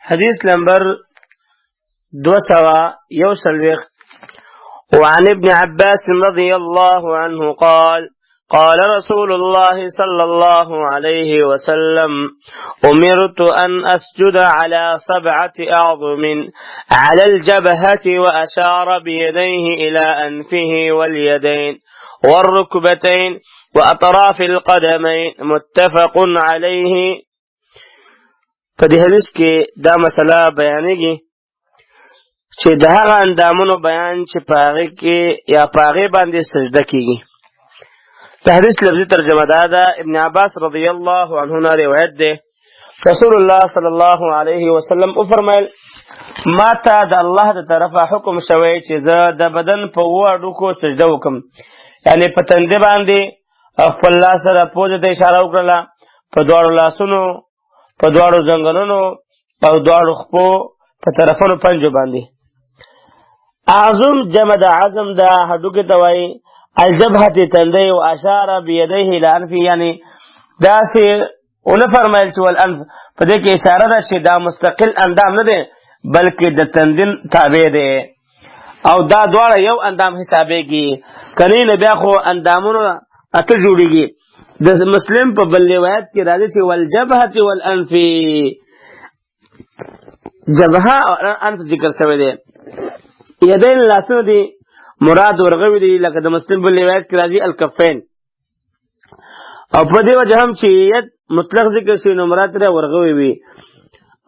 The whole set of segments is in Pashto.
حديث نمبر 271 وعن ابن عباس رضي الله عنه قال قال رسول الله صلى الله عليه وسلم أمرت أن أسجد على 7 أعظم على الجبهة وأشار بيديه إلى أنفه واليدين والركبتين وأطراف القدمين متفق عليه. فدي حدیث کې دا مسله بیانېږي چې د هغه اندامونو بیان چې پاغه کې یا پاغه باندې سجده کیږي. د حدیث لفظي ترجمه دا ابن عباس رضی الله عنهما روایت ده. رسول الله صلی الله علیه وسلم او فرمایل ما ته د الله د طرفه حکم شوی چې زه د بدن په وړو کو سجده وکم، یعنی په تندې باندې خپل لاس سره پوزه ته اشاره وکړه، په دواړو لاسونو، په دواړو زنګنونو او دواړو خپو په طرفونو پنجو باندې. اعظم جمع د عظم دا هډوکي ته وایي، الجبهه تندې او اشاره بيديه الى انف، یعنی دا سي ول فرمایل چې والانف په دې کې اشاره ده چې دا مستقل اندام نه دی بلکې د تندین تابع دی او دا دواړه یو اندام حسابېږي. کني نه بیا خو اندامونو اته جوړیږي. د مسلم په بل روایت کې راځي چې والجبهه والانف، جبهه او انف ذکر شوی دی. یدین لاسونه دي مراد ورغوي دي، لکه د مسلم بل روایت کې راځي الکفین. او په دې وجه هم چې ید مطلق ذکر شي نو مراد تر ورغوي وي.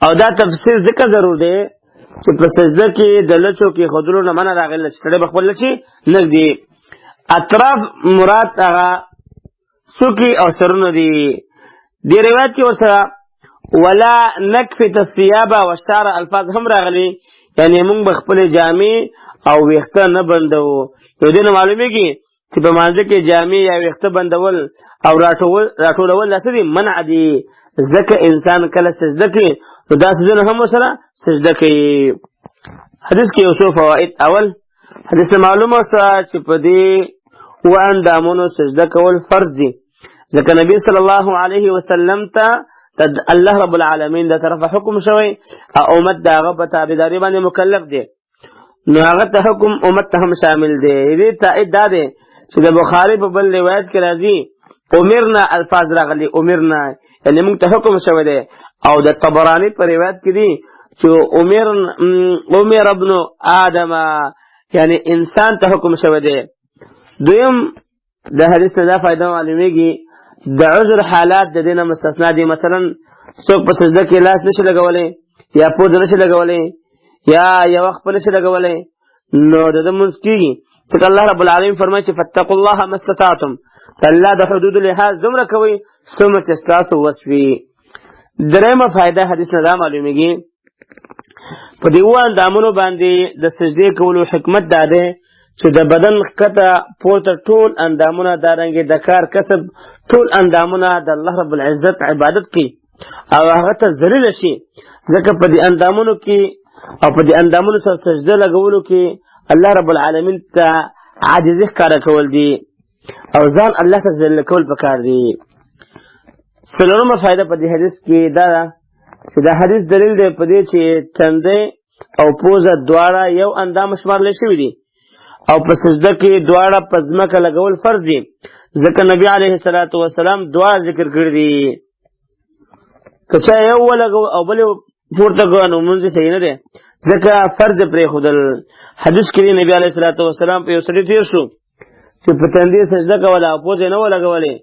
او دا تفسیر ذکر ضرور دی چې په سجده کې د لچو کې خودلو نه منع راغلی چې سړی بخپل لچي نږدې. اطراف مراد هغه سوکی او سرونه دي. دی روایت کې ورسره ولا نکفت الثياب والشعر الفاظ هم راغلي، یعنی موږ بخپل جامې او ویښته نه بندو. یو دین معلومیږي چې په مانځه کې جامې یا ویښته بندول او راټولول لاسدي منع دي، ځکه انسان کله سجده کوي نو دا سجده هم سره سجده کوي. حدیث کې یو څو فواید. اول حدیث معلومه شوه چې په دې اندامونو سجده کول فرض دي، ځکه نبی صلی الله علیه وسلم ته الله رب العالمین د طرفه حکم شوی او امت د هغه په تابعداري باندې مکلف دی، نو هغه ته حکم امت ته هم شامل دی. دې تایید دا دی چې د بخاری په بل روایت کې راځي امرنا الفاظ راغلي، امرنا یعنی موږ ته حکم شوی دی. او د طبرانی په روایت کې دی چې امر ابن آدم، یعنی انسان ته حکم شوی دی. دویم د حدیث نه دا فائدہ معلومیږي د عذر حالات د دینه مستثنا دي. مثلا څوک په سجده کې لاس نشي لګولای یا پود نشي لګولای یا یو وخت نشي لګولای نو د منځ کېږي چې الله رب العالمین فرمایي چې فتقوا الله ما استطعتم، الله د حدود لحاظ دومره کوي څومره چې ستاسو وس وي. درېمه فائدہ حدیث نه دا معلومیږي په دې اندامونو باندې د سجدې کولو حکمت دا ده چې د بدن ښکته پورته ټول اندامونه دارنګې د کار کسب ټول اندامونه د الله رب العزت عبادت کوي او هغه ته ذلیل شي، ځکه په دې اندامونو کې او په دې اندامونو سره سجده لګولو کې الله رب العالمین ته عاجزي ښکاره کول دي او ځان الله ته ذلیل کول پکار دي. څلورمه فائدہ په دې حدیث کې دا چې دا حدیث دلیل دی په دې چې تندې او پوزه دواړه یو اندام شمارل شوي دي او په سجده کې دواړه په ځمکه لګول فرض دي، ځکه نبی علیه الصلاۃ والسلام دعا ذکر کړی دي. که چا یو ولګو او بل پورته کړو نو مونږ صحیح نه دی، ځکه فرض پرې خودل. حدیث کې نبی علیه الصلاۃ والسلام په یو سړي تیر شو چې په تندې سجده کوله او پوزه نه ولګولې،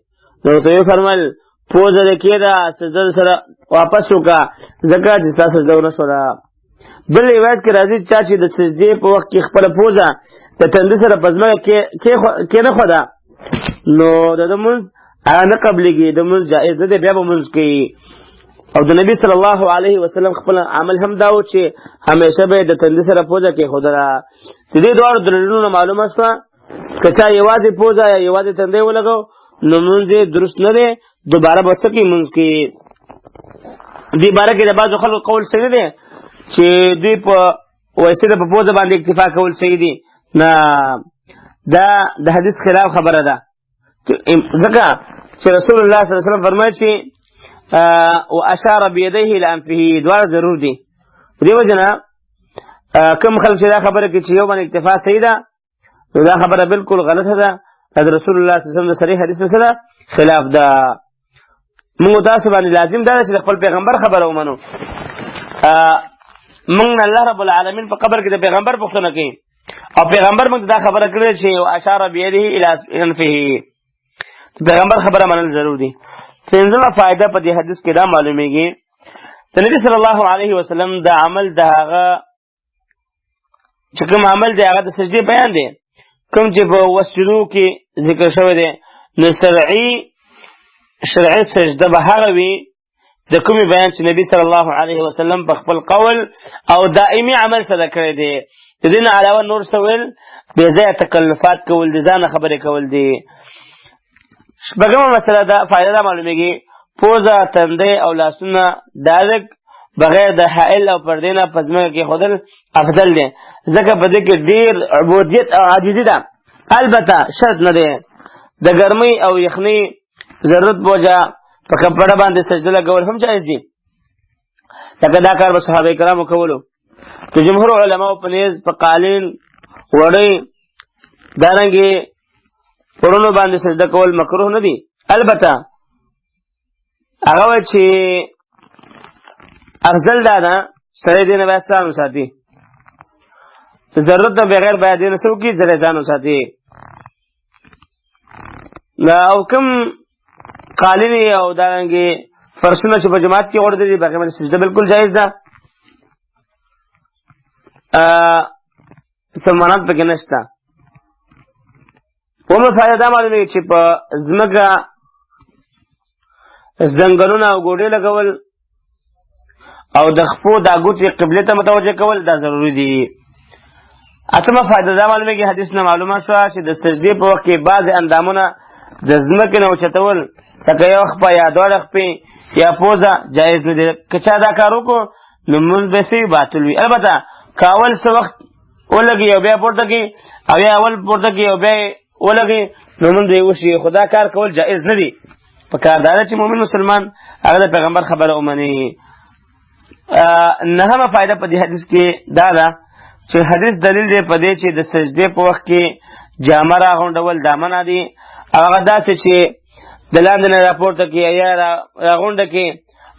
نو ته یې فرمایل پوزه دې کېده سجده سره واپس وکړه ځکه چې تاسو سجده ونه شوله. بل روایت کې راځي چې د سجدې په وخت کې خپل پوزه د تندې سره په ځمکه کې نه خوده نو د منځ نه قبلېږي، د منځ جائز دی، بیا به منځ کوي. او د نبی صلی الله علیه وسلم خپل عمل هم دا و چې همیشه به د تندې سره پوزه کې خودله. د دې دواړو دلیلونو معلومه شوه که چا یوازې پوزه یا یوازې تندی ولګو نو منځ یې درست نه دی، دوباره به څه کوي منځ کې. دې باره کې د بعضو خلکو قول صحیح دی چې دوی په ویسې د په پوزه باندې اکتفا کول صحیح دي، نه دا د حدیث خلاف خبره ده، ځکه چې رسول الله صلی الله علیه وسلم فرمایي چې واشار بيديه الى انفه، دواړه ضرور دي. دې وجنه کوم خلک چې دا خبره کوي چې یو باندې اکتفا صحیح ده نو دا خبره بالکل غلطه ده د رسول الله صلی الله علیه وسلم د صریح حدیث سره خلاف ده. موږ تاسو باندې لازم ده چې خپل پیغمبر خبره ومنو. موږ الله رب العالمین په قبر کې د پیغمبر پوښتنه کوي او پیغمبر موږ دا خبره کړې چې اشاره بيده الى انفه، پیغمبر خبره منل ضرور دي. پنځمه فائدہ په دې حدیث کې دا معلومیږي د نبی صلی الله علیه وسلم د عمل د هغه چې کوم عمل دی هغه د سجدې بیان دی، کوم چې په وسجدو کې ذکر شوی دی نو شرعي سجده به هغه وي د کومې بیان چې نبی صلی الله علیه وسلم په خپل قول او دائمي عمل سره کړی دی. د دې نه علاوه نور څه ویل بې ځایه تکلفات کول دي، ځانه خبرې کول دي. شپږمه مسله دا فایده دا معلومیږي پوزه، تندی او لاسونه دالک بغیر د حائل او پردې نه په ځمکه کې ښودل افضل دی، ځکه په دې کې ډېر عبودیت او عاجزي ده. البته شرط نه دی د ګرمۍ او یخنۍ ضرورت بوجه په کپړه باندې سجده لګول هم جایز دي، لکه دا کار به صحابه کرامو کولو. د جمهور علماو په نیز په قالین، وړۍ دارنګې پړونو باندې سجده کول مکروه نه دي. البته هغه وایي چې افضل دا ده سړی دې نه باید ځان وساتي، ضرورت نه بغیر باید دې نه څه وکړي ځان وساتي. او کوم قالینې او دارنګې فرشونه چې په جماعت کې غوړېدلي دي باقي باندې سجده بالکل جایز ده، سمانات پکې نشته. اومه فایده دا معلومه چې په ځمکه ځنګلونه او ګوډې لګول او د خپو دا ګوتې قبلې ته متوجه کول دا ضروري دي. اتمه فایده دا معلومه کې حدیث نه معلومه شوه چې د سجدې په وخت کې بعضې اندامونه د ځمکې نه اوچتول لکه یو خپه یا دواړه خپې یا پوزه جایز نه دي. که چا دا کار وکړو نو مونځ به سوي باطل وي. البته که اول څه وخت ولګي او بیا پورته کړي او یا اول پورته کړي او بیا ولګي نو مونځ یې وشي، خو دا کار کول جایز نه دي. په کار دا ده چې مؤمن مسلمان هغه د پیغمبر خبره ومني. نهمه فایده په دې حدیث کې دا ده چې حدیث دلیل دی په دې چې د سجدې په وخت کې جامه راغونډول دا منع دي. هغه داسې چې د لاندې نه راپورته کړي یا راغونډه کړي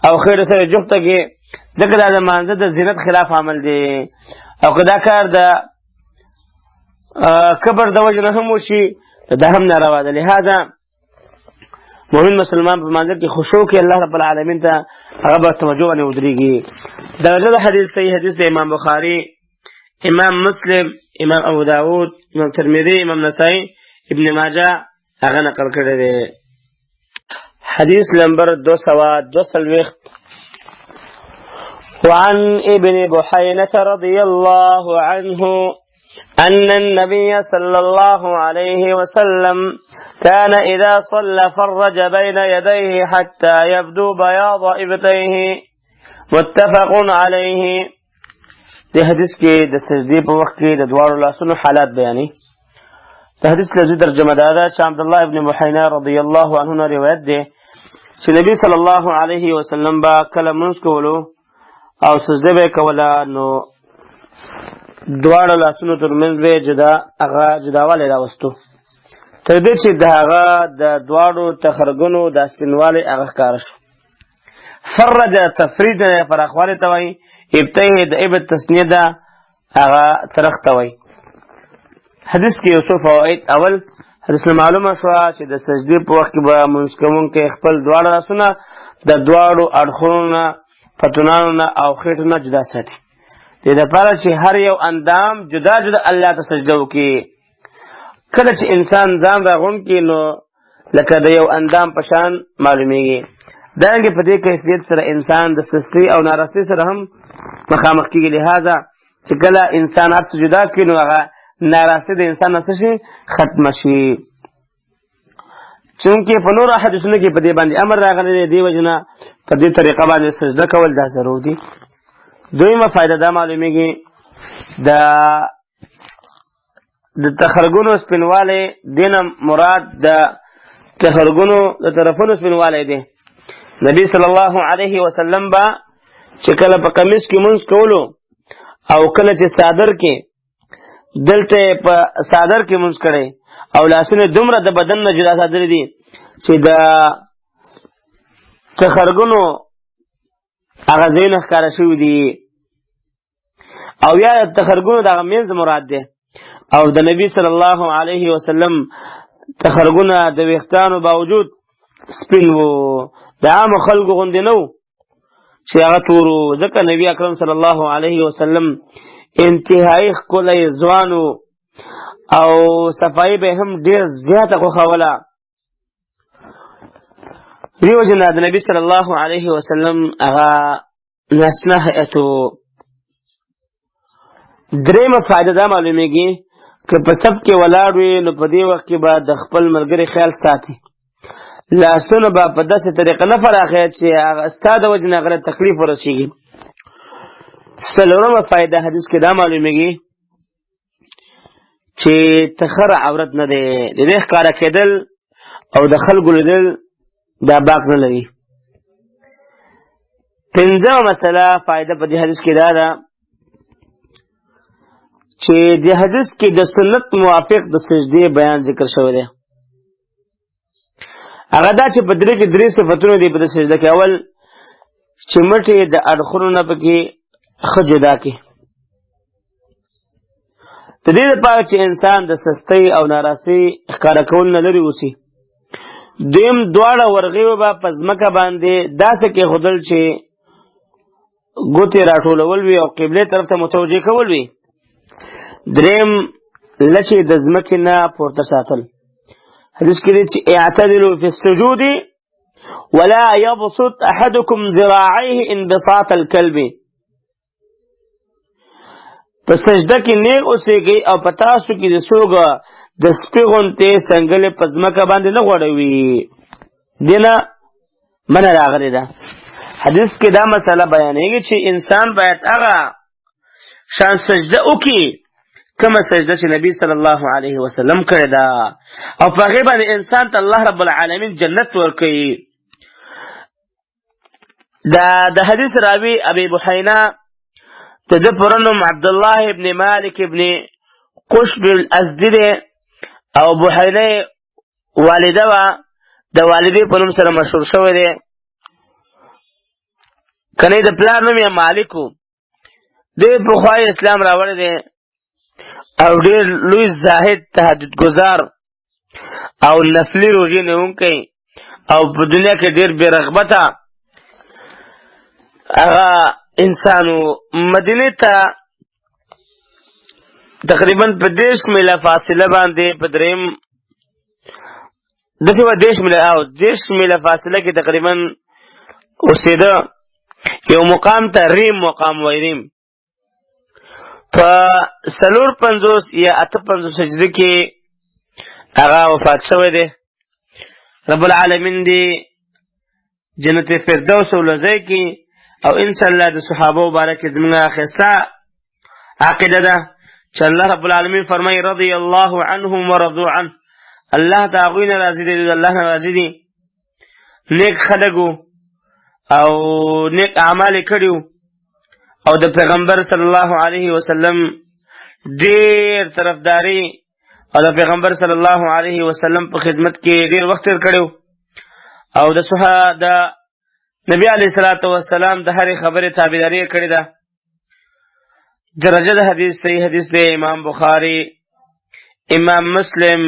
او خېټو سره جفته کړي، ځکه دا د مانځه د زینت خلاف عمل دی او که دا کار د کبر د وجې نه هم وشي دا هم ناروا ده. لهذا مؤمن مسلمان په مانځه کې خشوع کې الله رب العالمین ته هغه به توجه باندې ودرېږي. درجه د حدیث صحیح حدیث د امام بخاري، امام مسلم، امام ابو داود، امام ترمذي، امام نسائی، ابن ماجه هغه نقل کړی دی. حدیث نمبر 242 وعن ابن بحينة رضي الله عنه أن النبي صلى الله عليه وسلم كان إذا صلى فرج بين يديه حتى يبدو بياض إبطيه متفق عليه. دې حدیث کې د سجدې په وخت کې د دواړو لاسونو حالات بیانې. د حدیث لفظي ترجمه دا ده چې عبدالله ابن بحينة رضی الله عنه نه روایت دی چې نبی صلی الله علیه وسلم به کله لمونځ کولو او سجده به کوله نو دواړو لاسونو ترمنځ به جداوالی راوستو تر دې چې د هغه د دواړو تخرګونو د سپینوالي هغه ښکاره شو. فرج تفرید پراخوالی ته وایي، ابتیه د ابت تسنیه ده هغه ترخ ته وایي. حدیث کې یو څو فواید. اول حدیث نه معلومه شوه چې د سجدې په وخت کې به لمونځ کوونکی خپل دواړه لاسونه د دواړو اړخونو نه، پتونانو نه او خېټو نه جدا ساتي، دې دپاره چې هر یو اندام جدا جدا الله ته سجده وکړي. کله چې انسان ځان راغونډ کړي نو لکه د یو اندام په شان معلومیږي. دارنګې په دې کیفیت سره انسان د سستۍ او ناراستۍ سره هم مخامخ کېږي. لهذا چې کله انسان هر څه جدا کړي نو هغه ناراستۍ د انسان نه څه شي ختمه شي. چونکې په نورو حدیثونو کې په دې باندې امر راغلی دی، دې وجې نه په دې طریقه باندې سجده کول دا ضرور دي. دویمه فایده دا معلومیږي د تخرګونو سپینوالی دینه مراد د تخرګونو د طرفونو سپینوالی دی. نبی صلی الله علیه وسلم با چې کله په قمیص کې مونځ کولو او کله چې څادر کې دلته په څادر کې مونځ کړی او لاسونه دومره د بدن نه جدا ساتلي دي چې د تخرګونو هغه ځایونه ښکاره شوي دي او یا د تخرګونو دغه منځ مراد دی او د نبي صلی الله علیه وسلم تخرګونه د ویښتانو باوجود سپین وو د عامو خلکو غوندې نه و چې هغه تور وو ځکه نبي اکرم صلی الله علیه وسلم انتهایی ښکلی ځوان و او صفایي به هم ډېر زیاته خوښوله دې وجې نه د نبي صلی الله علیه وسلم هغه ناشنا هیئت و درېیمه فایده دا معلومیږي که په صف کې ولاړ وي نو په دې وخت کې به د خپل ملګري خیال ساتي لاسونه به په داسې طریقه نه پراخوي چې هغه ستا د وجې نه هغه ته تکلیف ورسېږي څلورمه فایده حدیث کې دا معلومیږي چې تخر عورت نه دی د دې ښکاره کېدل او د خلکو لیدل دا باک نه لري پنځمه مسله فایده په دې حدیث کې دا ده چې دې حدیث کې د سنت موافق د سجدې بیان ذکر شوی دی هغه دا چې په درې کې درې صفتونه دي په سجده کې اول چې مټې د اړخونو نه پکې ښه جدا کړي د دې لپاره چې انسان د سستۍ او ناراستۍ ښکاره کول نه لري اوسي دویم دواړه ورغې به په ځمکه باندې داسې کېښودل چې ګوتې راټولول وي او قبلې طرف ته متوجه کول وي دریم لچې د ځمکې نه پورته ساتل حدیث کې دی چې اعتدلوا فی السجود ولا يبسط احدكم ذراعيه انبساط الكلب په سجده کې نیغ اوسېږئ او په تاسو کې د څوک د سپي غوندې څنګلې په ځمکه باندې نه غوړوي دې نه منع راغلې ده حدیث کې دا مسله بیانېږي چې انسان باید هغه شان سجده وکړي کومه سجده چې نبی صلی الله علیه وسلم کړې ده او په هغې باندې انسان ته الله رب العالمین جنت ورکوي د حدیث راوي ابي بحینا د ده پوره نوم عبدالله ابن مالک ابن قشب الازدي دی او بحینا والده وه د والدې په نوم سره مشهور شوی دی کنه د پلار نوم یې مالک و دی پخوا اسلام راوړی دی او ډېر لوی زاهد تهجد گزار او نفلي روژې نیونکی او په دنیا کې ډېر بې رغبته هغه انسانو مدینې ته تقریبا په 10 میله فاصله باندې په دریم داسې به 10 میله فاصله کې تقریبا اوسېده یو مقام ته ریم مقام وایي ریم په 54 یا 58 سجده کې هغه وفات شوی دی رب العالمین دی جنت فردوس ولځای کې او ان شاء الله د صحابه مبارک زموږه ښایسته عقیده ده چې الله رب العالمین فرمایي رضی الله عنهم ورضوا عنه الله د هغوی نه راضي دی الله نه راضي دي نیک خلک او نیک اعمال یې کړي او د پیغمبر صلی الله علیه وسلم ډېر طرفداري او د پیغمبر صلی الله علیه وسلم په خدمت کې ډېر وخت تېر کړی او د نبی علیه الصلاة والسلام د هرې خبرې تابعداري یې کړې ده درجه د حدیث صحیح حدیث دی امام بخاري امام مسلم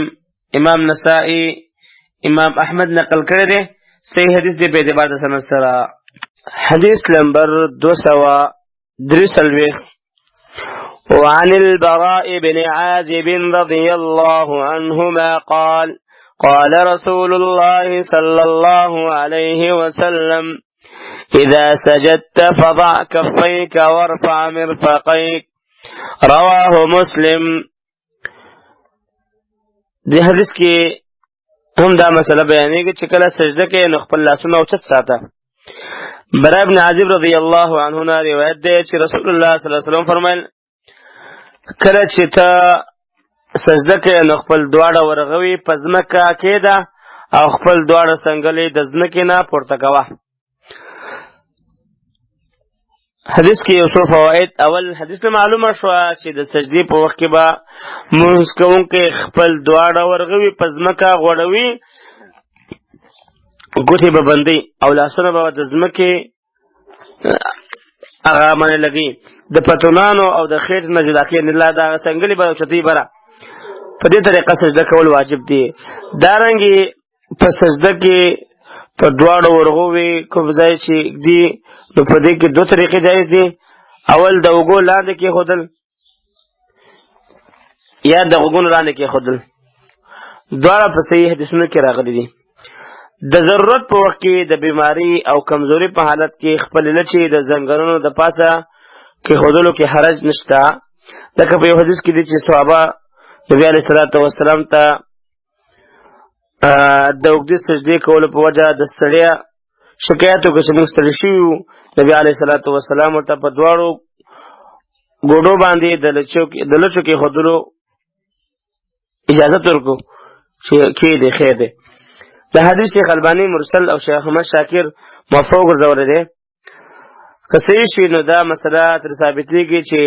امام نسائی امام احمد نقل کړی دی صحیح حدیث دی په اعتبار د سند سره حدیث نمبر 243 وعن البراء بن عازب رضي الله عنهما قال قال رسول الله صلى الله عليه وسلم إذا سجدت فضع كفيك وارفع مرفقيك رواه مسلم دې حدیث کې هم دا مسله بیانېږي چې کله سجده کې نو خپل لاسونه اوچت ساته براء بن عازب رضی الله عنه نه روایت دی چې رسول الله صلی الله علیه وسلم فرمایل کله چې ته سجده کې نو خپل دواړه ورغوي په ځمکه کېږده او خپل دواړه څنګلې د ځمکې نه پورته کوه حدیث کې یو څو فواید. اول حدیث ته معلومه شوه چې د سجدې په وخت کې به مونځ کوونکی خپل دواړه ورغوي په ځمکه غوړوي، ګوتې به بندي او لاسونه به د ځمکې هغه باندې لګي، د پتونانو او د خېټ نه جدا کېږي، نه د هغه څنګلې به اوچتوي بره. په دې طریقه سجده کول واجب دي. دارنګې په سجده کې په دواړو ورغوي کوم ځای چې دي نو په دې کې دوه طریقې جایز دي. اول د اوږو لاندې کېښودل یا د غوږونو لاندې کېښودل، دواړه په صحیح حدیثونو کې راغلي دي. د ضرورت په وخت کې د بیماری او کمزوري په حالت کې خپل لچې د زنګونونو د پاسه کېښودلو کې حرج نشته. لکه په یو حدیث کې دي چې صحابه نبي علیه الصلاة والسلام ته د اوږدې سجدې کولو په وجه د ستړیا شکایت وکړ چې موږ ستړي شوي وو. نبي علیه الصلاة والسلام ورته په دواړو ګوډو باندې د لچو کېښودلو اجازت ورکړو چې کېږدي خیر دی. د حدیث شیخ الباني مرسل او شیخ احمد شاکر مرفوع ګرځولی دی. که صحیح شي نو دا مسله تر ثابتېږي چې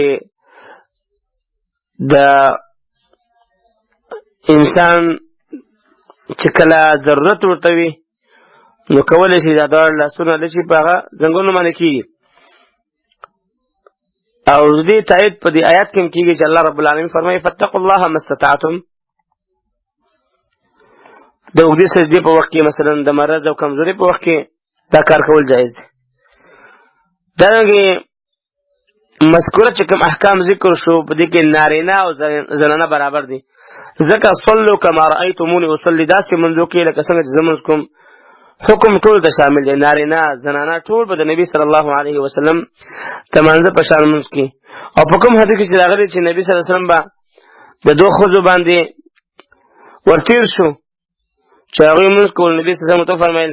د انسان چې کله ضرورت ورته وي نو کولی شي دا دواړه لاسونه لچې په هغه زنګونو باندې کېږي. او د دې تایید په دې آیات کې هم کېږي چې الله رب العالمین فرمایي فاتقوا الله ما استطعتم. د اوږدې سجدې په وخت کې مثلا د مرض او کمزوري په وخت کې دا کار کول جایز دی. دارنګې مذکوره چې کوم احکام ذکر شو په دې کې نارینه او زنانه برابر دي، ځکه صلو کما رأیتمونی اصلي، داسې منځو کې لکه څنګه چې زه منځ کوم حکم ټول ته شامل دی. نارینه زنانه ټول به د نبي صلی الله علیه وسلم د مانځه په شان منځ کې. او په کوم حدیث کې راغلی چې نبي صلی الله علیه وسلم به د دوه ښځو باندې ورتیر شو چې هغوی منځ کول. نبي صلی الله علیه وسلم ته فرمایل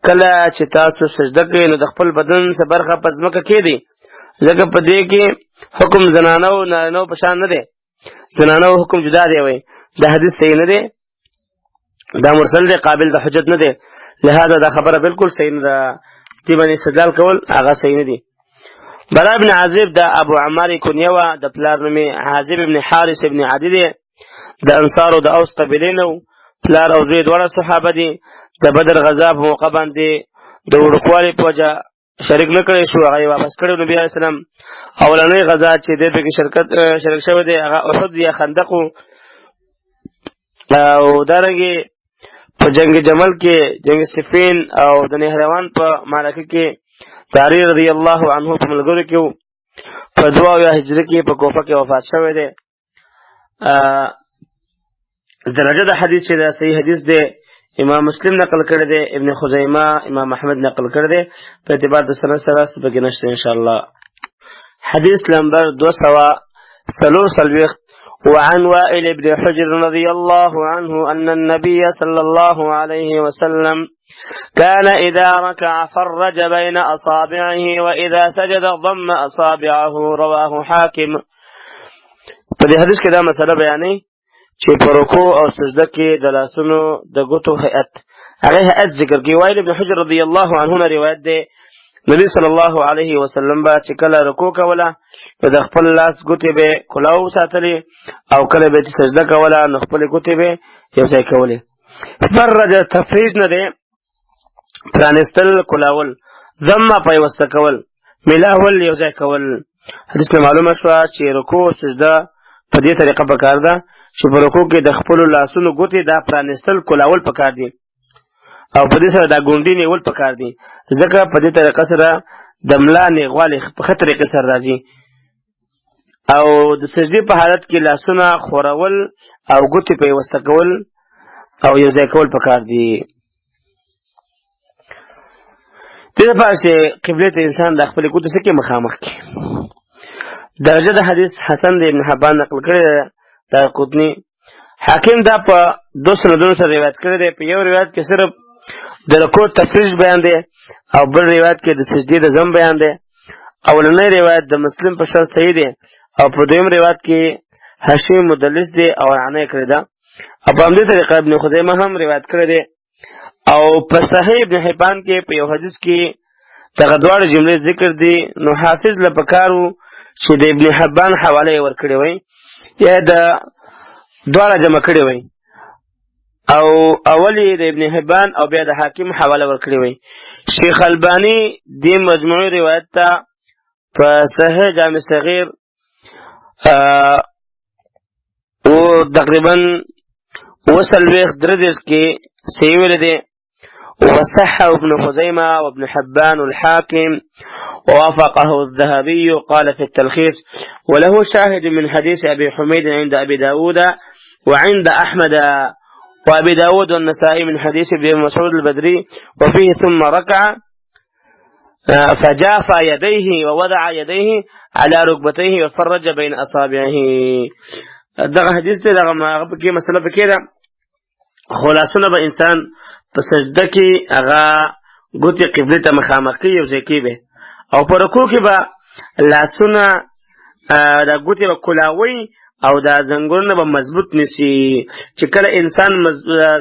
کله چې تاسو سجده کوئ نو د خپل بدن څه برخه په ځمکه کېږدئ، ځکه په دې کې حکم زنانه او نارینه په شان نه دی، زنانه او حکم جدا دی. وایي دا حدیث صحیح نه دی، دا مرسل دی، قابل د حجت نه دی، لہذا دا خبره بالکل صحیح نه ده. دې باندې استدلال کول هغه صحیح نه دی. برا ابن عازب د ابو عمار کنیه وه، د پلار نوم یې عازب ابن حارث ابن عدي دی، د انصارو د اوس قبیلې نه و. پلار او زوی دواړه صحابه دي. د بدر غزا په موقع باندې د وړوکوالي په وجه شریک نه کړی شو، هغه یې واپس کړی نبي علیه السلام. اولنۍ غزا چې دی پکې شریک شوی دی هغه احد یا خندق و. او دارنګې په جنگ جمل کې، جنگ صفین او د نهروان په معرکه کې د علي رضی الله عنه په ملګرو کې و. په 2 هجري کې په کوفه کې وفات شوی دی. درجه د حدیث چې دا صحیح حدیث دی امام مسلم نقل کړی دی، ابن خزیمه امام احمد نقل کړی دی، په اعتبار د سند سره څه پکې نشته ان شاء الله. حدیث نمبر 243. وعن وائل بن حجر رضي الله عنه أن النبي صلى الله عليه وسلم كان إذا ركع فرج بين أصابعه وإذا سجد ضم أصابعه. رواه حاکم. په دې حدیث کې دا مسله بیانې چې په رکوع او سجده کې د لاسونو د ګوتو هيئت، هغه هيئت ذکر کوي. وائل بن حجر رضی الله عنه نه روایت دی، نبی صلی الله علیه وسلم با چې کله رکوع کوله نو د خپل لاس ګوتې به کلاو ساتلې، او کله به چې سجده کوله نو خپلې ګوتې به یو ځای کولې. فرج تفریج نه دی، پرانستل کلاول، ضم پیوسته کول، ملاول یو ځای کول. حدیث کې معلومه شوه چې رکوع سجده په دې طریقه پکار ده چې په رکوع کې د خپلو لاسونو ګوتې دا پرانستل کلاول پکار دي، او په دې سره دا ګونډې نیول پکار دي، ځکه په دې طریقه سره د ملا نیغوالی په ښه طریقې سره راځي. او د سجدې په حالت کې لاسونه خورول او ګوتې پیوسته کول او یو ځای کول پکار دي. دې لپاره چې قبلې ته انسان د خپلې ګوتو څخه مخامخ کړي. درجه د حدیث حسن د ابن حبان نقل کړی دی، دا قطنی. حاکم دا په 2 سندونو سره روایت کړی دی. په یو روایت کې صرف د رکوع تفریج بیان دی او بل روایت کې د سجدې د ضم بیان دی. اولنی روایت د مسلم په شرط صحیح دی، او په دویم روایت کې حشیم مدلس دی او عنعنه کړی ده. او په همدې طریقه ابن خزیمه هم روایت کړی دی. او په صحیح ابن حبان کې په یو حدیث کې دغه دواړه جملې ذکر دي. نو حافظ له پکارو چې د ابن حبان حواله یې ورکړې وای یا د دواړه جمع کړې وای او اولی د ابن حبان او بیا د حاکم حواله ورکړې وای. شیخ البانی دې مجموعي روایت ته په صحیح جامع صغیر او تقریبا 33 کې صحیح ویل دي. وصحه ابن خزيمة وابن حبان الحاكم ووافقه الذهبي قال في التلخيص وله شاهد من حديث أبي حميد عند أبي داود وعند أحمد وأبي داود والنسائي من حديث ابن مسعود البدري وفيه ثم ركع فجاف يديه ووضع يديه على ركبتيه وفرج بين أصابعه. دغه حدیث ته دغه کې مسله پکې ده خلاصونه به انسان په سجده کې هغه ګوتې قبله ته مخامخ کوي یو ځای کې به او په رکوع کې به لاسونه د ګوتې به کلاوي او دا زنګونونه به مضبوط نسی. چې کله انسان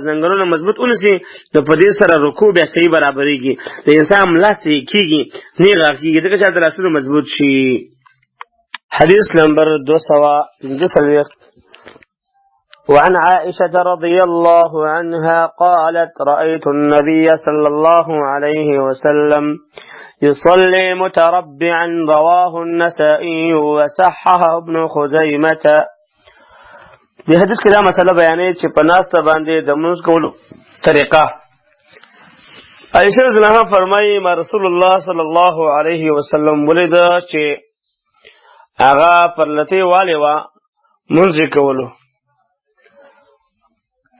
زنګونونه مضبوط ونسی نو په دې سره رکوع بیا صحیح برابرېږي د انسان ملا صحیح کېږي نه غاښېږي ځکه چې د لاسونو مضبوط شي. حديث نمبر 245 وعن عائشة رضي الله عنها قالت رأيت النبي صلى الله عليه وسلم يصلي متربعا رواه النسائي وصححه ابن خزيمة. دې حدیث کې دا مسله بیانې چې په ناسته باندې د لمونځ کولو طریقه. عائشة رضی الله عنها فرمایي ما رسول الله صلی الله علیه وسلم ولید چې هغه پرلتی والی وا منځ کولو.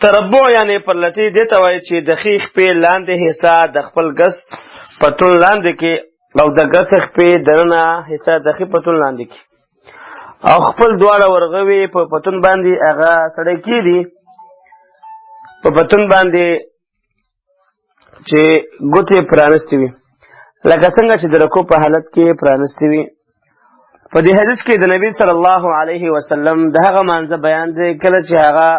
تربع یعنی پرلتی دیتا وای چې د خیخ په لاندې حصہ د خپل غس پتون لاندې کې او د غس په درنه حصہ د خپل پتون لاندې کې او خپل دواړه ورغوي په پتون باندې هغه سړی کیدی په پتون باندې چې ګوتې پرانستې وي لکه څنګه چې د رکوع په حالت کې پرانستې وي. په دې حدیث کې د نبی صلی الله علیه وسلم دغه مانځ بیان دی کله چې هغه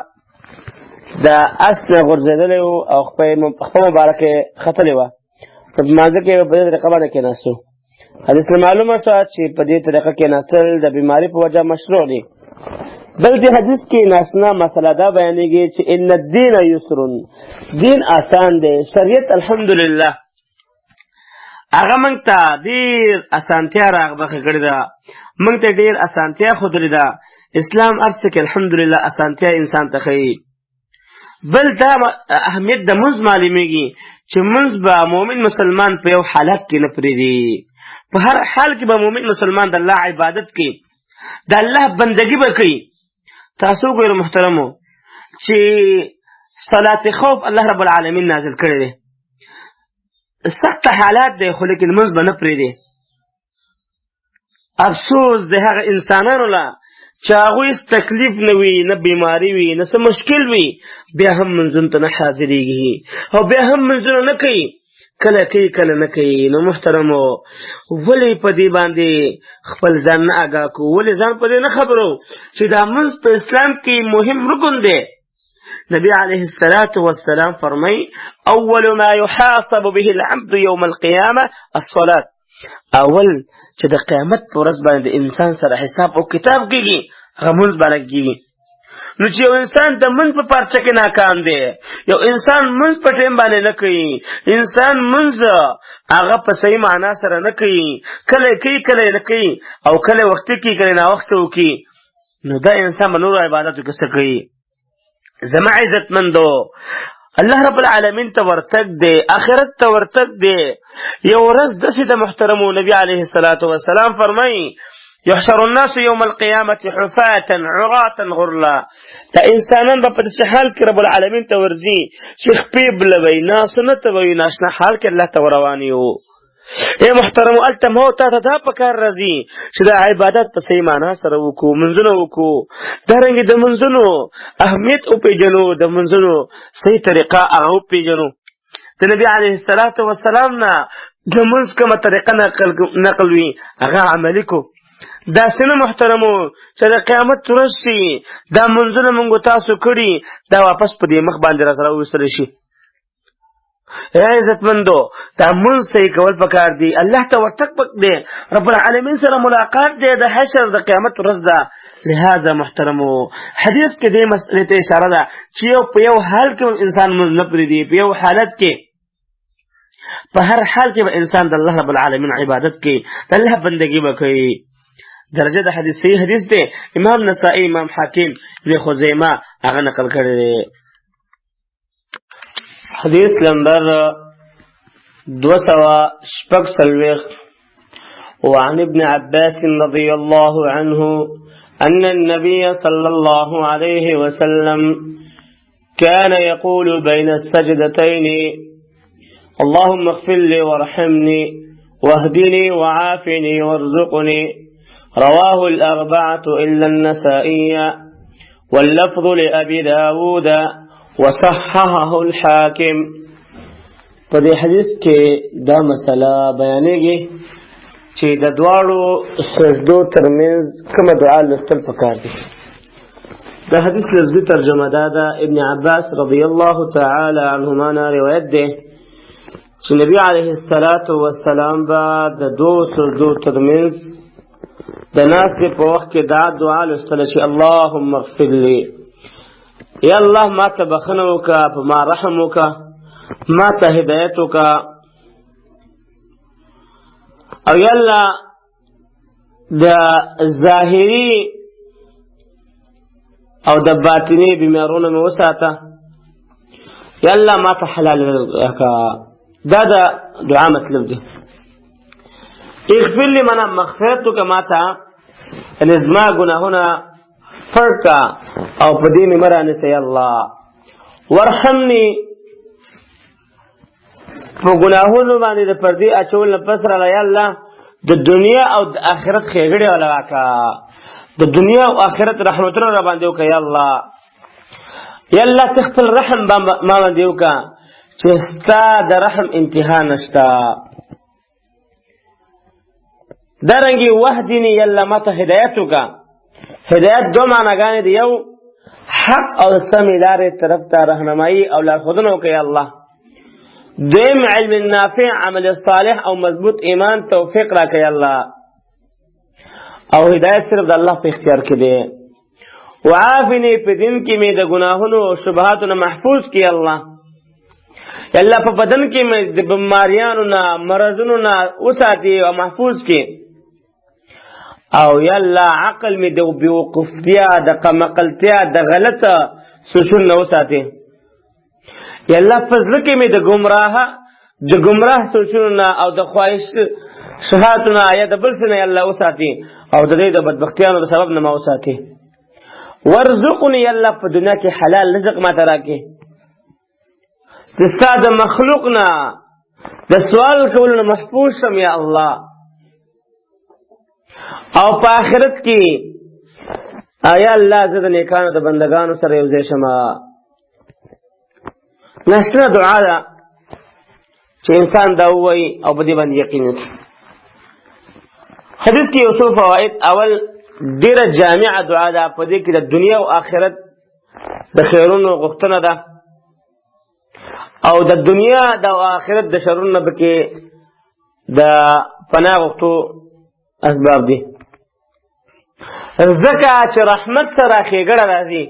د اصل غرزیدلی او خپل مبارکه ختلی وه په مانځه کې په دې طریقه باندې کېناستو. حدیث نه معلومه شوه چې په دې طریقه کېناستل د بیماري په وجه مشروع دي. بلکې حدیث کې ناشنا مسله دا بیانېږي چې ان الدین یسر دین آسان دی. شریعت الحمدلله هغه موږ ته ډېر اسانتیا راغبښه کړې ده موږ ته ډېر اسانتیا ښودلې ده. اسلام هر څه کې الحمدلله اسانتیا انسان ته ښیي. بل دا اهمیت د منځ معلومیږي چې منځ به مؤمن مسلمان په یو حالت کې نه پرېږدي. په هر حال کې به مؤمن مسلمان د الله عبادت کوي د الله بندګي به کوي. تاسو ګورئ محترمو چې صلات خوف الله رب العالمین نازل کړی دی سخت حالات دی خو لیکن منځ به نه پرېږدي. افسوس د هغه انسانانو له چې هغوی تکلیف نه وي نه بیماري وي نه څه مشکل وي بیا هم منځونو ته نه حاضرېږي او بیا هم منځونه نه کوي کله کوي کله نه کوي. نو محترمو ولې په دې باندې خپل ځان نه آګاه کړو ولې ځان په دې نه خبرو چې دا منځ په اسلام کې مهم رکن دی. نبی علیه السلام فرمای اول ما يحاسب به العبد يوم القيامه الصلاه. اول چې د قیامت په ورځ باندې انسان سره حساب او کتاب کېږي هغه منځ باندې کېږي. نو چې یو انسان د منځ په پارچه کې ناکام دی یو انسان منځ په ټیم باندې نه کوي انسان منځ هغه په صحیح معنا سره نه کوي کله کوي کله نه کوي او کله وخت کې کله نه وخت وکي نو دا انسان به نور عبادتو کې څه کوي. زما عزتمندو الله رب العالمین ته ورتګ دی آخرت ته ورتګ دی. یو ورځ داسې د محترمو نبی علیه السلام فرمایي يحشر الناس يوم القيامة حفاة عراة غرلا. دا انسانان په داسې حال کې رب العالمین ته ورځي چې خپې بلوي ناسونه ته وي ناشنا حال کې الله ته روان یو. اے محترمو الته مو ته دا پکار راځي چې دا عبادت په صحیح معنا سره وکړو منځونه وکړو دارنګې د منځونو اهمیت وپېژنو د منځونو صحیح طریقه هغه وپېژنو. د نبي علیه السلام نه د منځ کومه طریقه نقل وي هغه عملي کړو. داسې نه محترمو چې د قیامت ورځ شي دا منځونه موږ تاسو کړي دا واپس په دې مخ باندې راته راوستلی شي اے عزتمندو تامل صحیح کول پکار دی الله ته ورتک پک دی رب العالمین سره ملاقات دی د حشر د قیامت ورځ ده لہذا محترمو حدیث کې دې مسئله ته اشاره ده چې یو په یو حال کې انسان مذنب دی په یو حالت کې په هر حال کې به انسان د الله رب العالمین عبادت کوي د الله بندگی وکړي درجه د حدیث صحیح حدیث دی امام نسائی امام حاکم ابن خزیمه هغه نقل کړی دی حدیث نمبر 246 وعن ابن عباس رضي الله عنه أن النبي صلى الله عليه وسلم كان يقول بين السجدتين اللهم اغفر لي وارحمني واهدني وعافني وارزقني رواه الأربعة إلا النسائي واللفظ لأبي داود وصححه الحاكم. په دې حدیث کې دا مسله بیانېږي چې د دواړو سجدو ترمنځ کومه دعا لوستل پکار دي. د حدیث لفظي ترجمه دا ده ابن عباس رضی الله تعالی عنهما نه روایت ده چې نبی علیه الصلاة والسلام به د دوو سجدو ترمنځ د ناستې په وخت کې دا دعا لوستله چې اللهم اغفر لي، یا الله ما ته بخنه وکړه، په ما رحم وکړه، ما ته هدایت وکړه، او یا الله د ظاهري او د باطني بیمارونو مې وساته، یا الله ما ته حلال وکړه. دا د دعا مطلب دی. اغفر لي منا مغفرت وکړه ما ته، یعنې زما ګناهونه فرقا او په دې مې مرانه سي الله. ورحمني په ګناهونو باندې د پردې اچول نه پس را یا الله د دنیا او د آخرت ښېګړې والا راکړه، د دنیا او آخرت رحمتونه را باندې وکړه یا الله. یا الله ته خپل رحم ما باندې وکړه چې ستا د رحم انتها نشته. دارنګې وحدني یا الله ما ته هدایت وکړه. هدایت دو معناګانې دي، یو حق او سمې لارې طرف ته رهنمایي او لارښودنه وکړه یا الله. دویم علم نافع، عمل صالح او مضبوط ایمان توفیق راکړه یا الله. او هدایت صرف د الله په اختیار کې دی. وعافني په دین کې مې د ګناهونو او شبهاتو نه محفوظ کړي یا الله. یا الله په بدن کې مې د بیماریانو نه مرضونو نه وساتي او محفوظ کړي. او یا الله عقل می د بیوقفتیا د قمقلتیا د غلطه سوچون نه وساتي. یا الله فضل کې می د گمراه سوچون نه او د خواهش شهاتونه یا د بل څه نه الله وساتي او د دې د بدبختیانو د سبب نه ما وساتي. ورزقني یا الله په دنیا کې حلال رزق ما ته راکړي چې ستا د مخلوق نه د سوال کولو نه محفوظ شم یا الله. او په آخرت کې آیا الله زه د نیکانو د بندگانو سره یو ځای شم. ناشنا دعا ده چې انسان دا ووایي او په دې باندې یقین وکړي. حدیث کې یو څو فواید. اول ډېره جامعه دعا ده، په دې کې د دنیا او آخرت د خیرونو غوښتنه ده او د دنیا د آخرت د شرونو نه پکې د پناه غوښتو اسباب دي. ځکه چې رحمت سره ښېګړه راځي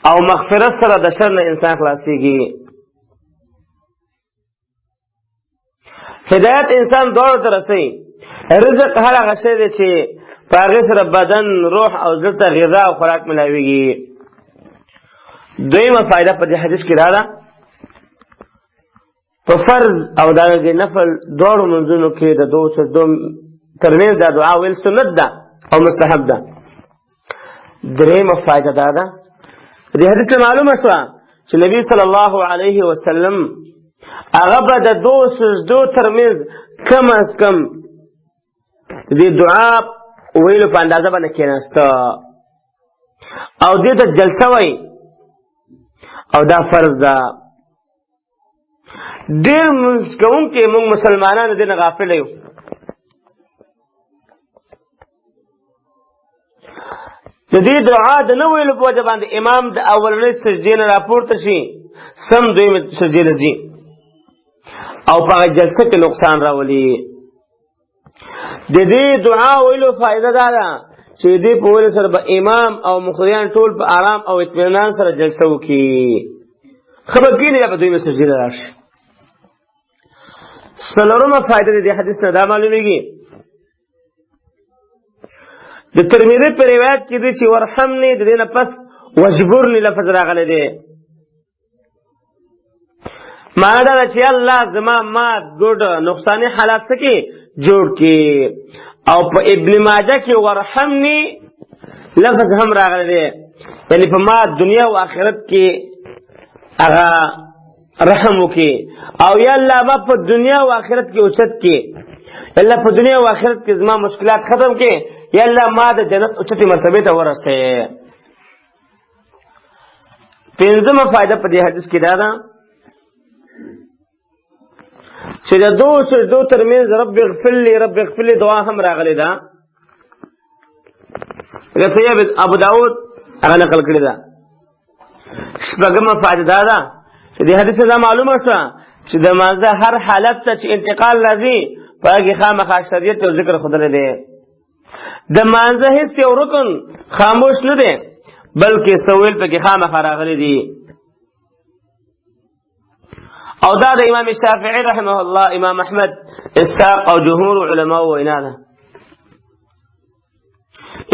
او مغفرت سره د شر نه انسان خلاصېږي. هدایت انسان دواړو ته رسوي. رزق هر هغه شی دی چې په هغې سره بدن، روح او زړه ته غذا او خوراک ملاویږي. دویمه فایده په دې حدیث کې دا ده په فرض او دغه نفل دواړو منځونو کې د دوو سجدو ترمنځ دا دعا ویل سنت ده او مستحب ده. دریمه فایده دا ده دې حدیث معلومه شوه چې نبی صلی الله علیه وسلم هغه به د دوو سجدو ترمنځ کم از کم دې دعا ویلو په اندازه باندې کېناسته او دې ته جلسه وایي او دا فرض ده. ډېر مونځ کوونکي موږ مسلمانان دې نه غافله یو. د دې دعا د نه ویلو په وجه باندې امام د اولنۍ سجدې نه راپورته شي، سم دویمې سجدې ته ځي. او په جلسه کې نقصان راولي. د دې دعا ویلو فائدہ دا ده چې دې په ویلو سره به امام او مقتدیان ټول په آرام او اطمینان سره جلسه وکړي. خبر کینې په دوی مسجد راشي. څلورمه فائدہ دې حدیث نه دا معلومیږي. د ترمذی په روایت کې دي چې ورحمنی د دې نه پس وجبرنی لفظ راغلی دی. معنا دا چې الله زما ما ګډ نقصانی حالات سکی جوړ کی. او په ابن ماجه کې ورحمنی لفظ هم راغلی دی، یعنی په ما دنیا او آخرت کې هغه رحم وکي. او یا الله ما په دنیا او آخرت کې اوچت کې، الله په دنیا او آخرت کې زما مشکلات ختم کې، یا الله ما د جنت اوچتي مرتبه ته ورسې. پنځمه فائدہ په دې حدیث کې دا ده چې د دو ترمنځ رب اغفر لي دعا هم راغلی ده. رسول ابو داود هغه نقل کړی ده. شپږمه فائدہ دا ده چې دې حدیث ته معلومه شوه چې د مانځه هر حالت ته چې انتقال راځي په هغې خامخا شریعت او ذکر ښودلی دی. د مانځه هېڅ یو رکن خاموش نه دی، بلکې سویل پکې خامخا راغلی دي. او دا د امام شافعي رحمه الله، امام احمد، اسحاق او جمهور علماء وینا ده.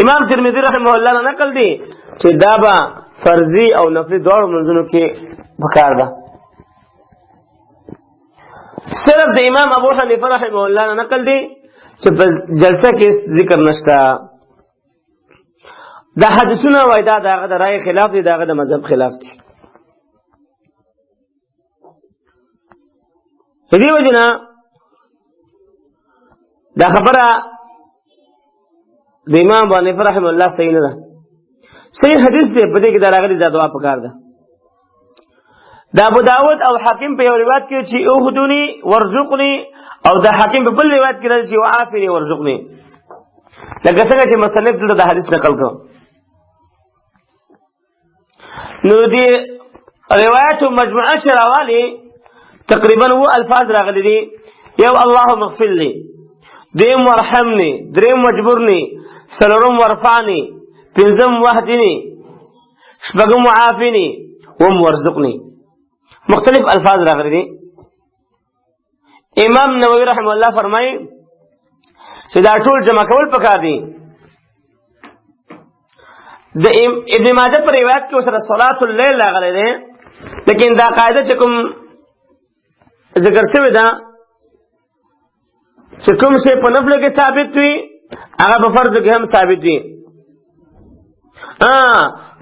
امام ترمذی رحمه الله نه نقل دي چې دا به فرضي او نفلي دواړو منځونو کې پکار ده. صرف د امام ابو حنیفه رحمه الله نه نقل دي چې په جلسه کې ذکر نشته. دا حدیثونه وای دا دغه د رائے خلاف دي، دغه د مذهب خلاف دي. په دې وجه نه دا خبره د امام ابو حنیفه رحمه الله صحیح نه ده. صحیح حدیث دی په دې کې دا راغلي دا دعا پکار ده. دا ابو داود او حاکم په یو روایت کې چې اوخذونی ورزقنی، او دا حاکم په بل روایت کې راځي چې وعافنی ورزقنی. لکه څنګه چې مصنف دلته دا حدیث نقل کړ. نو دې روایت مجموعه شراوالی تقریبا و الفاظ راغلي دي. یو اللهم اغفر لي، دیم ورحمني، دریم مجبرني، څلورم ورفعني، پنځم وحدني، شپږم وعافني، وم ورزقني. مختلف الفاظ راغلي دي. امام نووي رحمه الله فرمایي چې دا ټول جمع کول پکار دي. د ابن ماجه پر روایت کې سره صلات الليل راغلي دي، لیکن دا قاعده چې کوم ذکر شوی دا چې کوم شی په نفل کې ثابت وي هغه په فرض کې هم ثابت وي.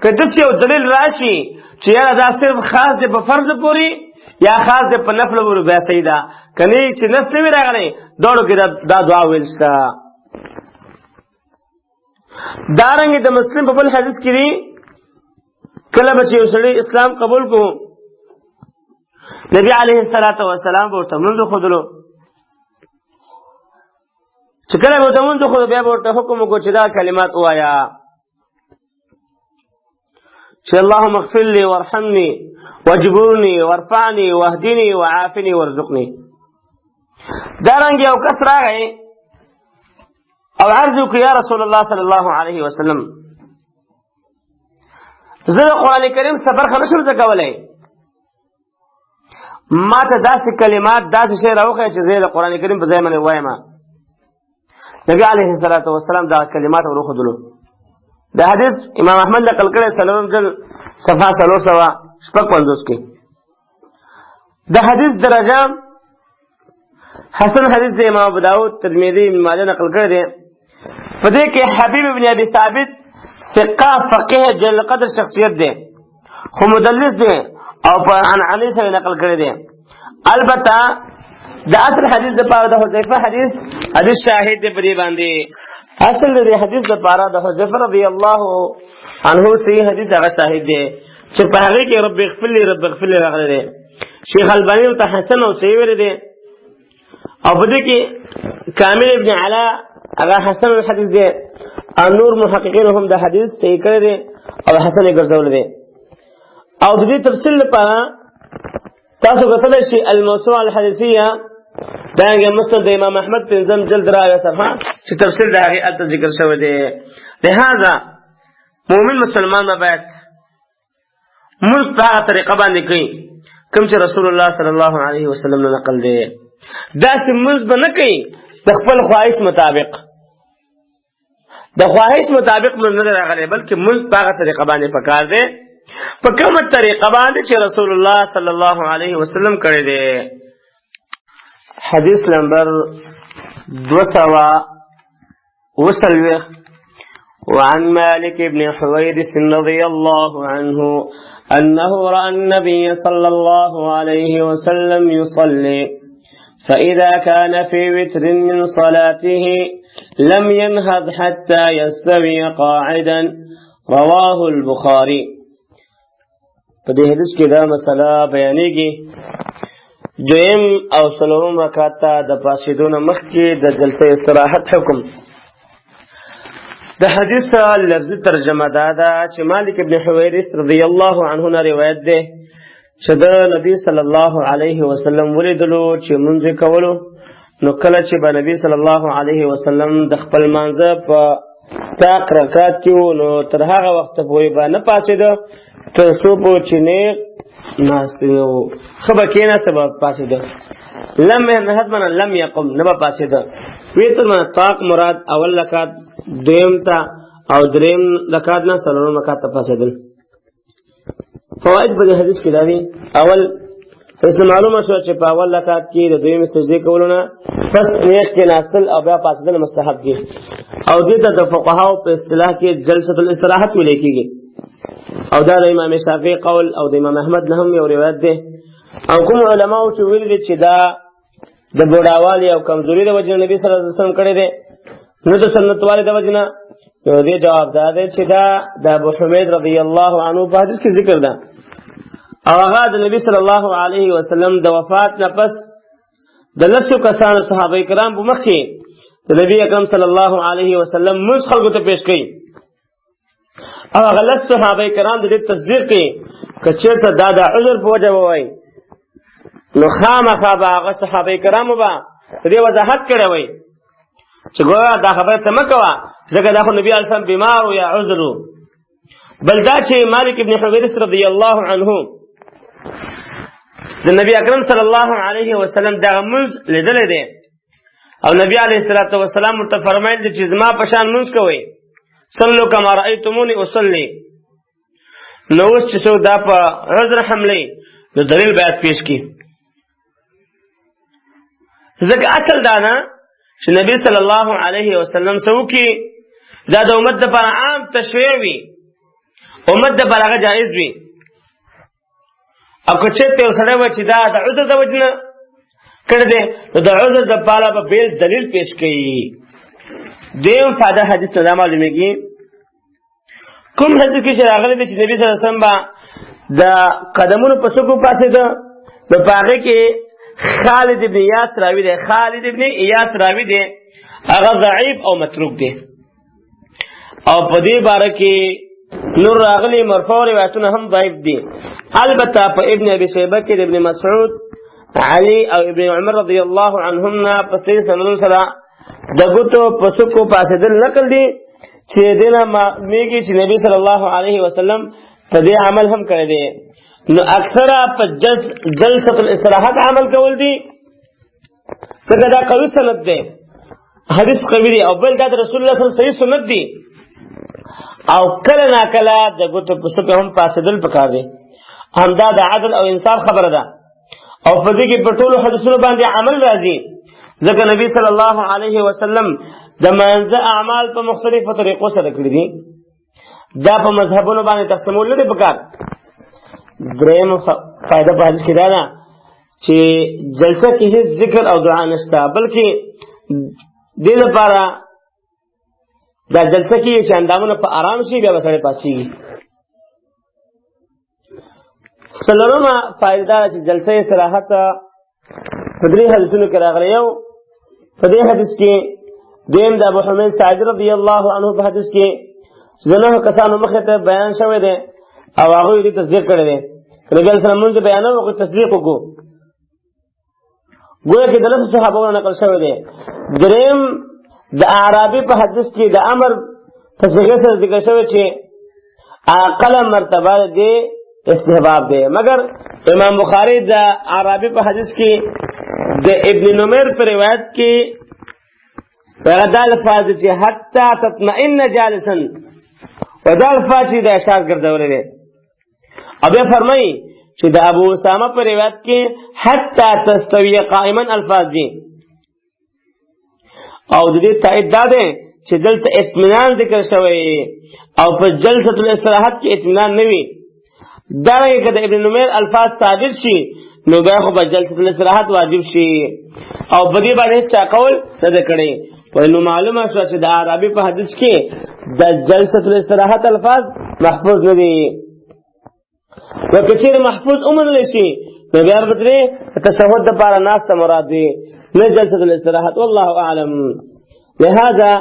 که داسې یو دلیل راشي چې یاره دا صرف خاص دی په فرض پورې یا خاص دی په نفل پورې، بیا صحیح ده. که نه چې نس نه وي راغلی دواړو کې دا دعا ویل شته. دارنګې د مسلم په بل حدیث کې دي کله به چې یو سړی اسلام قبول کو، نبی علیه الصلاة والسلام به ورته منځ ښودلو. چې کله به ورته منځ ښودلو بیا به ورته حکم وکړو چې دا کلمات ووایه چې اللهم اغفر لي وارحمني واجبرني وارفعني واهدني وعافني وارزقني. دارنګ یو کس راغی او عرض وکړ یا رسول الله صلی الله علیه وسلم زه د قرآن کریم صبر نشم زده کولی، ما ته داسې کلمات داسې شی راوښیه چې زه د قرآن کریم په ځای باندې وایم. نبی علیه الصلاة والسلام دا کلمات ورښودلو. دا حدیث امام احمد نقل کړی 4 جلد صفحه 356 کې. دا حدیث درجه حسن حدیث دی. امام ابو داود، ترمذی، ابن ماجه نقل کړی دی. په دې کې حبیب ابن ابي ثابت ثقه فقيه جل قدر شخصیت دی، خو مدلس دی او په عنعنه سره نقل کړی دی. البته د اصل حدیث د پاره د حذیفه حدیث شاهد دی په دې باندې. اصل د حدیث د پاره د حذیفه رضی الله عنه صحیح حدیث هغه شاهد دی چې په هغه کې رب اغفر لي راغلی دی. شیخ البانی ته حسن او صحیح ویل دی، او په دې کې کامل ابن علا هغه حسن الحدیث دی. نور محققین هم د حدیث صحیح کړی دی او حسن یې ګرځولی دی. او د دې تفصیل لپاره تاسو کتلی شئ الموسوعه الحدیثیه دانګه مسند امام احمد پنځم جلد راوي صفحه چې تفسیر د هغه الته ذکر شوی دی. لہذا مؤمن مسلمان ما باید موږ په هغه طریقه باندې کوي کوم چې رسول الله صلی الله علیه وسلم نه نقل دی. داسې موږ به نه کوي د خپل خواهش مطابق، د خواهش مطابق موږ نه راغلی، بلکې موږ په هغه طریقه باندې پکار دی په کومه طریقه باندې چې رسول الله صلی الله علیه وسلم کړی دی. حدیث نمبر 240 وعن مالك بن حويرث رضي الله عنه أنه رأى النبي صلى الله عليه وسلم يصلي فإذا كان في وتر من صلاته لم ينهض حتى يستوي قاعدا رواه البخاري. فدې حدیث کې دا مسله بیانېږي دویم او څلورم رکعت ته د پاسېدو نه مخکې د جلسه استراحت حکم. د حدیث لفظي ترجمه دا ده چې مالک ابن حویرث رضی الله عنه نه روایت ده چې د نبی صلی الله علیه وسلم ولیدلو چې منځ کولو نو کله چې به نبی صلی الله علیه وسلم د خپل مانځه په تاق رکعت کې و نو تر هغه وخت پورې به نه پاسېده تر څو پورې چې نیغ ناست و ښه به کېناسته به پاسېده. لم ينهض من لم يقم نه به پاسېده. ویتر من طاق مراد اول رکعت دویم ته او دریم رکعت نه څلورم رکعت ته پاسېدل. فواید په دې حدیث کې دا دي. اول پس معلومه شوه چې په اول رکعت کې د دویمې سجدې کولو نه پس نیغ کېناستل او بیا پاسېدل مستحب دي او دې ته د فقهاو په اصطلاح کې جلسة الاستراحت ویل کېږي او دا د امام شافعي قول او د امام احمد نه هم یو روایت دی. او کوم علماو چې ویل دي چې دا د بوډاوالي او کمزوري د وجې نبی صلی الله علیه وسلم کړی دی نو د سنت والي د وجې نه نو دې جواب دا دی چې دا د ابو حمید رضی الله عنه په حدیث کې ذکر ده او هغه د نبی صلی الله علیه وسلم د وفات نه پس د لسو کسانو صحابه کرام په مخ کې د نبی اکرم صلی الله علیه وسلم موږ خلکو ته پیش کړي او هغه لس صحابه کرام د دې تصدیق کوي که چېرته دا د عذر په وجه ووایي نو خامخا به هغه صحابه کرامو به د دې وضاحت کړی وای چې ګوره دا خبره ته مه کوه ځکه دا خو نبي علیه السلام بیمار و یا عذر و. بل دا چې مالک ابن حویرث رضی الله عنه د نبی اکرم صلی الله علیه وسلم دغه مونځ لیدلی دی او نبی علیه الصلاة والسلام ورته فرمایل دي چې زما په شان مونځ کوئ صلو کما رأیتمونی اصلی. نو اوس چې څوک دا په عذر حملې نو دلیل باید پیش کړي ځکه اصل دا نه چې نبی صلی الله علیه وسلم څه وکړي دا د امت دپاره عام تشریع وي امت دپاره هغه جایز وي او که چېرته یو سړی وایي چې دا د عذر د وجې نه کړی دی نو د عذر دپاره به بېل دلیل پیش کوي. دویم فایده حدیث نه دا معلومېږي کوم حدیث کې چې راغلی دی چې نبي صلی الله علیه وسلم به د قدمونو په څوکو پاسېده نو په هغې کې خالد ابن ایاس راوي دی. خالد ابن ایاس راوي دی هغه ضعیف او متروک دی او په دې باره کې نور راغلي مرفوع روایتونه هم ضعیف دي. البته په ابن ابي شیبه کې د ابن مسعود علي او ابن عمر رضی الله عنهم نه په صحیح سندونو سره د ګوتو په څوکو پاسېدل نقل دي چې دې نه معلومېږي چې نبي صلی الله علیه وسلم په دې عمل هم کړی دی. نو اکثره په جلسة الاستراحت عمل کول دي ځکه دا قوي سند دی حدیث قوي دی او بل دا د رسول الله صلی الله علیه وسلم صحیح سنت دی او کله ناکله د ګوتو په څوکو هم پاسېدل پکار دی. همدا د عدل او انصاف خبره ده او په دې کې په ټولو حدیثونو باندې عمل راځي ځکه نبی صلی الله علیه وسلم د مانځه اعمال په مختلفو طریقو سره کړي دي دا په مذهبونو باندې تقسیمول نه دي پکار. دریم فائدہ په حدیث کې دا ده چې جلسه کې هیڅ ذکر او دعا نشته بلکې دې لپاره دا جلسه کې چې اندامونه په آرام شي بیا به سړی پاسېږي. څلورمه فائدہ دا چې جلسه استراحت په درې حدیثونو کې راغلی. یو په دې حدیث کې دویم د ابو حمید ساعدي رضی الله عنه په حدیث کې چې د نهو کسانو مخې ته بیان شوی دی او هغوی دې تصدیق کړی دی. نبي علیه السلام مونځ بیانوي هغوی تصدیق وکړو گویا کې د لسو صحابو نقل شوی دی. دریم د اعرابي په حدیث کې د امر په صيغه سره ذکر شوی چې اقل مرتبه دی استحباب دی، مگر امام بخاری د اعرابي په حدیث کې د ابن نمیر په روایت کې دا الفاظ چې حتی تطمئن جالسا و دا الفاظ چې د اشار ګرځولې دی. او بیا فرمایي چې د ابو اسامه په روایت کې حتی تستوی قائما الفاظ دي. او د دې تایید دا دی چې دلته اطمینان ذکر شوی او په جلسه الاستراحت کې اطمینان نه وي. دا رنګه که د ابن نمیر الفاظ ثابت شي نو بیا خو په جلسه الاستراحت واجب شي او په دې باندې چا قول نه ده کړی. نو معلومه شوه چې د اعرابي په حدیث کې د جلسه الاستراحت الفاظ محفوظ نه دي. و که چیرې محفوظ ومنلی شي نو بیا ورته تشهد دپاره ناسته مراد دی، نه جلسه الاستراحت. والله اعلم. لهذا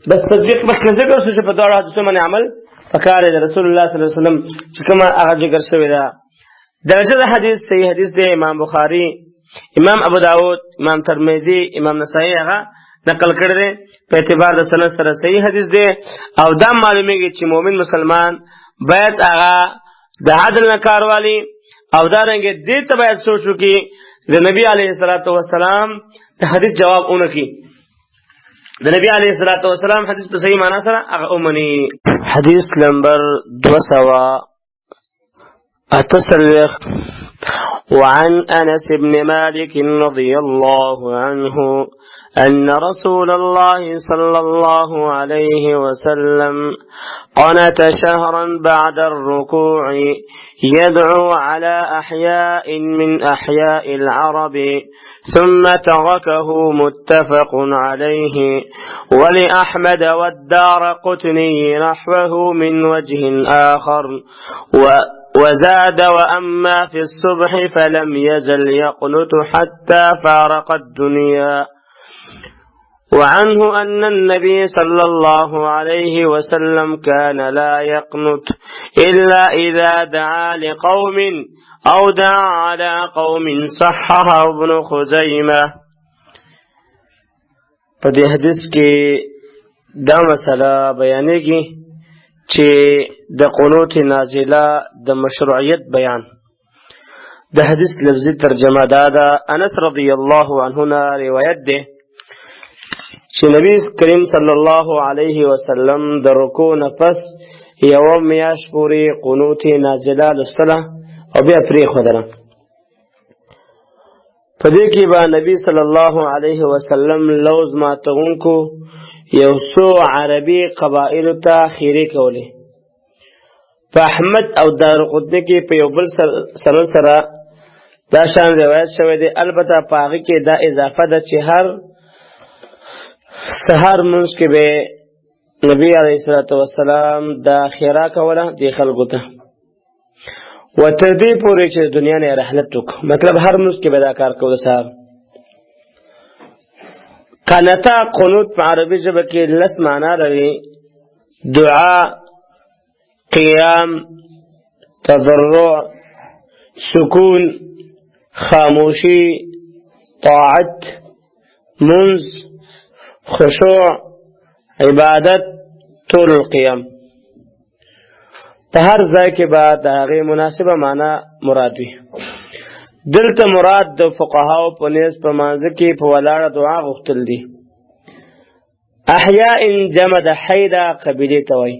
بس تطبیق مخکې ذکر شو چې په دواړو حدیثو باندې عمل پکار دی. رسول الله صلی الله علیه وسلم چې کومه هغه ذکر شوې ده. درجه د حدیث صحیح حدیث دی. امام بخاری، امام ابو داود، امام ترمذی، امام نسائی هغه نقل کړی دی په اعتبار د سند سره صحیح حدیث دی. او دا معلومیږي چې مؤمن مسلمان باید هغه د عدل نه کار والی او دا رنګ دې ته باید سوچ وکړي د نبی علیه الصلاۃ والسلام د حدیث جواب اونکي. د نبی علیه الصلاۃ والسلام حدیث په صحیح معنا سره هغه اومني. حدیث نمبر 248 وعن أنس بن مالك رضي الله عنه أن رسول الله صلى الله عليه وسلم قنت شهرا بعد الركوع يدعو على أحياء من أحياء العرب ثم تركه متفق عليه ولأحمد والدارقطني نحوه من وجه آخر وزاد وأما في الصبح فلم يزل يقنت حتى فارق الدنيا. وعنه أن النبي صلى الله عليه وسلم كان لا يقنت إلا إذا دعا لقوم أو دعا على قوم صححه ابن خزيمة. فدي حدیث کې دا مسله بیانېږي چې د قنوت نازله د مشروعیت بیان. د حدیث لفظي ترجمه دا ده. انس رضی الله عنه روایت ده چې نبی کریم صلی الله علیه وسلم د رکوع نفس یو میاش پوری قنوت نازله لستله او بیا پرېښودله. په دې کې به نبی صلی الله علیه وسلم لوز ماتونکو یو څو عربي قبایلو ته خیرې کولې. په احمد او دارقطني کې په یو بل سند سره دا شان روایت شوی دی. البته په هغې کې دا اضافه ده چې هر سهار منځ کې به نبی علیه الصلاۃ والسلام دا خیره کوله دې خلکو ته و تر دې پورې چې دنیا نه رحلت وکړو. مطلب هر منځ کې به دا کار کوله. سهار قنتا قنوت په عربي ژبه کې لس معنا لري: دعا، قیام، تضرع، سکون، خاموشی، طاعت، منز، خشوع، عبادت، طول القیام. په هر ځای کې به د هغې مناسبه معنا مراد وي. دلته مراد د فقهاو په نیز په مانځه کې په ولاړه دعا غوښتل دي. احیاء جمع د حی ده، قبیلې ته وایي.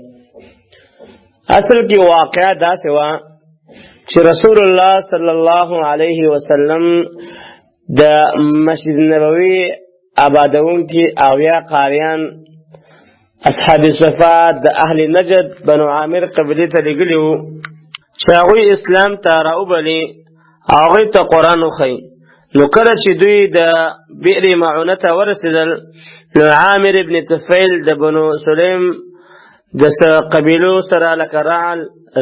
اصل کې واقعه داسې وه چې رسول الله صلی الله علیه وسلم د مسجد نبوي آبادونکي 80 قاریان اصحاب صفا د اهل نجد بنو عامر قبیلې ته لېږلي وو چې هغوی اسلام ته راوبلي، هغوی ته قرآن وښیي. نو کله چې دوی د بئر معونه ته ورسېدل نو عامر ابن طفیل د بنو سلیم د قبیلو سره لکه رعل،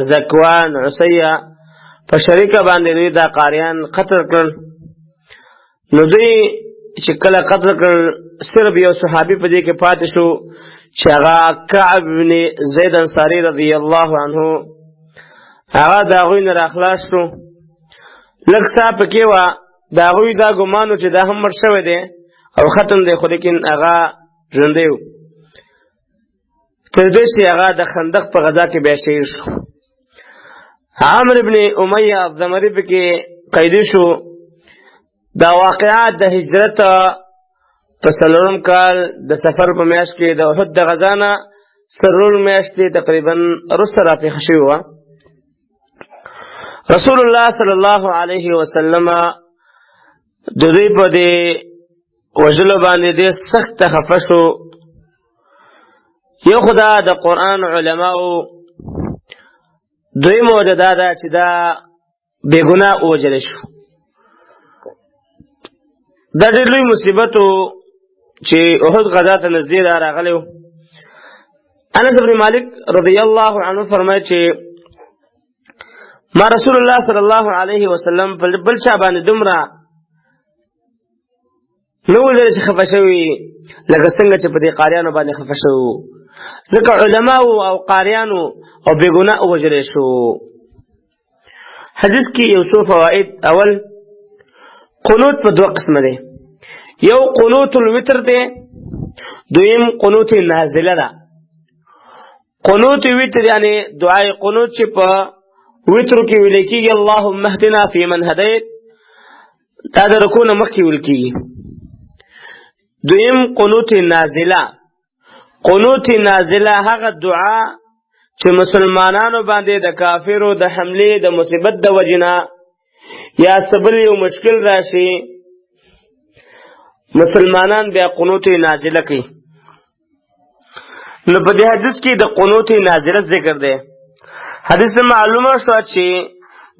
زکوان، عصیه په شریکه باندې دوی دا قاریان قتل کړل. نو دوی چې کله قتل کړل صرف یو صحابي په دې کې پاتې شو چې هغه کعب بن زید انصاري رضی الله عنه هغه د هغوی نه راخلاص شو. لږ سا پکې وه دا هغوی دا ګمانو چې دا هم مړ شوی دی او ختم دی، خو لیکن هغه ژوندی و. تر دې چې هغه د خندق په غزا کې بیا شهید شو. عامر ابن امیه الضمري پکې قیدي شو. دا واقعات د هجرت په 4 کال د سفر په میاشت کې د احد د غزا نه 4 میاشتې تقریبا وروسته راپېښه شوې وه. رسول الله صلی الله علیه وسلم د دوی په دې وژلو باندې ډېر سخت خفه شو. یو خو دا د قرآن علماو دوی موجه دا ده چې دا بېګناه ووژلی شو. دا ډېر لوی مصیبت و چې احد غزا ته نږدې را راغلی و. انس بن مالک رضی الله عنه فرمایي چې ما رسول الله صلی الله علیه وسلم بل چا باندې دومره نو ولې چې خفه شوي لکه څنګه چې په دې قاریانو باندې خفه شو، ځکه علماو او قاریانو او بېګناه ووژلی شو. حدیث کې یو څو فواید. اول، قنوت په 2 قسمه دی. یو قنوت الوتر دی، دویم قنوت نازله ده. قنوت وتر یعنی دعای قنوت چې په وترو کې ویل کېږي اللهم اهدنا فيمن هديت، دا د رکوع نه مخکې ویل کېږي. دویم قنوت نازله. قنوت نازله هغه دعا چې مسلمانانو باندې د کافرو د حملې د مصیبت د وجنه یا سبل یو مشکل راشي، مسلمانان بیا قنوت نازله کوي. نو په دې حدیث کې د قنوت نازله ذکر دی. حدیث معلومه شو چې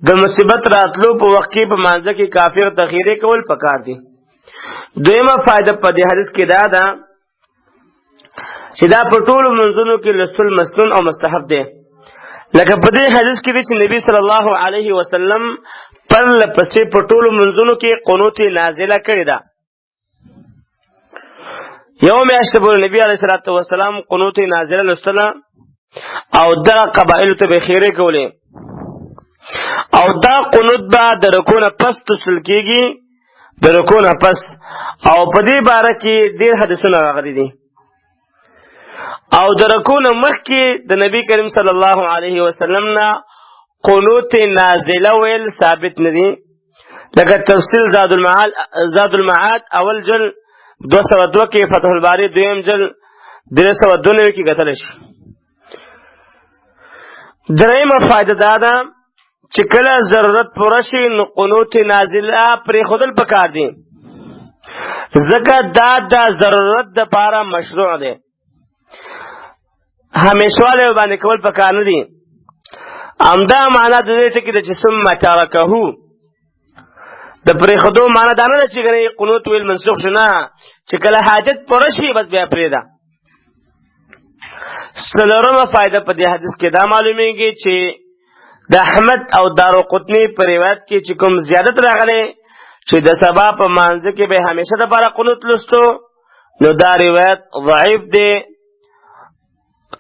د مصیبت راتلو په وخت کې په مانځه کې کافر تخیره کول پکار دي. دویمه فائدہ په دې حدیث کې دا ده چې دا په ټولو منځونو کې لستل مسنون او مستحب دی. لکه په دې حدیث کې چې نبی صلی الله علیه وسلم پر لپسې په ټولو منځونو کې قنوت نازله کړې ده. یو میاشت پورې نبی علیه الصلاۃ والسلام قنوت نازله لستله او دا قبایل ته به خیره کولې، او دا قنوت به د رکوع نه پس تسل کېږي، د رکوع نه پس. او په دې باره کې ډېر حدیثونه راغلي دي. او د رکوع نه مخکې د نبی کریم صلی الله علیه وسلم نه قنوت نازله ویل ثابت نه دي. لکه تفصیل زاد المعاد اول جل 202 کې، فتح الباری دویم جل 392 کې کتلی شي. درېیمه فائدہ دا ده چې کله ضرورت پوره شي نو قنوت نازله پرېښودل پکار دي، ځکه دا د ضرورت دپاره مشروع دی. همیشوالی باندې کول پکار نه دي. همدا معنا د دې ټکي ده چې ثم ترکه، د پرېښودو معنا دا نه ده چې قنوت ویل منسوخ شو، نه، چې کله حاجت پوره شي بس بیا پرېږده. څلورمه فائدہ په دې حدیث کې دا معلومیږي چې د احمد او دارقطنی په روایت کې چې کوم زیادت راغلی چې د سبا په مانځه کې به همیشه دپاره قنوت لستو، نو دا روایت ضعیف دی.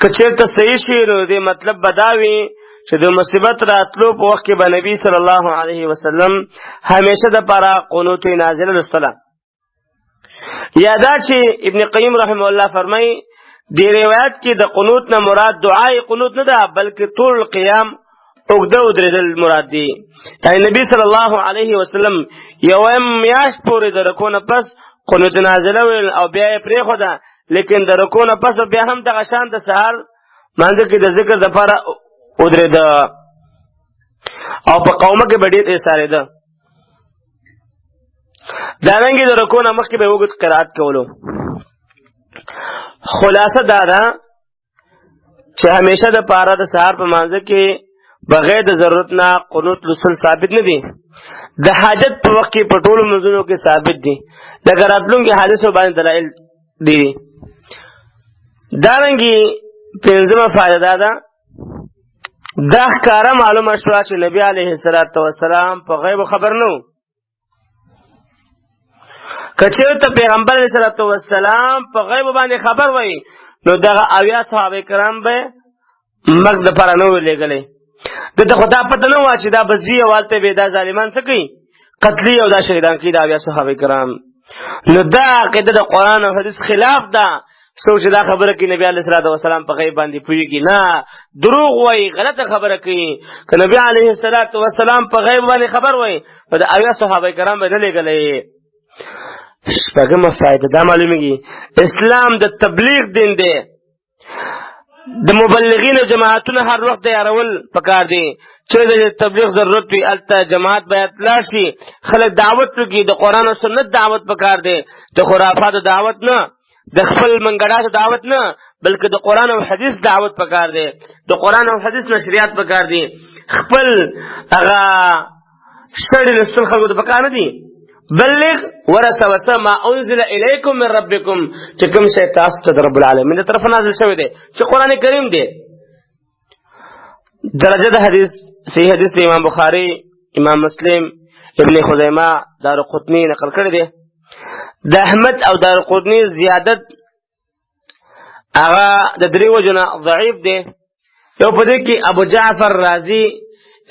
که چېرته صحیح شي نو دې مطلب به دا وي چې د مصیبت راتلو په وخت کې به نبی صلی الله علیه وسلم همیشه دپاره قنوت نازله لستله. یا دا چې ابن قیم رحمه الله فرمایي دې روایت کې د قنوت نه مراد دعای قنوت نه ده، بلکې ټول قیام اوږده ودرېدل مراد دي. یعنې نبی صلی الله علیه وسلم یوه میاشت پورې د رکوع نه پس قنوت نازله ویل او بیا یې پرېښوده، لیکن د رکوع نه پس بیا هم دغه شان د سهار مانځه کې د ذکر دپاره ودرېده او په قومه کې به ډېر ایسارېده. دارنګې د رکوع نه مخکې به یې اوږد قرائت کولو. خلاصه دا ده چې همیشه دپاره د سهار په مانځه کې بغیر د ضرورت نه قنوت لوستل ثابت نه دي. د حاجت په وخت کې په ټولو منځونو کې ثابت دي، لکه راتلونکي حادثو باندې دلایل دي. دارنګې پنځمه فائده دا ده، دا ښکاره معلومه شوه چې نبی علیه الصلاة والسلام په غیبو خبر نه و. که چېرته پیغمبر علیه الصلاة والسلام په غیبو باندې خبر وای نو دغه 80 صحابه کرام به مرګ دپاره نه وی لېږلی. دته خو دا پته نه وه چې دا به ځي او هلته به دا ظالمان څه کوي، قتلی او دا شهیدان کی دا بیا صحابه کرام. نو دا عقیده د قرآن او حدیث خلاف ده. څوک چې دا خبره کوي نبی علیه الصلاۃ والسلام په غیب باندې پوهیږي، نه دروغ وایي، غلطه خبره کوي. که نبی علیه الصلاۃ والسلام په غیب باندې خبر وایي نو د اویا صحابه کرام به نه لېږلی. شپږمه فائده دا معلومیږي اسلام د تبلیغ دین دی. د مبلغین او جماعتونه هر وخت تیارول پکار دي. چې د تبلیغ ضرورت وي الته جماعت باید لاړ شي، خلک دعوت وکړي. د قرآن او سنت دعوت پکار دی، د خرافاتو دعوت نه، د خپل منګړاتو دعوت نه، بلکې د قرآن او حدیث دعوت پکار دی. د قرآن او حدیث نشریات پکار دي. خپل هغه شړې لستل خلکو ته پکار نه دي. بلغ ورسوسه ما انزل الیکم من ربکم، چې کوم شی تاسو ته رب العالمین د طرفه نازل شوی دی چې قرآن کریم دی. درجه د حدیث صحیح حدیث د امام بخاری، امام مسلم، ابن خزیمه، دارقطنی نقل کړی دی. د احمد او دارقطنی زیادت هغه د درې وجونه ضعیف دی. یو په دې کې ابو جعفر رازی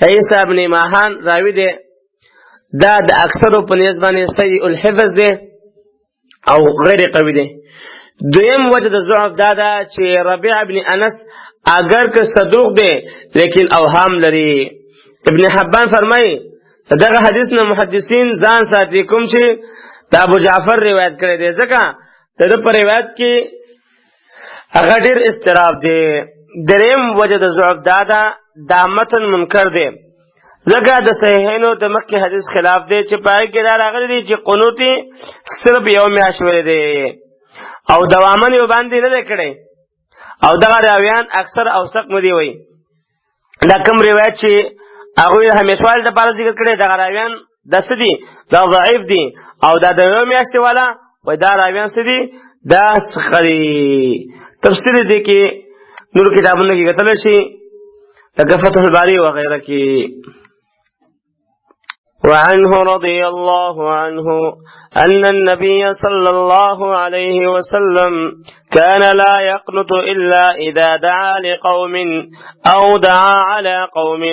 عیسی ابن ماهان راوی دی، دا د اکثرو په نیز باندې سیء الحفظ دی او غیر قوي دی. دویم وجه د ضعف دا ده چې ربیع ابن انس اگر که صدوق دی لیکن اوهام لري. ابن حبان فرمایي دغه حدیث نه محدثین ځان ساتي کوم چې د ابو جعفر روایت کړی دی، ځکه د په روایت کې هغه ډېر اضطراب دی. دریم وجه د ضعف دا ده دا متن منکر دی، ځکه د صحیحینو د مخکې حدیث خلاف دی چې پای کې دا راغلی دی چې قنوت صرف یو میاشت ویلی دی او دوامن یې باندې نه دی کړی. او دغه راویان اکثر اوثق نه دی وایي. دا کوم روایت چې هغوی همیشوالي دپاره ذکر کړی دغه راویان دا څه دي؟ دا ضعیف دي. او دا د یو میاشتې والا وایي دا راویان څه دي؟ دا څخه دي. تفسیر دی کې نور کتابونو کې کتلی شي لکه فتح الباری وغیره کې. وعنه رضي الله عنه أن النبي صلى الله عليه وسلم كان لا يقنط إلا إذا دعا لقوم أو دعا على قوم.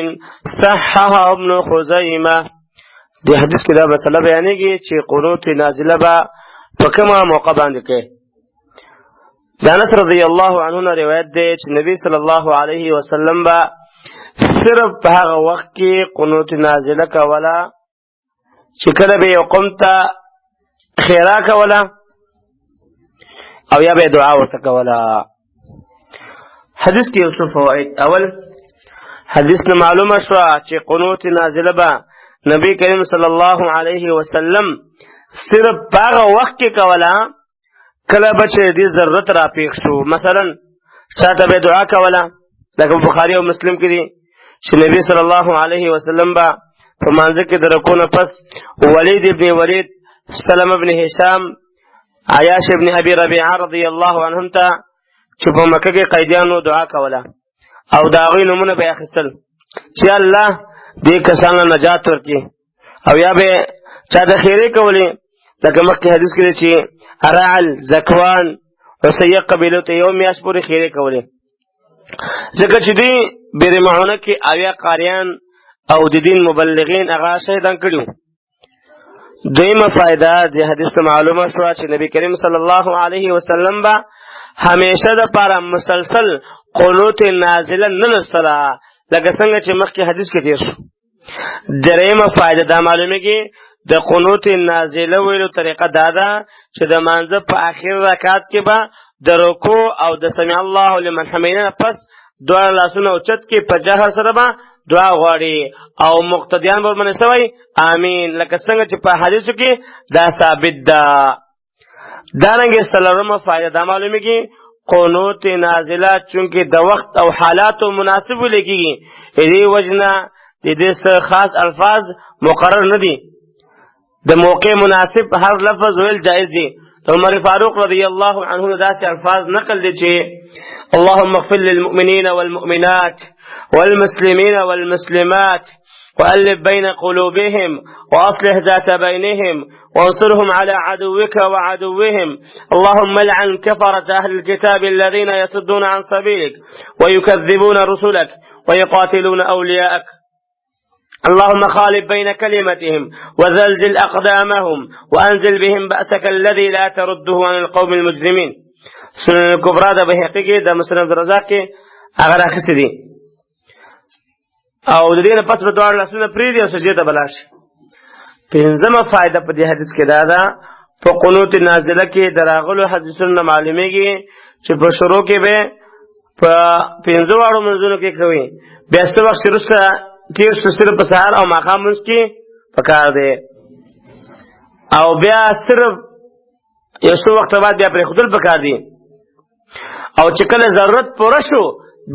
صححه ابن خزيمة. دي حدیث کې دا مسله بیانېږي چې قنوت نازله به په کومه موقع باندې کوي. د انس رضی الله عنه روایت دی چې نبی صلی الله علیه وسلم به صرف په هغه وخت کې قنوت نازله کوله چې کله به یو قوم ته خیره کوله او یا به دعا ورته کوله. حدیث کې یو څو فواید. اول حدیث نه معلومه شوه چې قنوت نازله به نبی کریم صلی الله علیه وسلم صرف په هغه وخت کې کوله کله به چې دې ضرورت را پیښ شو. مثلا چاته به دعا کوله لکه بخاري او مسلم کې دي چې نبی صلی الله علیه وسلم به په مانځه کې د رکوع نه پس ولید ابن ولید، سلم ابن هشام، عیاش ابن ابي ربيعه رضی الله عنهم ته چې په مکه کې قیدیانو دعا کوله او د هغوی نومونه به یې اخیستل چې الله دې کسانو نجات ورکړي. او یا به چا د خیرې کولې لکه مخکې حدیث کې چې رعل، زکوان، رسیه قبیلو ته یو میاشت پورې خیرې کولې، ځکه چې دوی بیرمعونه کې اویا قاریان او د دین مبلغین هغه شهیدان کړي. دویمه فائده د حدیث معلومه شوه چې نبی کریم صلی الله علیه وسلم به همیشه د پاره مسلسل قنوت نازله نه لستله لکه څنګه چې مخکې حدیث کې تیر شو. دریمه فائده دا معلومیږي د قنوت نازله ویلو طریقه دا ده چې د مانځه په اخر رکعت کې به د رکوع او د سمع الله لمن حمیده پس دواړه لاسونه اوچت کې په جهر سره به دعا غواړي او مقتدیان به ورمنې سوی امین لکه څنګه چې په حدیثو کې دا ثابت ده. دارنګه څلورمه فائده دا معلومیږي قنوت نازله چونکه د وخت او حالاتو مناسب ولیکيږي، دې وجنه د دې خاص الفاظ مقرر نه دي. د موقع مناسب هر لفظ ویل جائز دي. عمر فاروق رضی الله عنه داسې الفاظ نقل دي چې اللهم اغفر للمؤمنين والمؤمنات والمسلمين والمسلمات وألف بين قلوبهم وأصلح ذات بينهم وانصرهم على عدوك وعدوهم اللهم لعن كفرة أهل الكتاب الذين يصدون عن سبيلك ويكذبون رسلك ويقاتلون أولياءك. اللهم خالف بين كلمتهم وزلزل أقدامهم وأنزل بهم بأسك الذي لا ترده عن القوم المجرمين. سنن الكبرى د بهقي کې د مسند عبدالرزاق کې هغه راخصي دي او د دې نه پس په دوړ لاسونه پریدي او سجده ته بلاش. پنځمه فائدہ په دې حدیث کې دا ده په قنوت نازله کې دراغلو حدیثونو معلومیږي چې په شروع کې به په پنځه واړو منځونو کې کوي بیا څه وخت وروسته تیر صرف په سهار او ماښام منځ کې پکار دی او بیا صرف یو څو وخت بعد بیا پرې خودل پکار دی او چې کله ضرورت پوره شو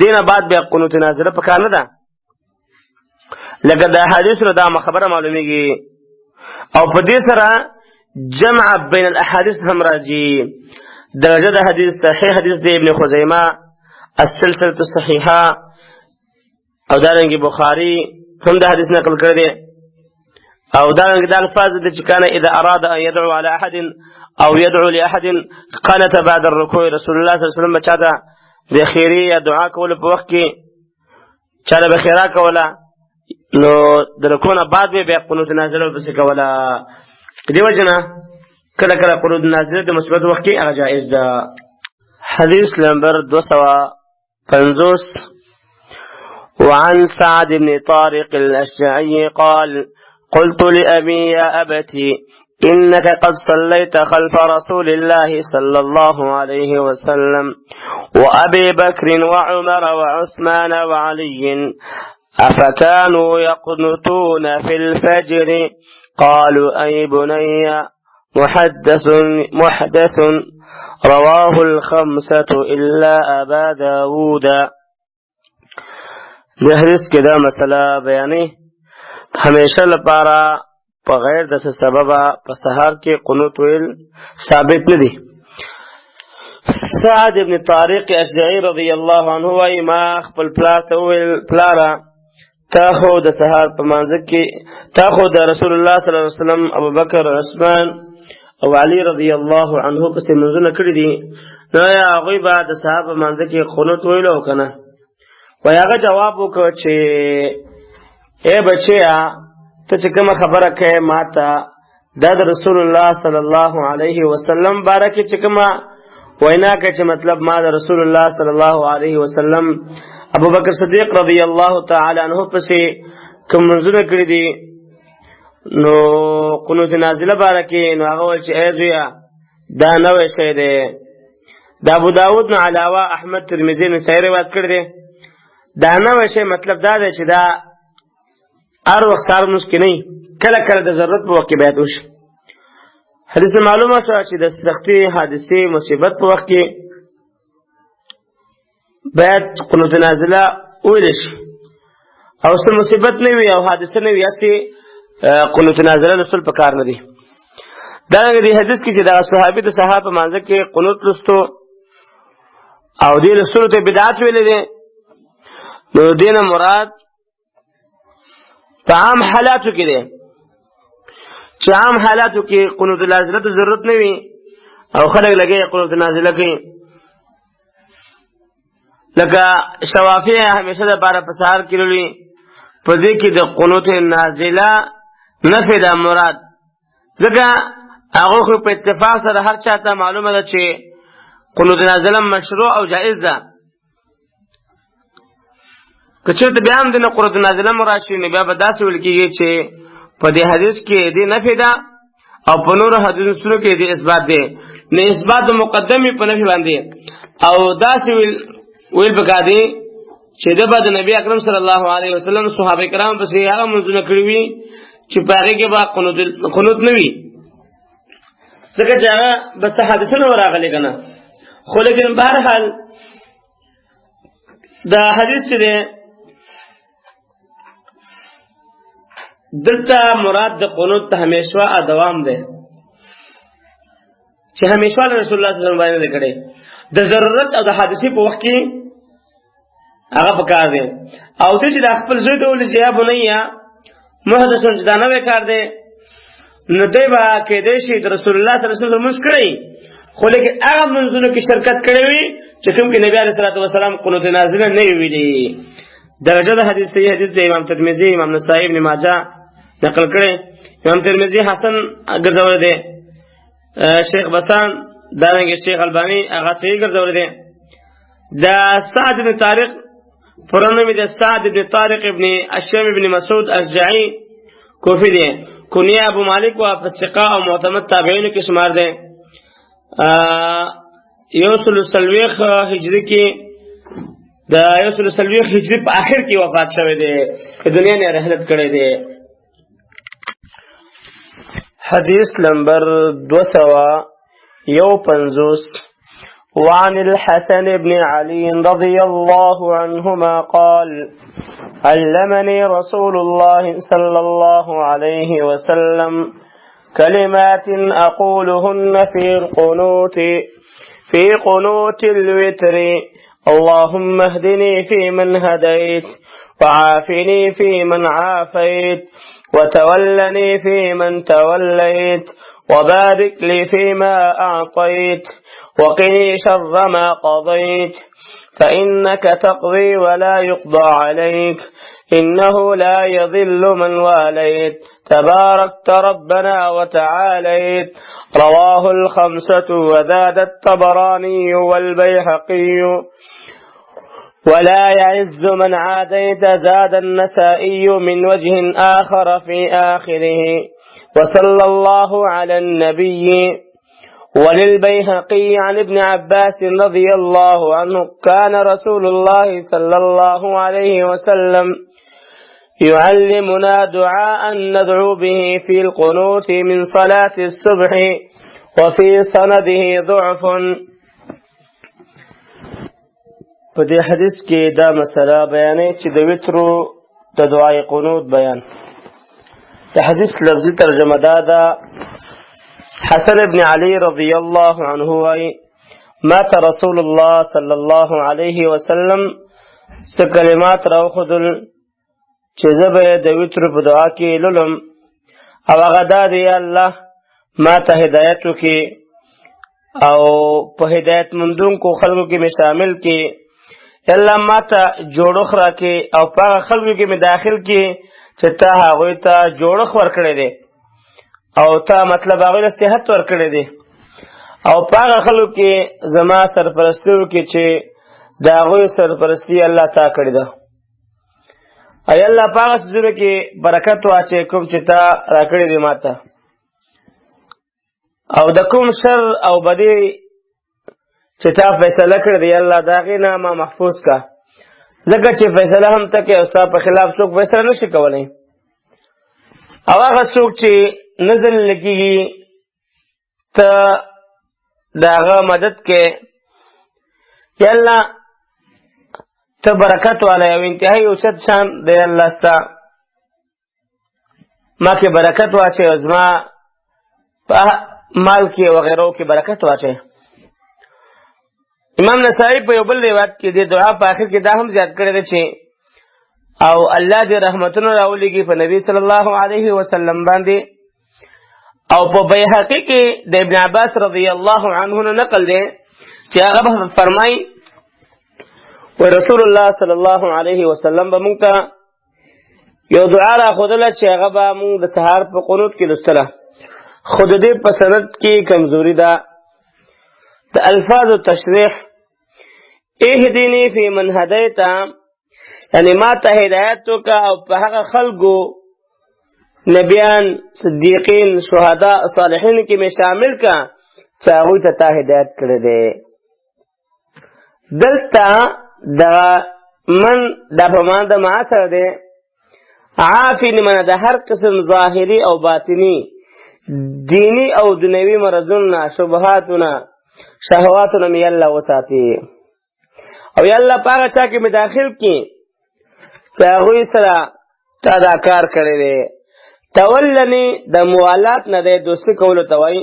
دینه بعد بیا قنوت نازله پکار نه ده. لکه د احادیثو دا خبره معلومیږي او په دې سره جمع بین الاحاديث هم راځي. درجه د حدیث صحیح حدیث د ابن خزیمه السلسله الصحیحه او دارنګه بخاری هم د حدیث نقل کړی دی او دارنګه د الفاظ د چې کانه اذا اراد ان يدعو على احد او يدعو لاحد قنت بعد الركوع رسول الله صلی الله علیه وسلم بچاته د خیری یا دعا کول په وخت کې چاله به خیرا کوله نو د رکوع نه بعد به قنوت نازله بس کوله. دیو جنا کله کله قنوت نازله د مثبت وخت کې هغه جائز ده. حدیث نمبر 250 وعن سعد بن طارق الأشجعي قال قلت لأبي يا أبتي إنك قد صليت خلف رسول الله صلى الله عليه وسلم وأبي بكر وعمر وعثمان وعلي أفكانوا يقنتون في الفجر قالوا أي بني محدث رواه الخمسة إلا أبا داود. د حدیث کې دا مسله بیانې همیشه لپاره په غیر د سبب په سحر کې قنوت ویل ثابت نه دي. سعد ابن طارق اشجعي رضی الله عنه وايي ما خپل پلار ته ویل پلاره تا خو د سحر په مانځ کې تا خو د رسول الله صلی الله علیه وسلم ابو بکر عثمان او علی رضی الله عنه پسې منځونه کړی دي نو یا هغوی به د سحر په مانځ کې قنوت ویل او کنه وای هغه جواب وکړ چې اے بچیا ته چې کومه خبره کوي ماته دا د رسول الله صلی الله علیه وسلم بارکه چې کومه وینا کوي چې مطلب ما د رسول الله صلی الله علیه وسلم ابو بکر صدیق رضی الله تعالی عنہ پسې کوم منځونه کړی دي نو قنوت نازله بارکه نو هغه ول چې اے زویا دا نوې شی دی دا ابو داود نه علاوه احمد ترمذی نه صحیح روایت کړی دی دا نوې شی مطلب دا دی چې دا هر وخت سار مسکې نه کله کله د ضرورت په وخت کې باید وشي. حدیث معلومه شو چې د سختي حادثه مصیبت په وخت کې باید قنوت نازله ویل شي او څه مصیبت نه وي او حادثه نه وي اسی قنوت نازله رسول په کار نه دي. دا د حدیث کې چې دا صحابي د صحابه مانځ کې قنوت لستو او دې رسول ته بدعت ویل دي نو دینه مراد په عام حالاتو کې دي چې عام حالاتو کې قنوت نازله ته ضرورت نه وي او خلک لګي قنوت نازله کوي لکه شوافی همیشه د بار په سحر کې لولي په دې کې د قنوت نازله نفي د مراد ځکه هغه خو په اتفاق سره هر چاته معلومه ده چې قنوت نازله مشروع او جائز ده. که چېرته بیا هم د قنوت نازله مراد شي نو بیا به داسې ویل کېږي چې په دې حدیث کې دې نفي ده او په نورو حدیثونو کې دې اثبات ده نه اثبات مقدمي په نفي باندې او داسې ویل پکار دي چې د بعد نبی اکرم صلی الله علیه وسلم صحابه کرام پسې هغه منځونه کړی وي چې په هغه کې به قنوت نه وي ځکه چې هغه بس حدیثونه راغلي کنه خو لیکن بهر حال دا حدیث چې دلته مراد د قنوت ته همیشه دوام ده چې همیشه رسول الله صلی الله علیه وسلم باندې کړي د ضرورت او د حادثه په وخت کې هغه پکار دی او ته چې د خپل زوی ته ولې یا بنیا محدثون چې دا نه وکړ دی نو دی به کېدای شي د رسول الله صلی الله علیه وسلم مسکړي خو لیکن هغه منځونو کې شرکت کړی وي چې کوم کې نبی علیه الصلاه والسلام قنوت نازله نه ویلي درجه د حدیث صحیح حدیث د امام ترمذی، امام نسائی، ابن ماجه نقل کړي. امام ترمذی حسن ګرځول دي، شیخ بسان دارنګ شیخ البانی هغه صحیح ګرځول دي. دا سعد بن طارق پرنومي د سعد بن طارق ابن اشم ابن مسعود اشجعی کوفی دی، کنیه ابو مالک و فسقه او معتمد تابعین کې شمار دی. یوسل سلویخ هجری کې د یوسل سلویخ هجری په آخر کې وفات شوی دی، په دنیا نه رحلت کړی دی. حدیث نمبر 251. وعن الحسن بن علي رضي الله عنهما قال علمني رسول الله صلى الله عليه وسلم كلمات أقولهن في قنوت الوتر اللهم اهدني فيمن هديت وعافني فيمن عافيت وتولني فيمن توليت وبارك لي فيما أعطيت وقني شر ما قضيت فإنك تقضي ولا يقضى عليك إنه لا يضل من واليت تباركت ربنا وتعاليت. رواه الخمسة وزاد الطبراني والبيهقي. ولا يعز من عاديت زاد النسائي من وجه آخر في آخره. وصلى الله على النبي. وللبيهقي عن ابن عباس رضي الله عنه كان رسول الله صلى الله عليه وسلم يعلمنا دعاء ندعو به في القنوت من صلاة الصبح وفي سنده ضعف. په دې حدیث کې دا مسله بیانې چې د وترو د دعای قنوت بیان. د حدیث لفظي ترجمه دا حسن بن علي رضي الله عنه مات رسول الله صلى الله عليه وسلم سکلمات راو خدل چې زبه د وتر په دعا کې لولم او هغه دا دی الله ما ته هدایت وکي او په هدایت مندونکو خلکو کې مې شامل کې، الله ما ته جوړخ راکې او په خلکو کې مې داخل کې چې ته هغه ته جوړخ ورکړې دي او ته مطلب هغه له صحت ورکړې دي او په خلکو کې زما سرپرستو کې چې دا هغه سرپرستی الله تا کړی ده. ای الله پاک سره کې برکت واچې کوم چې تا راکړې دي ماته، او د کوم شر او بدی چې تا فیصله کړې دی الله دا غینا ما محفوظ کا، ځکه چې فیصله هم تکي او صاحب په خلاف څوک فیصله نشي کولای. او هغه څوک چې نظر لګي ته داغه مدد کې یا الله ته برکت والا او انتهایی اوچت شان دی الله ستا ما کې برکت واچي او زما په مال کې وغیرو کې برکت واچي. امام نسائی په یو بل روایت کې د دعا په آخر کې دا هم زیات کړی دی چې او الله دې رحمتونه راولېږي په نبی صلی الله علیه وسلم باندې. او په بیهقی کې د ابن عباس رضی الله عنه نقل دی چې هغه فرمایي و رسول الله صلی الله علیه وسلم به مونږ ته یو دعا را ښودله چې هغه به مونږ د سهار په قنوت کې لوستله، خو د دې په سند کې کمزوري ده. د الفاظو تشریح اهدنی فی من هدیت یعنی ما ته هدایت وکړه او په هغه خلکو نبیان صدیقین شهدا صالحین کې مې شامل کا چې هغوی ته تا هدایت کړی دی. دلته دا من دا په معنی د ما سره دی، عافین من د هر قسم ظاهری او باطنی دینی او دنیوي مرضونه شبهاتونه شهواتونه مې الله وساتي او یا الله پاغه چا کې مې داخل کی چې هغوی سره تا دا کار کړی دی. تولنی د موالات نه دی دوستی کولو ته وایي.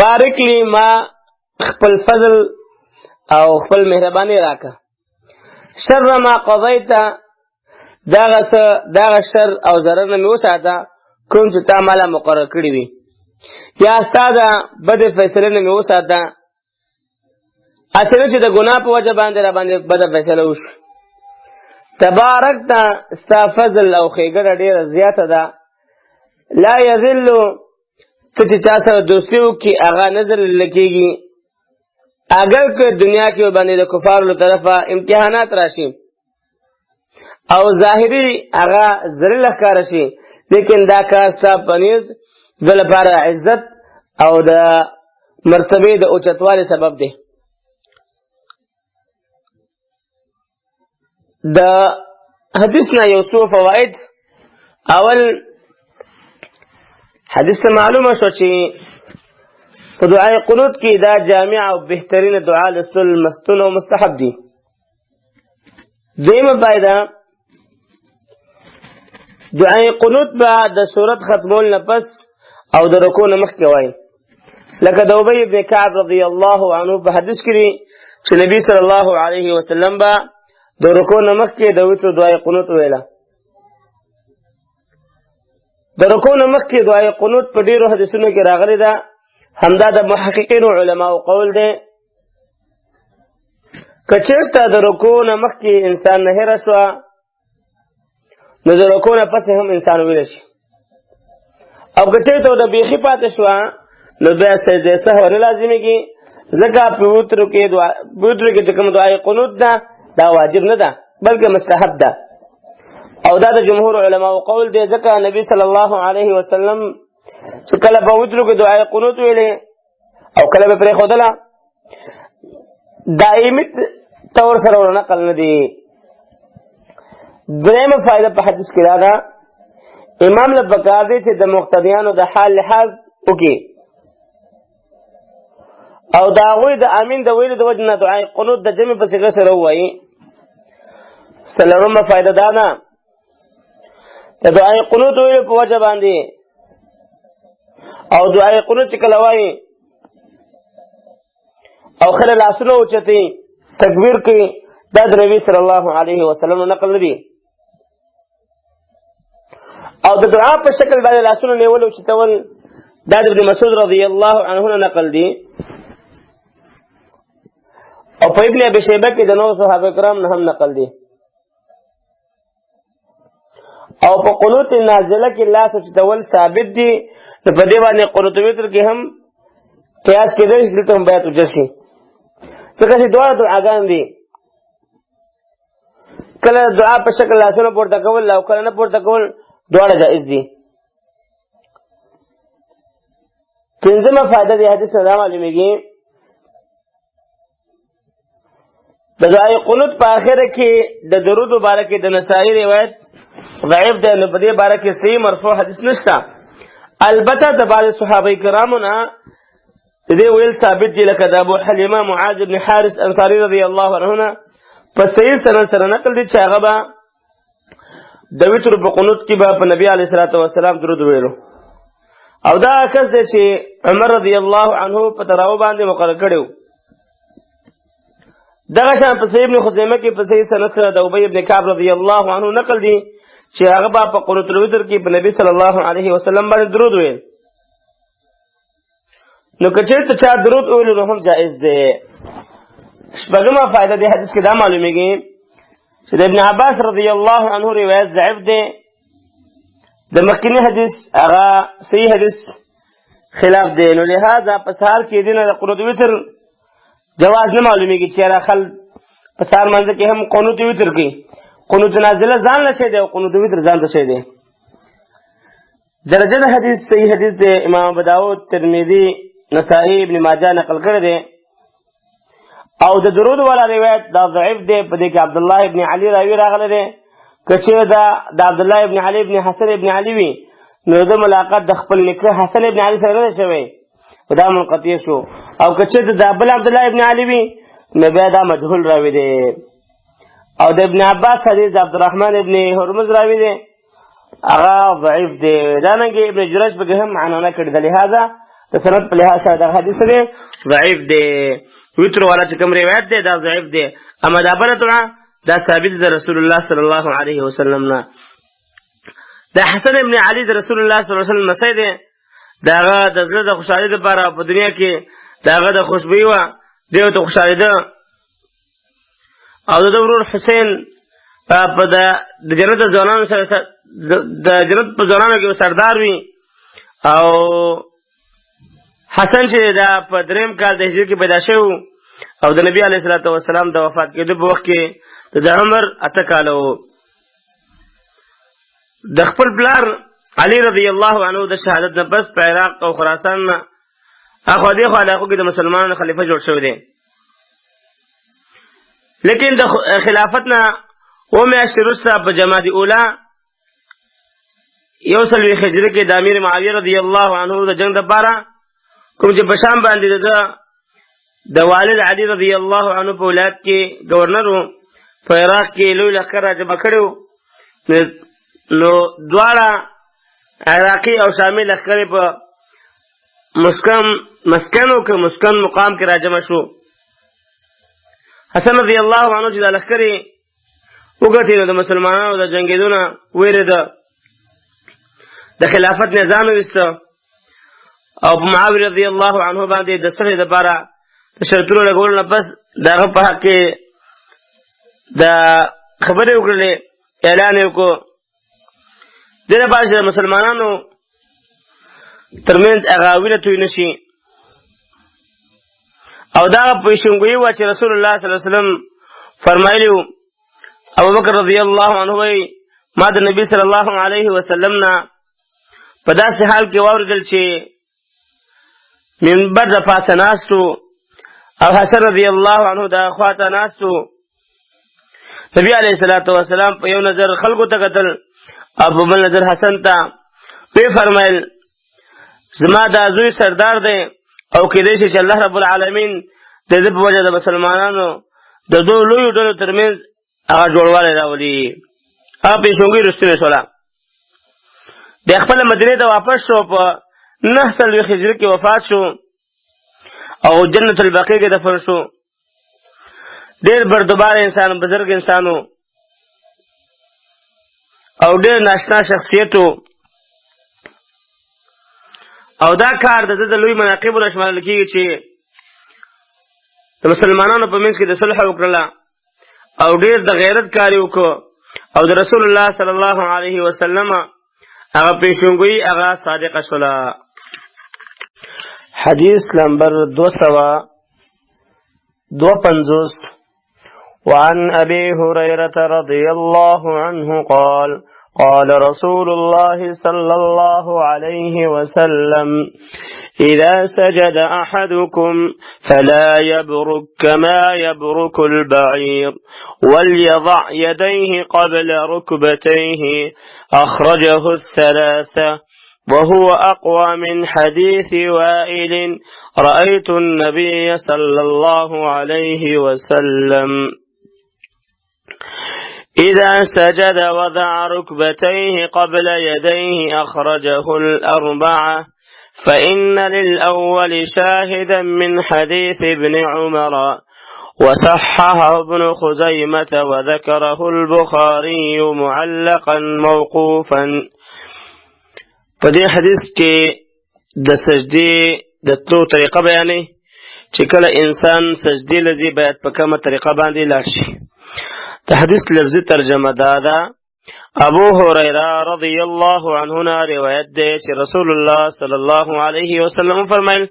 بارک لی ما خپل فضل او خپل مهرباني راکه. شر ما قضیت داغه شر او ضرر نه مې وساته کوم چې تا مالا مقرر کړی وي، یا ستا د بد فیصله نه مې وساته اسنه چې د ګناه په وجه باندې را باندې بد فیصله وشو. تبارکتا ستا فضل او خیګړه ډیره زیاته ده. لا یذل ته چې چا سره دوستي وکړي هغه نظر لکېږي. اگر که دنیا کې باندې د کفارو له طرفه امتحانات راشي او ظاهري هغه ذلیل ښکاره شي، لیکن دا کار ستا په نیز د لپاره عزت او د مرتبې د اوچتوالي سبب دی. د حدیث نه یو څو فواید. اول حدیث ته معلومه شو چې په دعای قنوت کې دا جامع او بهترین دعا لستل مستون او مستحب دي. دیمه فائدہ دعای قنوت به د سورت ختمول نه پس او د رکوع نه مخکې وایي، لکه د ابی بن کعب رضی الله عنه په حدیث کې چې نبی صلی الله علیه وسلم به د رکوع نه مخکې د وتر دعای قنوت ویله. د رکوع نه مخکې دعای قنوت په ډیرو حدیثونو کې راغلی ده. همدا د محققینو علماو قول دی. که چېرته د رکوع نه مخکې انسان نه هېره شوه نو د رکوع نه پسې هم انسان ویلی شي، او که چېرته د بیخي پاتې شوه نو بیا سجده سهو نه لازمیږي، ځکه په وترو کې چې کوم دعای قنوت ده دا واجب نه ده بلکې مستحب ده. او دا د جمهور علماو قول دی، ځکه نبی صلی الله علیه وسلم چې کله په وترو کې دعای قنوت ویلې او کله به پرېښودله دائمي طور سره ورنقل نه دي. درېیمه فایده په حدیث کې دا ده امام له پکار دی چې د مقتدیانو د حال لحاظ وکړي او د هغوی د امین د ویلو د وجې نه دعای قنوت د جمع په صیغه سره ووایي. څلورمه فایده دا ده د دعای قنوت ویلو په وجه باندې او دعای قنوت چې کله وایي او خلک لاسونه اوچتي تکبیر کوي دا د نبي صلی الله علیه وسلم نقل نه دي. او د دعا په شکل باندې لاسونه نیول او اوچتول دا د ابن مسعود رضی الله عنه نقل دي. او په ابن ابي شيبه کې د نور صحابه کرام نه هم نقل دي. او په قنوت نازله کې لاس اوچتول ثابت دي. نو په دې باندې قنوت وتر کې هم قیاس کېدای شي، دلته هم باید وجه شي، ځکه چې دعا دعاګان دي. کله دعا په شکل لاسونه پورته کول او کله نه پورته کول دواړه جائز دي. پنځمه فائدہ د حدیث نه معلومیږي د دعای قنوت په اخره کې د درود مبارک د نسائی روایت ضعیف ده، نو په دې باره کې صحیح مرفوع حدیث نشته. البته د بعض صحابه کرامو نه دې ویل ثابت دي، لکه د ابو حلیمه معاذ بن حارث انصاری رضی الله عنه په صحیح سند سره نقل دي چې هغه به د وتر په قنوت کې به په نبی علیه الصلاۃ والسلام درود ویلو. او دا کس دی چې عمر رضی الله عنه په تراو باندې مقرر کړو. دغه شان په صحیح ابن خزیمه کې په صحیح سند سره د ابی ابن کعب رضی الله عنه نقل دي چې هغه به په قنوت الوتر کې په نبی صلی الله علیه وسلم باندې درود ویل. نو که چېرته چا درود ویلو نو هم جائز دی. شپږمه فائدہ د حدیث کې دا معلومیږي چې د ابن عباس رضی الله عنه روایت ضعیف دی. د مخکینی حدیث هغه صحیح حدیث خلاف دی. نو لہذا په سهار کې دینه د قنوت وتر جواز نه معلومیږي چې را خل په سهار منځ کې هم قنوت وتر کوي. قنوت نازله ځان له شی دی او قنوت وتر ځان له شی دی. درجه د حدیث صحیح حدیث دی. امام ابو داود، ترمذی، نسائی، ابن ماجه نقل کړی دی. او د درود والا روایت دا ضعیف دی. په دې کې عبد الله ابن علي راوی راغلی دی. که چېرې دا د عبد الله ابن علي ابن حسن ابن علي وي نو د ملاقات د خپل نیکه حسن ابن علي سره نه شوی، دا منقطع شو. او که چېرې د بل عبد الله ابن علي وي نو بیا دا مجهول راوی دی. او د ابن عباس حدیث عبدالرحمن ابن هرمز راوی دی هغه ضعیف دی. دارنګه ابن جريج په هم عنانه کړی دی. لہذا د سند په لحاظ سره دا حدیث دی ضعیف دی. وتر والا چې کوم روایت دی دا ضعیف دی. اما دا بل دعا دا ثابت دی رسول الله صلی الله علیه وسلم نه. دا حسن ابن علي د رسول الله صلی الله علیه وسلم مسعود دی. داغه د زړه د خوشحالي لپاره په دنیا کې داغه د خوشبوئی وا دیو ته خوشحالي ده. او د ورور حسین په د جنت ځوانانو سره د جنت په ځوانانو کې سردار وي. او حسن چې دا په 3 کال د هجرت کې پیدا شوی او د نبی علیه الصلاۃ والسلام د وفات کېدو په وخت کې د عمر 8 کاله و. د خپل پلار علی رضی الله عنه د شهادت نه پس په عراق او خراسان نه اخو دې علاقو کې د مسلمانانو خلیفہ جوړ شوی دی. لیکن د خلافت نه و میاشتې وروسته په جمادی اوله 1 هجري کې د امیر معاویه رضی الله عنه د جنگ لپاره کوم چې په شام باندې د والد علی رضی الله عنه په ولایت کې گورنر و، په عراق کې لوی لښکر راجمع کړی و. نو دواړه عراقي او شامي لښکرې په مسکن مقام کې راجمع شو. حسن رضی الله عنه چې د لښکرې وګټي نو د مسلمانانو د جنګېدو نه ویرېده، د خلافت نظام ویسته او په معاویه رضی الله عنه باندې د صلح دپاره د شرطونو لګولو نه پس د هغه په حق کې د خبرې وکړلې، اعلان یې وکړو دې لپاره چې د مسلمانانو ترمنځ هغه وینه توی نه شي. او دا پیشنګویي وه چې رسول الله صلی الله علیه وسلم فرمایلي وو. ابوبکر رضی الله عنه وایي ما د نبي صلی الله علیه وسلم نه په داسې حال کې واورېدل چې منبر د پاسه ناست و او حسن رضی الله عنه د خواته ناست و. نبي علیه الصلاۃ والسلام په یو نظر خلکو ته کتل او په بل نظر حسن ته وی فرمایل زما دا زوی سردار دی او کېدای شي چې الله رب العالمین د دې په وجه د مسلمانانو د دوه لویو ډلو ترمنځ هغه جوړوالی راولي. هغه پیشنګویي رښتونې شوله. د خپله مدینې ته واپس شو، په 9 هجري کې وفات شو او جنت البقیع کې دفن شو. ډېر بردبار انسان، بزرګ انسان و او ډېر ناشنا شخصیت و. او دا کار د د لوی مناقبو نه شمارل کېږي چې د مسلمانانو په منځ کې د صلح وکړله او ډېر د غیرت کار یې وکړو او د رسول الله صلی الله علیه وسلم هغه پیشنګویي هغه صادقه شوله. حدیث نمبر 252 وعن أبي هريرة رضي الله عنه قال قال رسول الله صلى الله عليه وسلم إذا سجد أحدكم فلا يبرك كما يبرك البعير وليضع يديه قبل ركبتيه أخرجه 3 وهو أقوى من حديث وائل رأيت النبي صلى الله عليه وسلم إذا سجد وضع ركبتيه قبل يديه أخرجه 4 فإن للأول شاهدا من حديث ابن عمر وصححه ابن خزيمة وذكره البخاري معلقا موقوفا. په دې حدیث کې د سجدې د تلو طریقه بیانې چې کله انسان سجدې لځي باید په کومه طریقه باندې لاړ شي. د حدیث لفظي ترجمه دا ده. ابو هريره رضی الله عنه روایت دی چې رسول الله صلی الله علیه وسلم فرمایل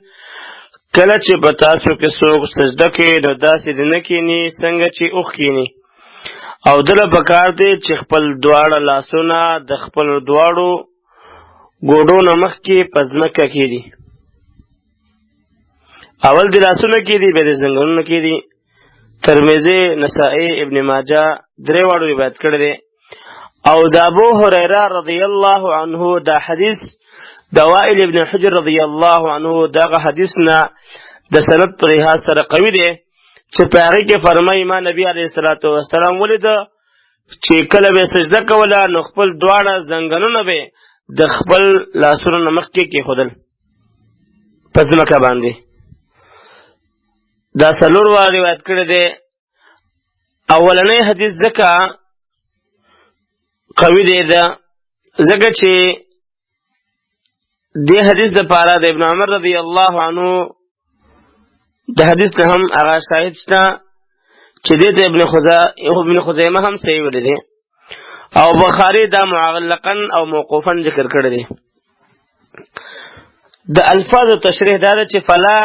کله چې په تاسو کې څوک سجده کوي نو داسې دې نه کیني څنګه چې اوښ کیني او دله پکار دی چې خپل دواړه لاسونه د خپل دواړو ګوډو نه مخکې په ځمکه کېږدي. اول د لاسونه کېږدي بیا د زنګنونو کېږدي. ترمذي، نسائی، ابن ماجه 3 واړو روایت کړی دی. او د ابو هريره رضی الله عنه دا حدیث د وائل ابن حجر رضی الله عنه دغه حدیث نه د سند پر لحاظ سره قوي دی چې په هغې کې فرمایي ما نبي علیه الصلاۃ والسلام ولیده چې کله به سجده کوله نو خپل دواړه زنګنونه به د خپل لاسونو نه مخکې کېښودل په ځمکه باندې. دا 4 واره روایت کړی دی. اولنی حدیث ځکه قوي دی ځکه چې دې حدیث دپاره د ابن عمر رضی الله عنه د حدیث نه هم هغه شاهد شته چې دې ابن خزیمه هم صحیح ویل دي او بخاری دا معلقا او موقوفا ذکر کړی دی. د الفاظ تشریح دا ده چې فلا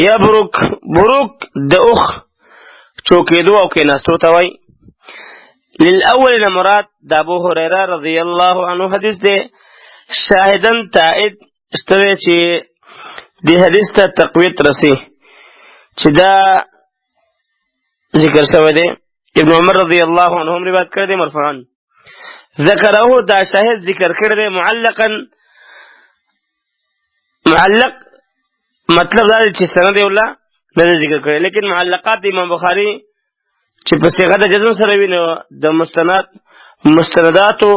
یبرک بروک د اوخ چوکېدو او کېناستو ته وایي. للاول نه مراد د ابو هريره رضی الله عنه حدیث دی. شاهدن تائید شته چې د حدیث ته تقویت رسی چې دا ذکر شوی دی. ابن عمر رضی الله عنهم روایت کړی دی مرفوعا. ذکره دا شاهد ذکر کړی دی معلقا. معلق مطلب دا چې سند الله نه ذکر کړی، لیکن معلقات امام بخاری چې په صيغه د جزم سره وي نو د مستنداتو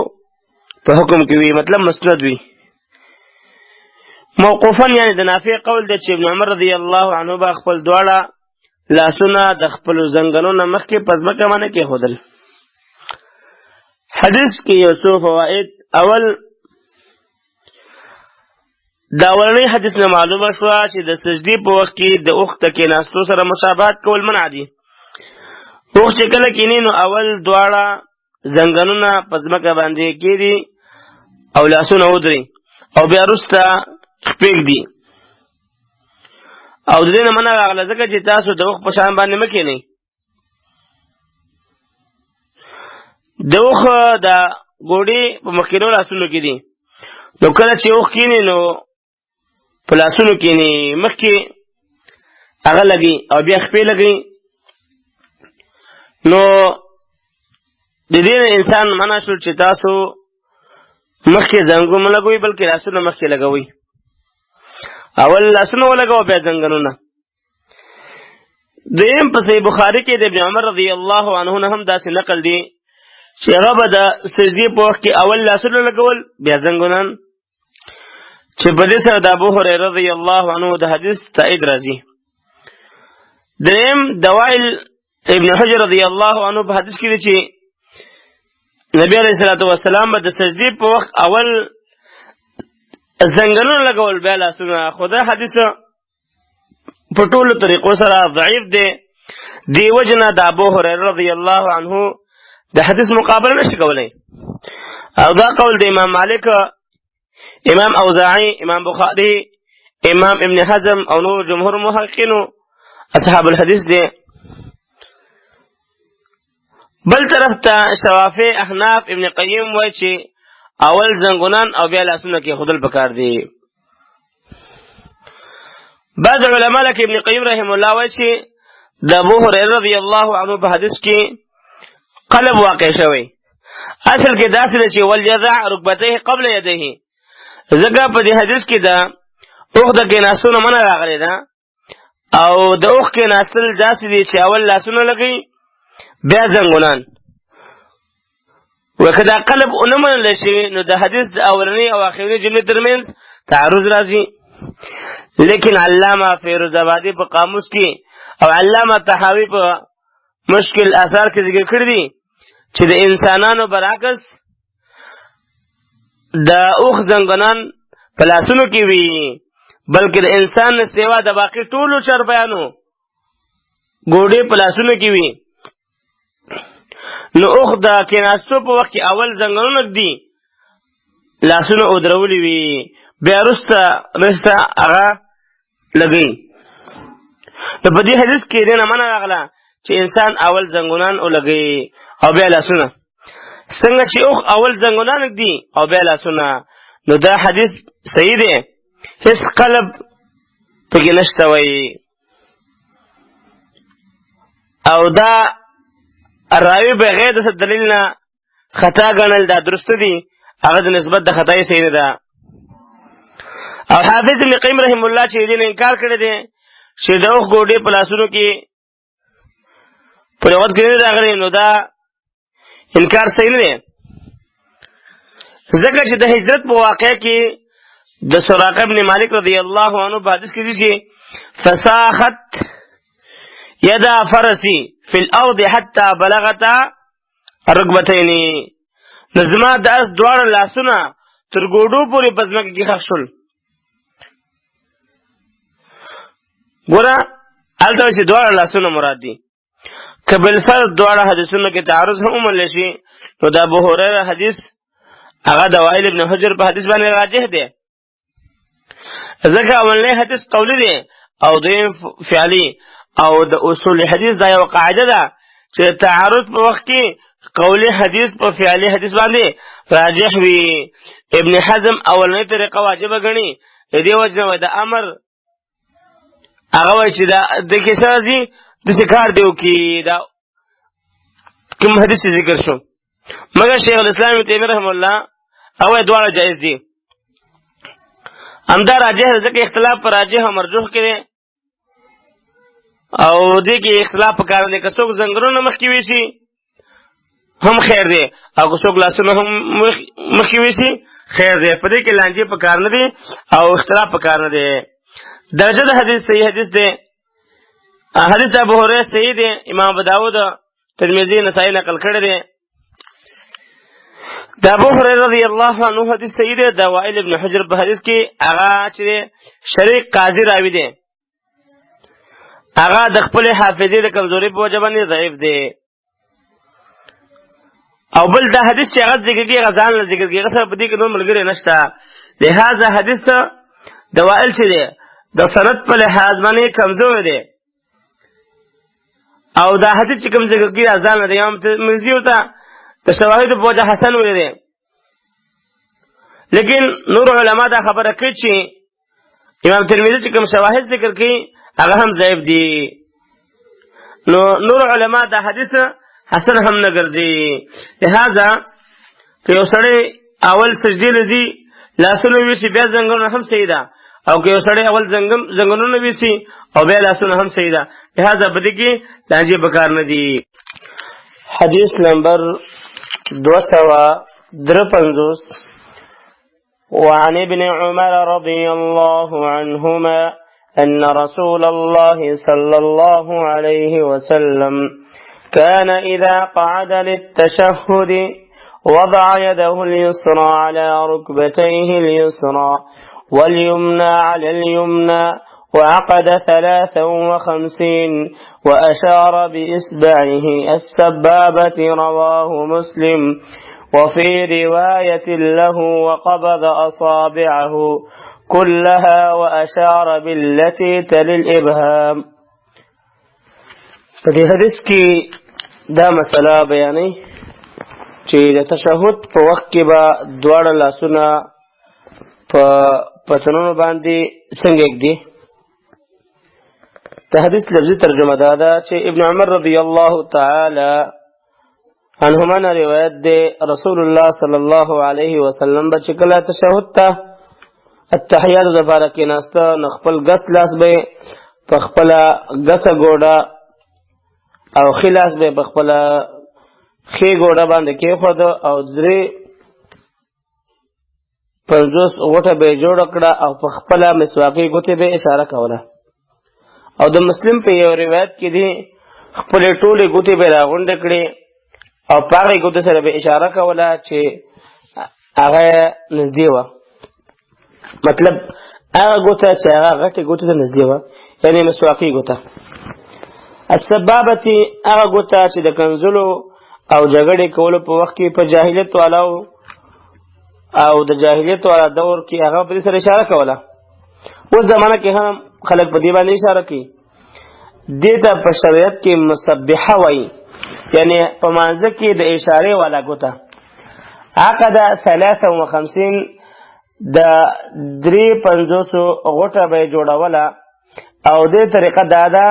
په حکم کې وي، مطلب مسند وي. موقوفا یعنی د نافع قول دی چې ابن عمر رضی الله عنه با خپل دواړه لاسونه د خپل زنګنو نه مخکې په ځمکه باندې کېښودل. حدیث کې یو څو فواید. اول دا اولنی حدیث نه معلومه شوه چې د سجدې په وخت کې د اوښ د کېناستو سره مشابهت کول منع دي. اوښ چې کله کېني نو اول دواړه زنګنونه په ځمکه باندې کېږدي او لاسونه ودري او بیا وروسته پرېږدي. او د دې نه منع راغله ځکه چې تاسو د اوښ په شان باندې مه کېنئ. د اوښ د ګوډې په مخکینو لاسونو کې دي، نو کله چې اوښ کېني نو په لاسونو کېني مخکې هغه لګي او بیا خپې لګي. نو د دې نه انسان منع شو چې تاسو مخکې زنګون مه لګوئ بلکې لاسونه مخکې لګوئ. اول لاسونه ولګوه بیا زنګنونه. دویم په صحیح بخاري کې د ابن عمر رضی الله عنه نه هم داسې نقل دی چې هغه به د سجدې په وخت کې اول لاسونه لګول بیا زنګونان، چې په دې سره د ابو هريره رضی الله عنه د حدیث تایید راځي. دریم د وائل ابن حجر رضی الله عنه په حدیث کې دی چې نبی علیه الصلاة والسلام به د سجدې په وخت اول زنګنونه لګول بیا لاسونه. خو دا حدیث په ټولو طریقو سره ضعیف دی. دې وجې نه د ابو هريره رضی الله عنه د حدیث مقابله نشي کولی. او دا قول د امام مالک، امام اوزاعي، امام بخاري، امام ابن حزم او نور جمهور محققینو اصحاب الحدیث دی. بل طرف ته شوافع، احناف، ابن قیم وایي چې اول زنګونان او بیا لاسونه کېښودل پکار دي. بعض علما لکه ابن قیم رحم الله وایي چې د ابو هريره رضی الله عنه په حدیث کې قلب واقع شوی. اصل کې داسې ده چې وليضع رکبتيه قبل يديه. ځکه په دې حدیث کې د اوښ د کېناستو نه منع راغلی ده او د اوښ کېناستل داسې دي چې اول لاسونه لګوي بیا زنګونان. وکه دا قلب ونه منل شي نو د حدیث د اولنۍ او اخرنۍ جملې ترمنځ تعارض راځي. لیکن علامه فیروز آبادي په قاموس کې او علامه طحاوي په مشکل آثار کې ذکر کړی دي چې د انسانانو برعکس د اوښ زنګونان په لاسونو کې وي، بلکې د انسان نه سیوا د باقي ټولو چرپیانو ګوډې په لاسونو کې وي. نو اوښ د کېناستو په وخت کې اول زنګنونه ږدي، لاسونه ودرولي وي، بیا وروسته هغه لګوي. نو په دې حدیث کې دې نه منع راغله چې انسان اول زنګونان ولګوي او بیا لاسونه. څنګه چې اوښ اول زنګونان ږدي او بیا لاسونه، نو دا حدیث صحیح دی، هیڅ قلب پکې نشته وایي. او دا راوی بغیر د دلیل نه خطا ګڼل دا درسته دي، هغه د نسبت د خطای صحیح نه ده. او حافظ ابن قیم رحم الله چې دې انکار کړی دی چې د اوښ ګوډې په لاسونو کې په لغت کې نه راغلی، نو دا انکار صحیح نه دی. ځکه چې د هجرت په واقع کې د سراقه ابن مالک رضی الله عنه په حدیث کې دي چې فساخت یدا فرسی فی الارض حتی بلغتا رکبتین. نو زما د اس دواړه لاسونه تر ګوډو پورې په ځمکه کې ښخ شول. ګوره هلته چې دواړه لاسونه مراد دي، که بالفرض دواړه حدیثونو کې تعارض هم ومنل شي نو د ابو هريره حدیث هغه د وائل ابن حجر په حدیث باندې راجح دی، ځکه اولنی حدیث قولی دی او دویم فعلی، او د اصول حدیث دا یو قاعده ده چې تعارض په وخت کې قولی حدیث په فعلی حدیث باندې راجح وي. ابن حزم اولنی طریقه واجبه ګڼي، د دې وجه نه د امر هغه وایي چې د کیسه راځي د څه کار دی وکړي، دا کوم حدیث ذکر شو، مګر شیخ الاسلام ابن تیمیه رحمه الله هغه دواړه جایز دي. همدا راجح ځکه اختلاف پر راجح او مرجوح کې دی او دې کې اختلاف په کار دی که څوک زنګرونه مخکې ویسي هم خیر دی او که څوک لاسونه هم مخکې ویسي خیر دی، په دې کې لانجې په کار نه دی او اختلاف په کار نه دی. درجه د حدیث صحیح حدیث دی، حدیث ابو هريره صحیح دی، امام ابو داود ترمذی نسائی نقل کړی دی. د ابو هريره رضی الله عنه حدیث صحیح دی. د وائل ابن حجر په حدیث کې هغه چې شریک قاضي راوي دی، هغه د خپل حافظې د کمزوري په وجه باندې ضعیف دی. او بل دا حدیث چې هغه ذکر کېږي هغه ځان له ذکر کېږي، هغه سره په دې کې نور ملګري نشته، لهذا حدیث د وائل چې دی د سند په لحاظ باندې کمزور دی او دا حدیث چې کوم ذکر کېږي ځان له امام ترمذي ورته د شواهد په وجه حسن ویلی دی، لیکن نور علما دا خبره کوي چې امام ترمذي چې کوم شواهد ذکر کوي هغه هم ضعیف دي، نو نور علما دا حدیث حسن هم نه ګرځي. لہذا که یو سړی اول سجدې لځي لاسونه ویسي بیا زنګونونه هم صحیح ده، او که یو سړی اول زنګونونه ویسي او بیا لاسونه هم صحیح ده، لہذا په دې کې لانجې په کار نه دي. حدیث نمبر 253 وعن ابن عمر رضي الله عنهما أن رسول الله صلى الله عليه وسلم كان إذا قعد للتشهد وضع يده اليسرى على ركبتيه اليسرى واليمنى على اليمنى وعقد 53 وأشار بإصبعه السبابة. رواه مسلم. وفي رواية له وقبض أصابعه كلها وأشار بالتي تلي الإبهام. فدي حدیث کی دا مسئلہ بیانی چې د تشهد په وخت کې به دواړه لاسونه په پتنونو باندې څنګه ږدي. د حدیث لفظي ترجمه دا ده چې ابن عمر رضی الله تعالی عنهما نه روایت ده رسول الله صلی الله علیه وسلم به چې کله تشهد ته التحیات لپاره کېناسته نو خپل ګس لاس به په خپله ګسه ګوډه او ښي لاس به په خپله ښې ګوډه باندې کېښوده او 50 غوټه به یې جوړه کړه او په خپله مسواکي ګوتې به اشاره کوله. او د مسلم په یو روایت کې دي خپلې ټولې ګوتې به راغونډې کړې او په هغې ګوتې سره به اشاره کوله چې هغه نږدې وه، مطلب هغه ګوته چې هغه غټې ګوتې ته نږدې وه، یعنې مسواکي ګوته. السبابتي هغه ګوته چې د کنځلو او جګړې کولو په وخت کې په جاهلیت والاو او د جاهلیت والا دور کې هغه په دې سره اشاره کوله. اوس زمانه کې هم خلک په دې باندې اشاره کوي. دې ته په شریعت کې مسبحه وایي، یعنی په مانځه کې د اشارې والا ګوته. عقد 53 د 53 غوټه به یې جوړوله او دې طریقه دا ده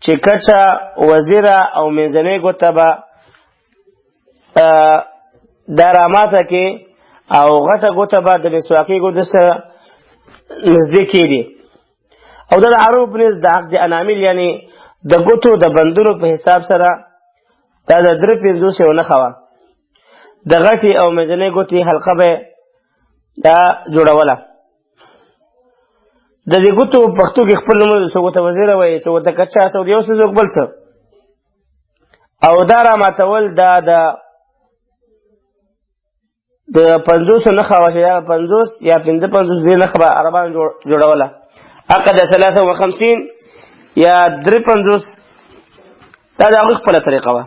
چې کچه وزیره او منځنۍ ګوته به دا راماته کې او غټه ګوته به د مسواکي ګوتې سره نږدې کېږي. او دا د عرب نیز د عقد انامیل یعنی د ګوتو د بندونو په حساب سره دا د 53 یو نښه وه. د غټې او منځنۍ ګوتې حلقه به دا جوړوله. د دې ګوتو پښتو کې خپل نومونه څوک ورته وزیره وایي، څوک ورته کچه، څوک یو څه څوک بل څه. او دا راماتول دا د 50 نښه وه چې یا 50 یا 55 دې نښه به عربانو جوړوله. عقد 53 یا 53 دا د هغوی خپله طریقه وه.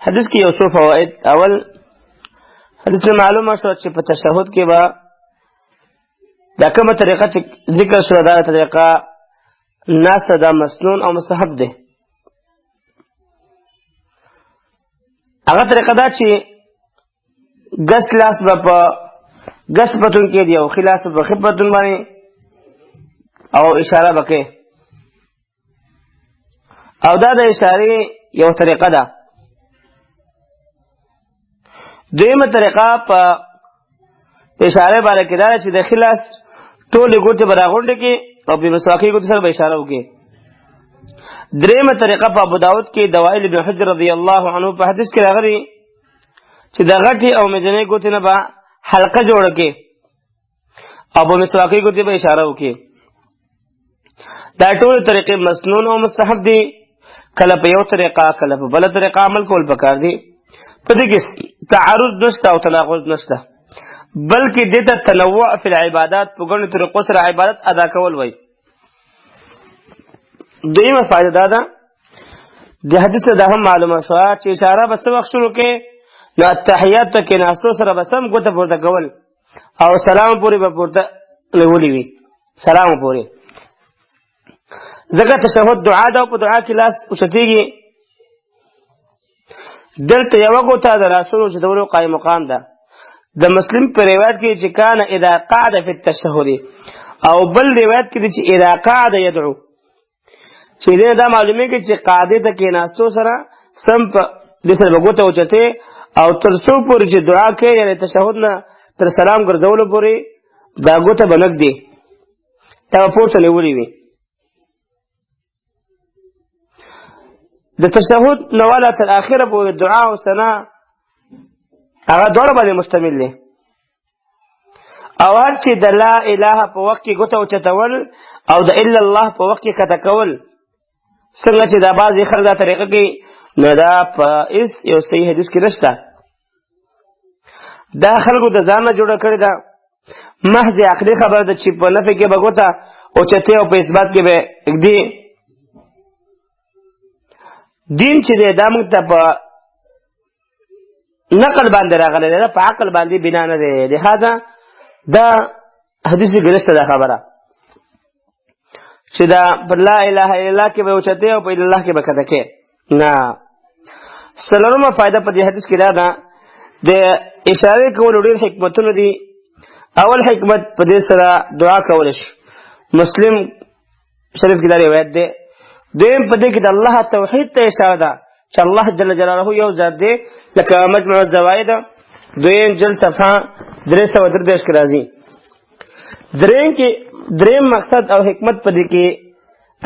حدیث کې یو څو فواید. اول حدیث نه معلومه شوه چې په تشهد کې به دا کومه طریقه چې ذکر شوه دا طریقه ناسته دا مسنون او مستحب دی. هغه طریقه دا چې ګس لاس به په ګس پتون کې دی او ښي لاس به په ښي پتون باندې او اشاره به کوي او دا د اشارې یو طریقه ده. دویمه طریقه په اشاره باندې کې دا چې د ښي لاس ټولې ګوتې به راغونډې کړي او په مسواکي ګوتې سره به اشاره وکړي. دریمه طریقه په ابو داود کې د وائل بن حجر رضی الله عنه په حدیث کې راغلي چې د غټې او منځنۍ ګوتې نه به حلقه جوړه کړي او په مسواکي ګوتې به اشاره وکړي. دا ټول طریقې مسنون او مستحب دي. کله په یو طریقه کله په بله طریقه عمل کول پکار دي. په دې کې تعارض نشته او تناقض نشته، بلکې دې ته تنوع فی العبادات په ګڼو طریقو سره عبادت ادا کول وایي. دویمه فائده دا ده د حدیث دا هم معلومه شوه چې اشاره به څه وخت شروع کې نو اتحیات ته کېناستو سره به سم ګوته پورته کول او سلام پورې به پورته نیولې وي، سلام پورې. ځکه تشهد دعا ده او په دعا کې لاس اوچتېږي. دلته یوه ګوته د لاسونو اوچتولو قایم مقام ده. د مسلم په روایت کې چې کان اذا قعد فی التشهد او بل روایت کې چې اذا قعد يدعو چې دې دا معلومه کې چې قاعده ته کېناستو سره سم په دې سره وګوته اوچته او تر څو پورې چې دعا کوي یعنی تشهد نه تر سلام ګرځولو پورې دا ګوته بنک دی تا پورته نیولې وي. د تشهد نواله تر اخره پورې دعا او ثنا هغه ډول باندې مشتمل دی. او هر چې د لا اله په وخت کې ګوته اوچتول او د الا الله په وخت کې کته کول څنګه چې دا بعضې خلک دا طریقه کوي نو دا په هېڅ یو صحیح حدیث کې نشته. دا خلکو د ځان نه جوړه کړې ده، محض عقلي خبره ده چې په نفع کې به ګوته اوچتې او په اثبات کې به اږدي. دین چې دی دا موږ ته په نقل باندې راغلی دی، په عقل باندې بنا نه دی. لهذا دا حدیث کې نشته دا خبره چې دا پر لا اله الا الله کې به اوچتې او په الا الله کې به کته کې نه. څلورمه فایده په دې حدیث کې دا ده د اشارې کولو ډېر حکمتونه دي. اول حکمت په دې سره دعا کولی شي، مسلم شریف کې دا روایت دی. دویم په دې کې د الله توحید ته اشاره ده چې الله جل جلاله یو ذات دی، لکه مجموع الزوائد دویم جلد صفحه 333 کې راځي. دریم مقصد او حکمت په دې کې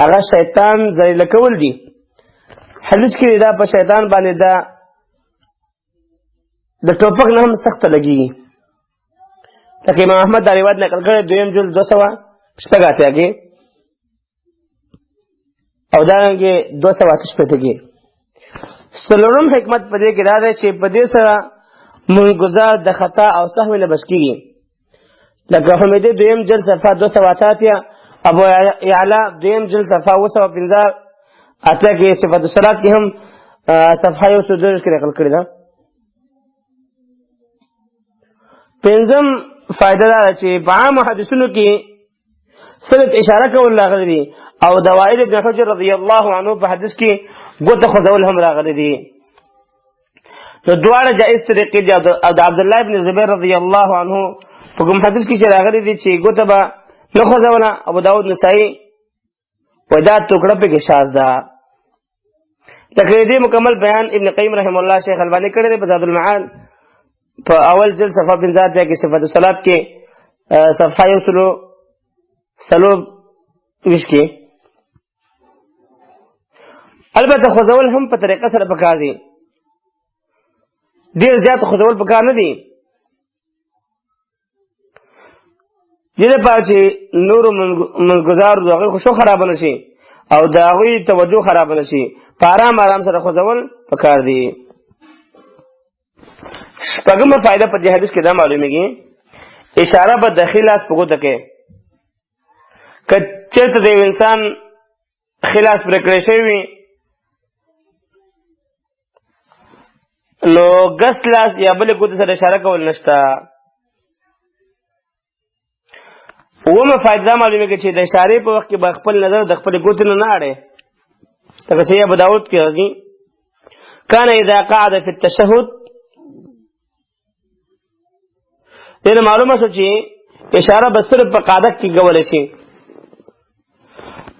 هغه شیطان ذلیل کول دي. حدیث کې دا په شیطان باندې دا د ټوپک نه هم سخته لګېږي. لکه امام احمد دا روایت نقل کړی دویم جلد 286 کې او دارنګې 288 کې. څلورم حکمت په دې کې دا دی چې په دې سره منګزار د خطا او سهو نه بچ کېږي. لکه حمیدی دویم جلد صفحه 288، ابو اعلی دویم جلد صفحه 258 کې صفات الصلات کې هم صفحه 102 کې نقل کړی ده. پنځم فائدہ دا چې په عام حدیثونو کې صرف اشاره کول راغلي دي او د وائل بن حجر رضی الله عنه په حدیث کې ګوته خدول هم راغلي دي. نو دواړه جائز طریقې دي. او د عبد الله بن زبیر رضی الله عنه په کوم حدیث کې چې راغلي دي چې ګوته به نه خوځوله، ابو داود نسائی وایي دا ټوکړه پکې شاذ ده. لکه دې مکمل بیان ابن قیم رحم الله شیخ البانی کړی دی په زاد المعاد په اول جلد صفحه 50 کې صفات الصلات کې صفحه 120 کې. البته خوځول هم په طریقه سره پکار دي، ډېر زیات خوځول پکار نه دي. دې لپاره چې نور منګزار د هغوی خوشو خراب نه شي او د هغوی توجه خراب نه شي، په آرام آرام سره خوځول پکار دي. شپږمه فائده په دې حدیث کې دا معلومیږي اشاره به داخل لاس په ګوته کې که چېرته د یو انسان خلاص پر کړی شوی نو ګس لاس یا بل ګوت سره اشاره کول نشته. ومه فائدہ معلومه کې چې د اشارې په وخت کې به خپل نظر د خپل ګوت نه اړې تر څه ابو داود کې راځي کان اذا قعد في التشهد دغه معلومه شو چې اشاره به صرف په قعده کې کول شي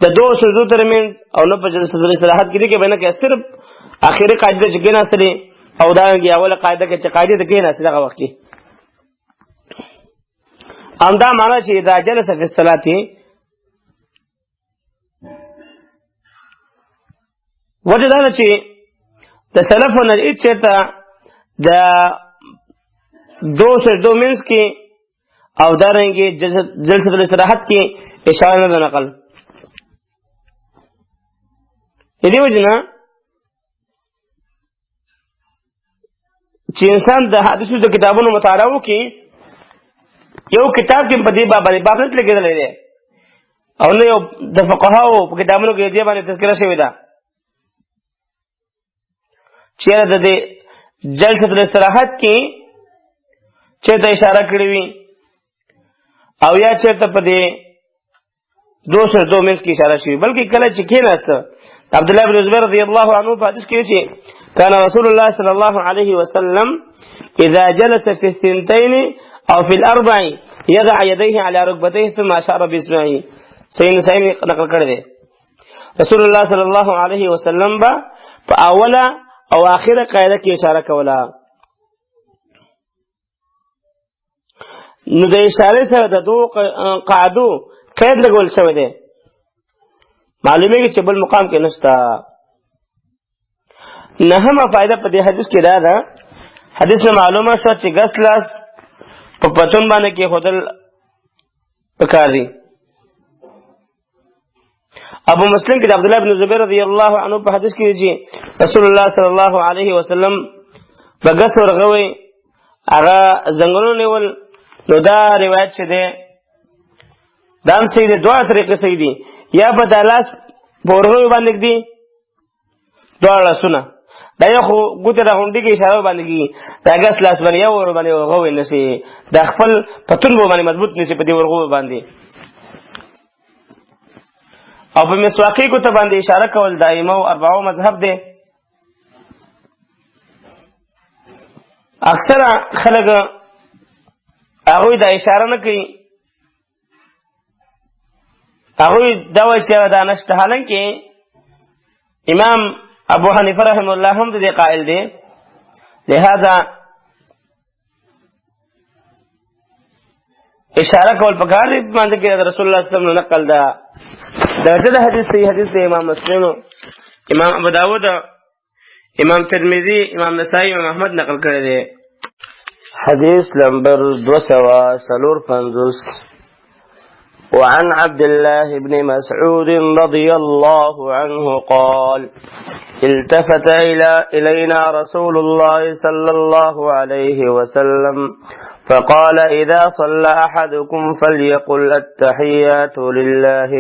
د دوه سجدو ترمنځ او نه په جلسه استراحت کې کې بینه کې صرف اخیری قاعده چې کې ناسره او دا یې اوله قاعده کې چې قاعده ته کې ناسره هغه وخت کې امدا معنا چې اذا جلس في الصلاه وجه دا چې د سلفونو چې د دو سجدو منځ کې او دارنګه جلسه الاستراحت کې اشاره نه نقل دې وجنه چې انسان د حدیثو د کتابونو مطالعه وکړي یو کتاب کې په دې باب نه لګیدل دی او نه یو د فقهاو په کتابونو کې دې باندې تذکرہ شوی دا چې د دې جلسه الاستراحت کې چې ته اشاره کړې وي او یا چې ته په دې دوسر دو منځ کې اشاره شوی بلکې کله چې کېناست عبد الله بن زبير رضي الله عنه په حدیث کې چې كان رسول الله صلى الله عليه وسلم اذا جلس في الثنتين او في الاربع يضع يديه على ركبتيه ثم اشار باصبعه صحیح نقل کړی دی رسول الله صلى الله عليه وسلم با په اوله او اخره قاعده کې اشاره کوله نو د اشاره سره د دوه قاعدو قید لګول شوی دی معلومه کې چې بل مقام کې نشتا نه هم فائدہ په دې حدیث کې دا حدیث میں معلومه شو چې ګس لاس په پتون باندې کې خودل پکاري ابو مسلم کې عبد الله بن زبير رضی الله عنه په حدیث کې دی رسول الله صلی الله علیه وسلم بغس ورغوي هغه زنګونو نیول نو دا روایت شه ده دام سید دوه طریقې سې دي یا په دالاس پورغوي باندې دي دوه سونه دا یو ګوته د غونډې کې اشاره باندې کی دا ګس لاس باندې یو ور باندې غوي نشي د خپل پتون باندې مضبوط نشي په دې ورغو باندې او په مسواقي کو ته باندې اشاره کول دایمه او اربعو مذهب دی اکثر خلک هغه دا اشاره نه کوي هغه دا وایي چې دا نشته حالانکه امام ابو حنیفه رحم الله هم دې قائل دی لہذا اشاره کول پکار دی باندې کې رسول الله صلی الله علیه وسلم نقل دا د حدیث صحیح حدیث امام مسلم امام ابو داود امام ترمذی امام نسائی امام احمد نقل کړی دی حديث نمبر 250 وعن عبد الله بن مسعود رضي الله عنه قال التفت إلينا رسول الله صلى الله عليه وسلم فقال إذا صلى أحدكم فليقل التحيات لله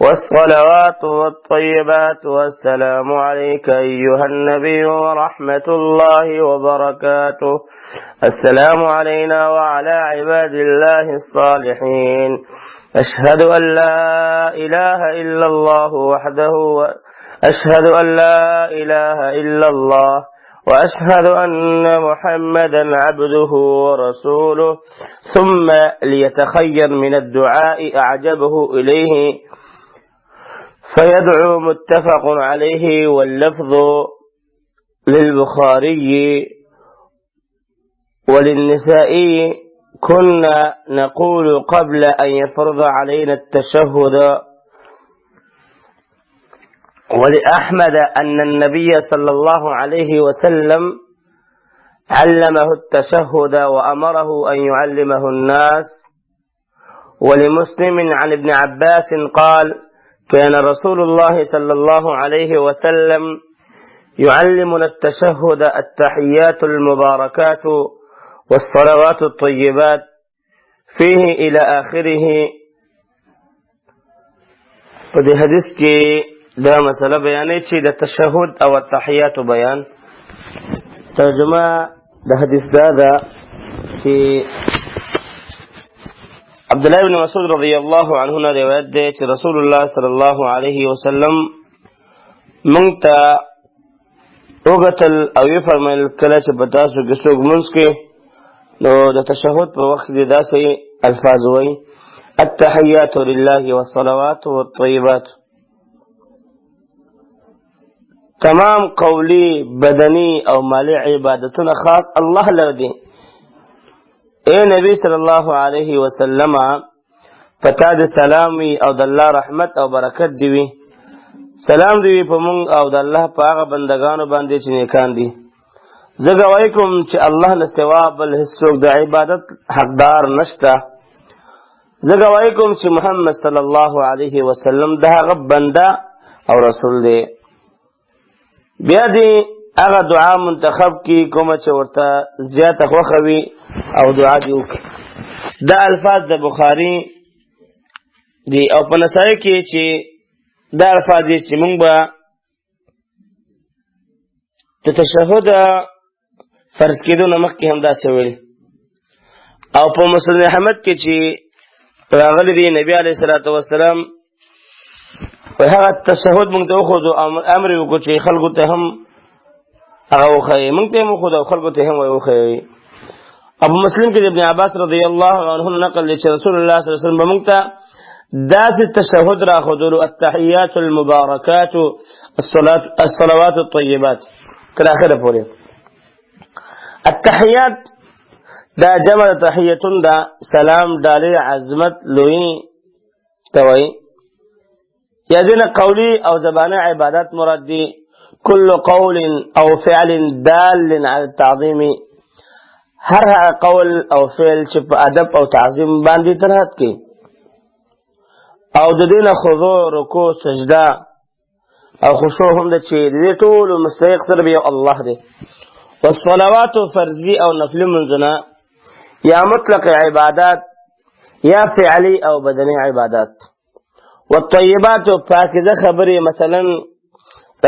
والصلوات والطيبات والسلام عليك أيها النبي ورحمة الله وبركاته السلام علينا وعلى عباد الله الصالحين أشهد أن لا إله إلا الله وحده أشهد أن لا إله إلا الله وأشهد أن محمدا عبده ورسوله ثم ليتخير من الدعاء أعجبه إليه فيدعو متفق عليه واللفظ للبخاري وللنسائي كنا نقول قبل أن يفرض علينا التشهد ولأحمد أن النبي صلى الله عليه وسلم علمه التشهد وأمره أن يعلمه الناس ولمسلم عن ابن عباس قال كان رسول الله صلى الله عليه وسلم يعلمنا التشهد التحيات المباركات والصلوات الطيبات فيه إلى آخره. فدي حدیث کی دا مسله بیانې چې د تشهد او التحیات بیان. ترجمه د حدیث دا ده چې عبدالله بن مسعود رضی الله عنه نه روایت دی چې رسول الله صلی الله علیه وسلم مونږ ته وګتل او یې فرمایل کله چې په تاسو کې څوک لمونځ کوي نو د تشهد په وخت کې داسې الفاظ وایي: التحیات لله والصلوات والطیبات. تمام قولی بدنی او مالی عبادتونه خاص الله لره دي. اے نبی صلی الله علیه وسلم پتا د سلام وی او د الله رحمت او برکت دی وی. سلام دی په مونږ او د الله په هغه بندگانو باندې چې نیکان دي. زه ګواهی کوم چې الله نه سوا بل هیڅوک د عبادت حقدار نشته. زه ګواهی کوم چې محمد صلی الله علیه وسلم د هغه بنده او رسول دی. بیا دی هغه دعا منتخب کی کومه چې ورته زیاته خوښه وي او دعا دی وکړي. دا الفاظ د بخاری دی او په نسائی کې چې دا الفاظ دی چې مونږ به د تشهد فرض کېدو نه مخکې هم داسې ویل او په مسند احمد کې چې راغلی دی نبی علیه الصلاة والسلام هغه تشهد مونږ ته وښودو او امر یې وکړو چې خلکو ته هم هغه وښایي. مونږ ته یې هم وښودو او خلکو ته هم وښایي. ابو مسلم کې د ابن عباس رضی الله عنه نقل دی چې رسول الله صلی الله علیه وسلم به مونږ ته داسې تشهد راښودلو: التحیات المبارکات الصلوات الطیبات تر اخره پورې. التحیات دا جمع تحیتون دا سلام ډالۍ عظمت لوی ته وایي. یا دینه قولی او زبانه عبادت مراد دی. كل قول او فعل دال على التعظیم، هر قول او فعل چې په ادب او تعظیم باندې ترات کوي. او د دینه خضوع رکوع سجده او خشوع هم د چې دې ټول مستحق سره به الله دی. والصلوات فرضی او نفلی منځونه یا مطلق عبادات یا فعلی او بدنی عبادات. والطیبات پاکیزه خبرې مثلا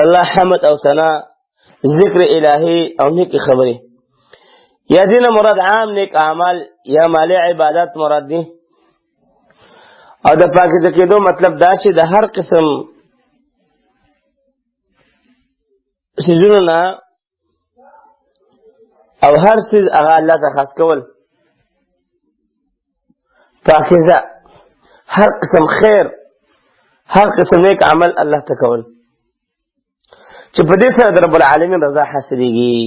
الله حمد او ثنا ذکر الهی او نیکی خبرې. یا دین مراد عام نیک اعمال یا مالی عبادات مراد دي. او د پاکیزه کېدو مطلب دا چې د هر قسم سیزونو نه او هر سیز هغه الله ته خاص کول. پاکیزه هر قسم خیر هر قسم نیک عمل الله ته کول چې په دې سره د رب العالمین رضا حاصلېږي.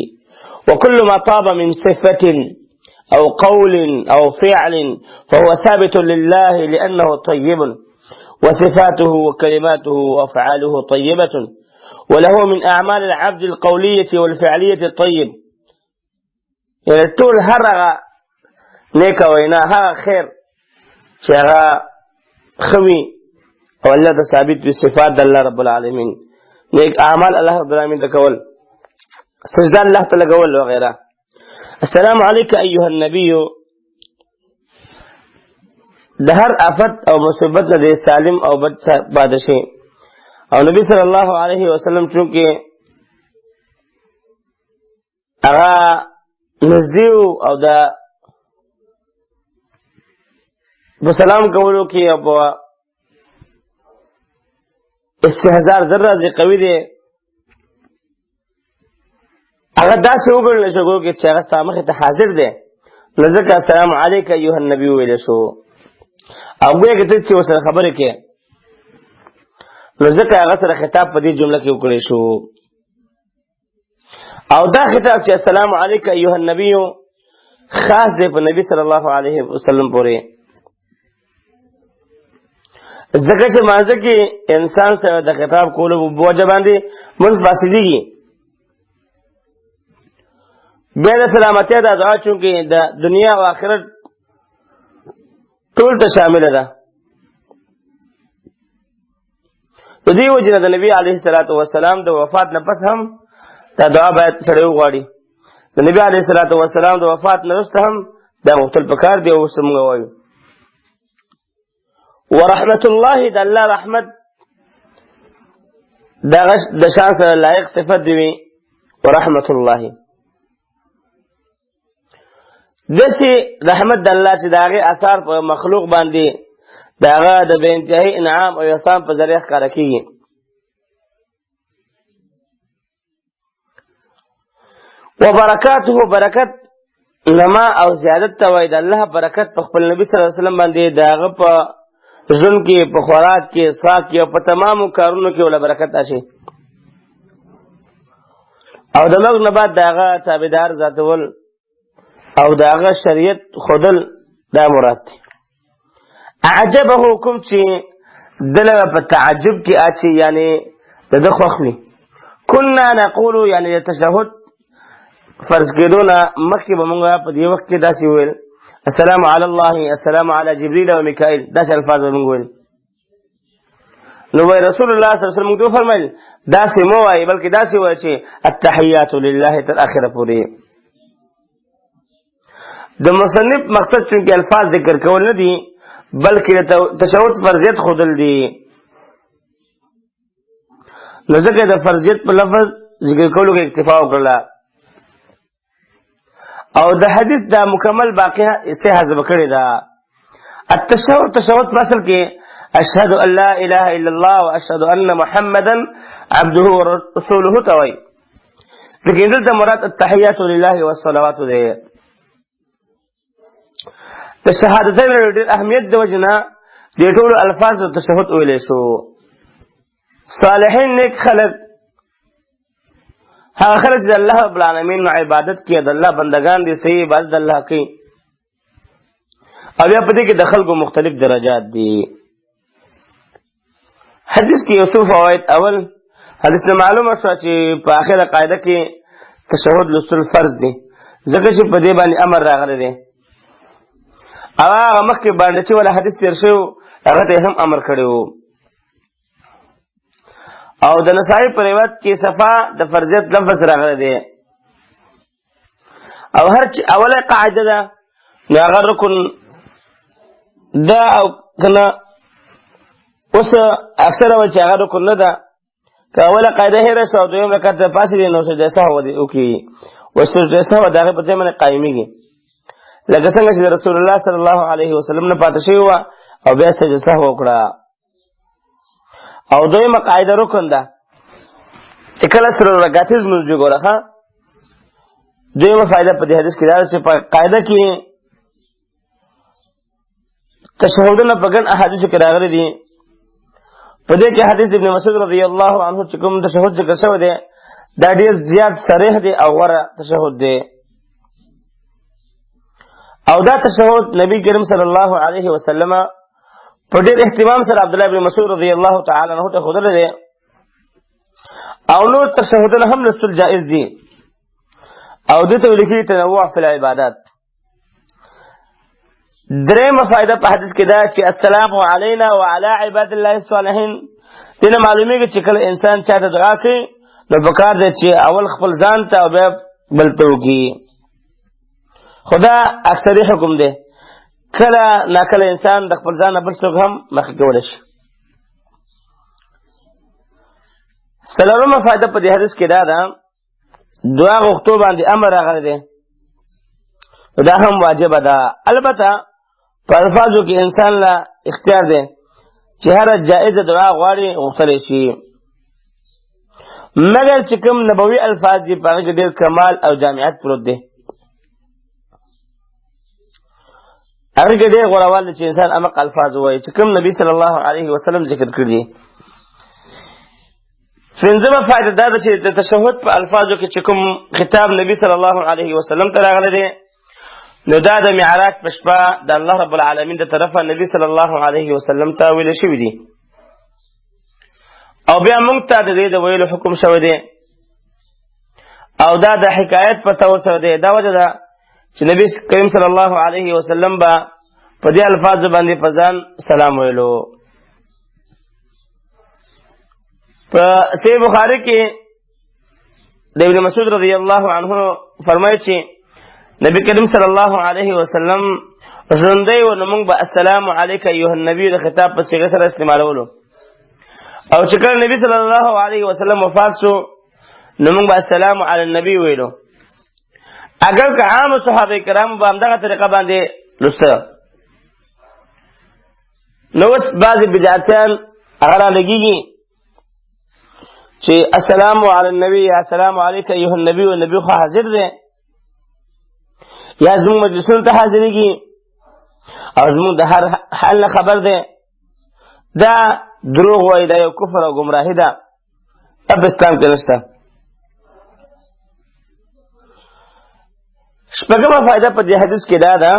وكل ما طاب من صفة أو قول أو فعل فهو ثابت لله لأنه طيب وصفاته وكلماته وأفعاله طيبة وله من أعمال العبد القولية والفعلية الطيب. يعني طول هرغ نيكا ويناها خير شغا خوي او الله ته ثابت بصفات الله رب العالمین. نیک اعمال الله رب العالمین ته کول، سجده الله ته لګول وغیره. السلام علیک ایها النبی د هر آفت او مصیبت نه سالم او بد پاتې شي. او نبی صلی الله علیه وسلم چونکه هغه نزدې او د په سلام کولو کې او استهزار ذره قوي دی، هغه داسې وګڼل شو چې هغه ستا مخې ته حاضر دی. نو ځکه السلام علیک ایها النبي ویلی شو. او ګویا که ته چې ورسره خبرې کوې نو ځکه هغه سره خطاب په دې جمله کې وکړی شو. او دا خطاب چې السلام علیک ایها النبي خاص دی په نبی صلی الله علیه وسلم پورې. ځکه چې مانځه کې انسان سره د خطاب کولو په وجه باندې مونځ فاسدېږي. بیا د سلامتیا دا دعا چونکې د دنیا او آخرت ټول ته شامله ده. د دې وجې نه د نبي علیه الصلاة والسلام د وفات نه پس هم دا دعا باید سړی وغواړي. د نبي علیه الصلاة والسلام د وفات نه وروسته هم دا غوښتل پکار دی او اوس موږ وایو. ورحمت الله د الله رحمت د شان سره لایق صفت دی ورحمت الله. دسی رحمت د الله چې داغه اثر په مخلوق باندې داغه د بے انتهایی انعام او احسان په ذریعہ ښکارا کیږي. وبرکاته برکت نما او زیادت ته وای د الله برکت په خپل نبی صلی الله علیه وسلم باندې داغه په ژوند کې په خوراک کې اسفاق کې او په تمامو کارونو کې ول برکت راشي او د موږ نه بعد داغه تابعدار ذاتول او داغه شریعت خودل دا مراد دی. اعجبه کوم چې دلته په تعجب کې اچي یعنی د خوخلی كنا نقول یعنی تشهد فرض کېدونه مخکې به مونږه په دې وخت کې داسې ویل السلام علی الله السلام علی جبريل و میکائیل داسې الفاظ به مونږ ویل. نو رسول الله صلی الله علیه وسلم موږ فرمایل داسې مو وایي بلکې داسې وایي چې التحیات لله تر اخره پورې. د مصنف مقصد چونکې الفاظ ذکر کول نه دي بلکې تشهد فرضیت خودل دي نو ځکه د فرضیت په لفظ ذکر کولو کې اکتفا وکړه او د حدیث دا مکمل باقی سے حذف کړی دا. التشهد تشهد په اصل کې اشهد ان لا اله الا الله واشهد ان محمدا عبده ورسوله توي لیکن دلته مراد التحیات لله والصلوات ده. د شهادتین ډېر اهمیت د وجنه د ټول الفاظ د تشهد ویلې شو. صالحین نیک خلق هغه خلک چې الله رب العالمین عبادت کوي د الله بندگان دي صحیح عبادت الله کوي او بیا په دې کې د خلکو مختلف درجات دي. حدیث کې یوسف فواید اول حدیث نه معلومه شو چې په اخره قاعده کې تشهد لسل فرض دي ځکه چې په دې باندې امر راغلی دی او هغه مخکې باندې چې ولا حدیث تیر شو هغه ته هم امر کړی وو. او د نسائی پر روایت کې صفا د فرضیت لفظ راغلی دی او هر اوله قاعده ده نو هغه رکن دا او کنه اوس اکثر وایي چې هغه رکن نه ده که اوله قاعده هېره شو او دویم رکعت ته پاسېږي نو سجده سهو وکړي و سجده سهو د هغې په ځای باندې قایمېږي لکه څنګه چې د رسول الله صلی الله علیه وسلم نه پاته شوې وه او بیا سجده سهو وکړه. او دویمه قاعده رکن ده چې کله سره رکعتیز لمونځ وګوره ښه دویمه فایده په دې حدیث کې دا ده چې په قاعده کې تشهدونه په ګڼ احادیثو کې راغلي دي. په دې کې حدیث ابن مسعود رضی الله عنه چې کوم تشهد ذکر شوی دی دا ډېر زیات صریح دی او غوره تشهد دی او دا تشهد نبی کریم صلی الله علیه وسلم په ډېر اهتمام سره عبد الله بن مسعود رضی الله تعالی عنہ ته ښودلی دی او نور تشهدونه هم لستل جائز دي او دې ته ویل کېږي تنوع فی العبادات. درېیمه فایده په حدیث کې دا چې السلام علینا وعلى عباد الله الصالحین دې نه معلومیږي چې کله انسان چاته دعا کوي نو پکار دی چې اول خپل ځان ته او بیا بل ته وکړي. خدا اکثري حکم دی کله ناکله انسان د خپل ځان نه بل څوک هم مخکې کولی شي. څلورمه فایده په دې حدیث کې دا ده دعا غوښتو باندې امر راغلی دی دا هم واجبه ده. البته په الفاظو کې انسان له اختیار دی چې هره جائزه دعا غواړي غوښتلی شي مګر چې کوم نبوي الفاظ دي په هغه کې ډېر کمال او جامعیت پروت دی هغه کې ډېر غوروال دی چې انسان امق الفاظ ووایي چې کوم نبي صلی الله علیه وسلم ذکر کړي. پنځمه فایده دا ده چې د تشهد په الفاظو کې چې کوم خطاب نبی صلی الله علیه وسلم ته راغلی دی نو دا د معراج په شپه د الله رب العالمین د طرفه نبی صلی الله علیه وسلم ته ویل شوي دي او بیا موږ ته د دې د ویلو حکم شوی دی او دا د حکایت په طور سره دی. دا وجه ده چې نبی کریم صلی الله علیه وسلم به په دې الفاظو باندې په ځان سلام ویلو. په صحیح بخاري کې د ابن مسعود رضی الله عنه فرمایي چې نبی کریم صلی الله علیه وسلم ژوندی و نو موږ به السلام علیک ایها النبی د خطاب په صيغه سره استعمالولو او چې کله نبی صلی الله علیه وسلم وفات شو نو موږ به السلام علی النبی ویلو. اگر که عام صحابه کرامو به همدغه طریقه باندې لسته، نو اوس بعضې بدعتیان هغه رالګېږي چې السلام علی النبی، السلام علیک ایها النبی، و نبی خو حاضر دی، یا زموږ مجلسونو ته حاضرېږي او زموږ د هر حال نه خبر دی. دا دروغ وایي، دا یو کفر او ګمراهي ده، په اسلام کې نشته. شپږمه فایده په دې حدیث کې دا ده،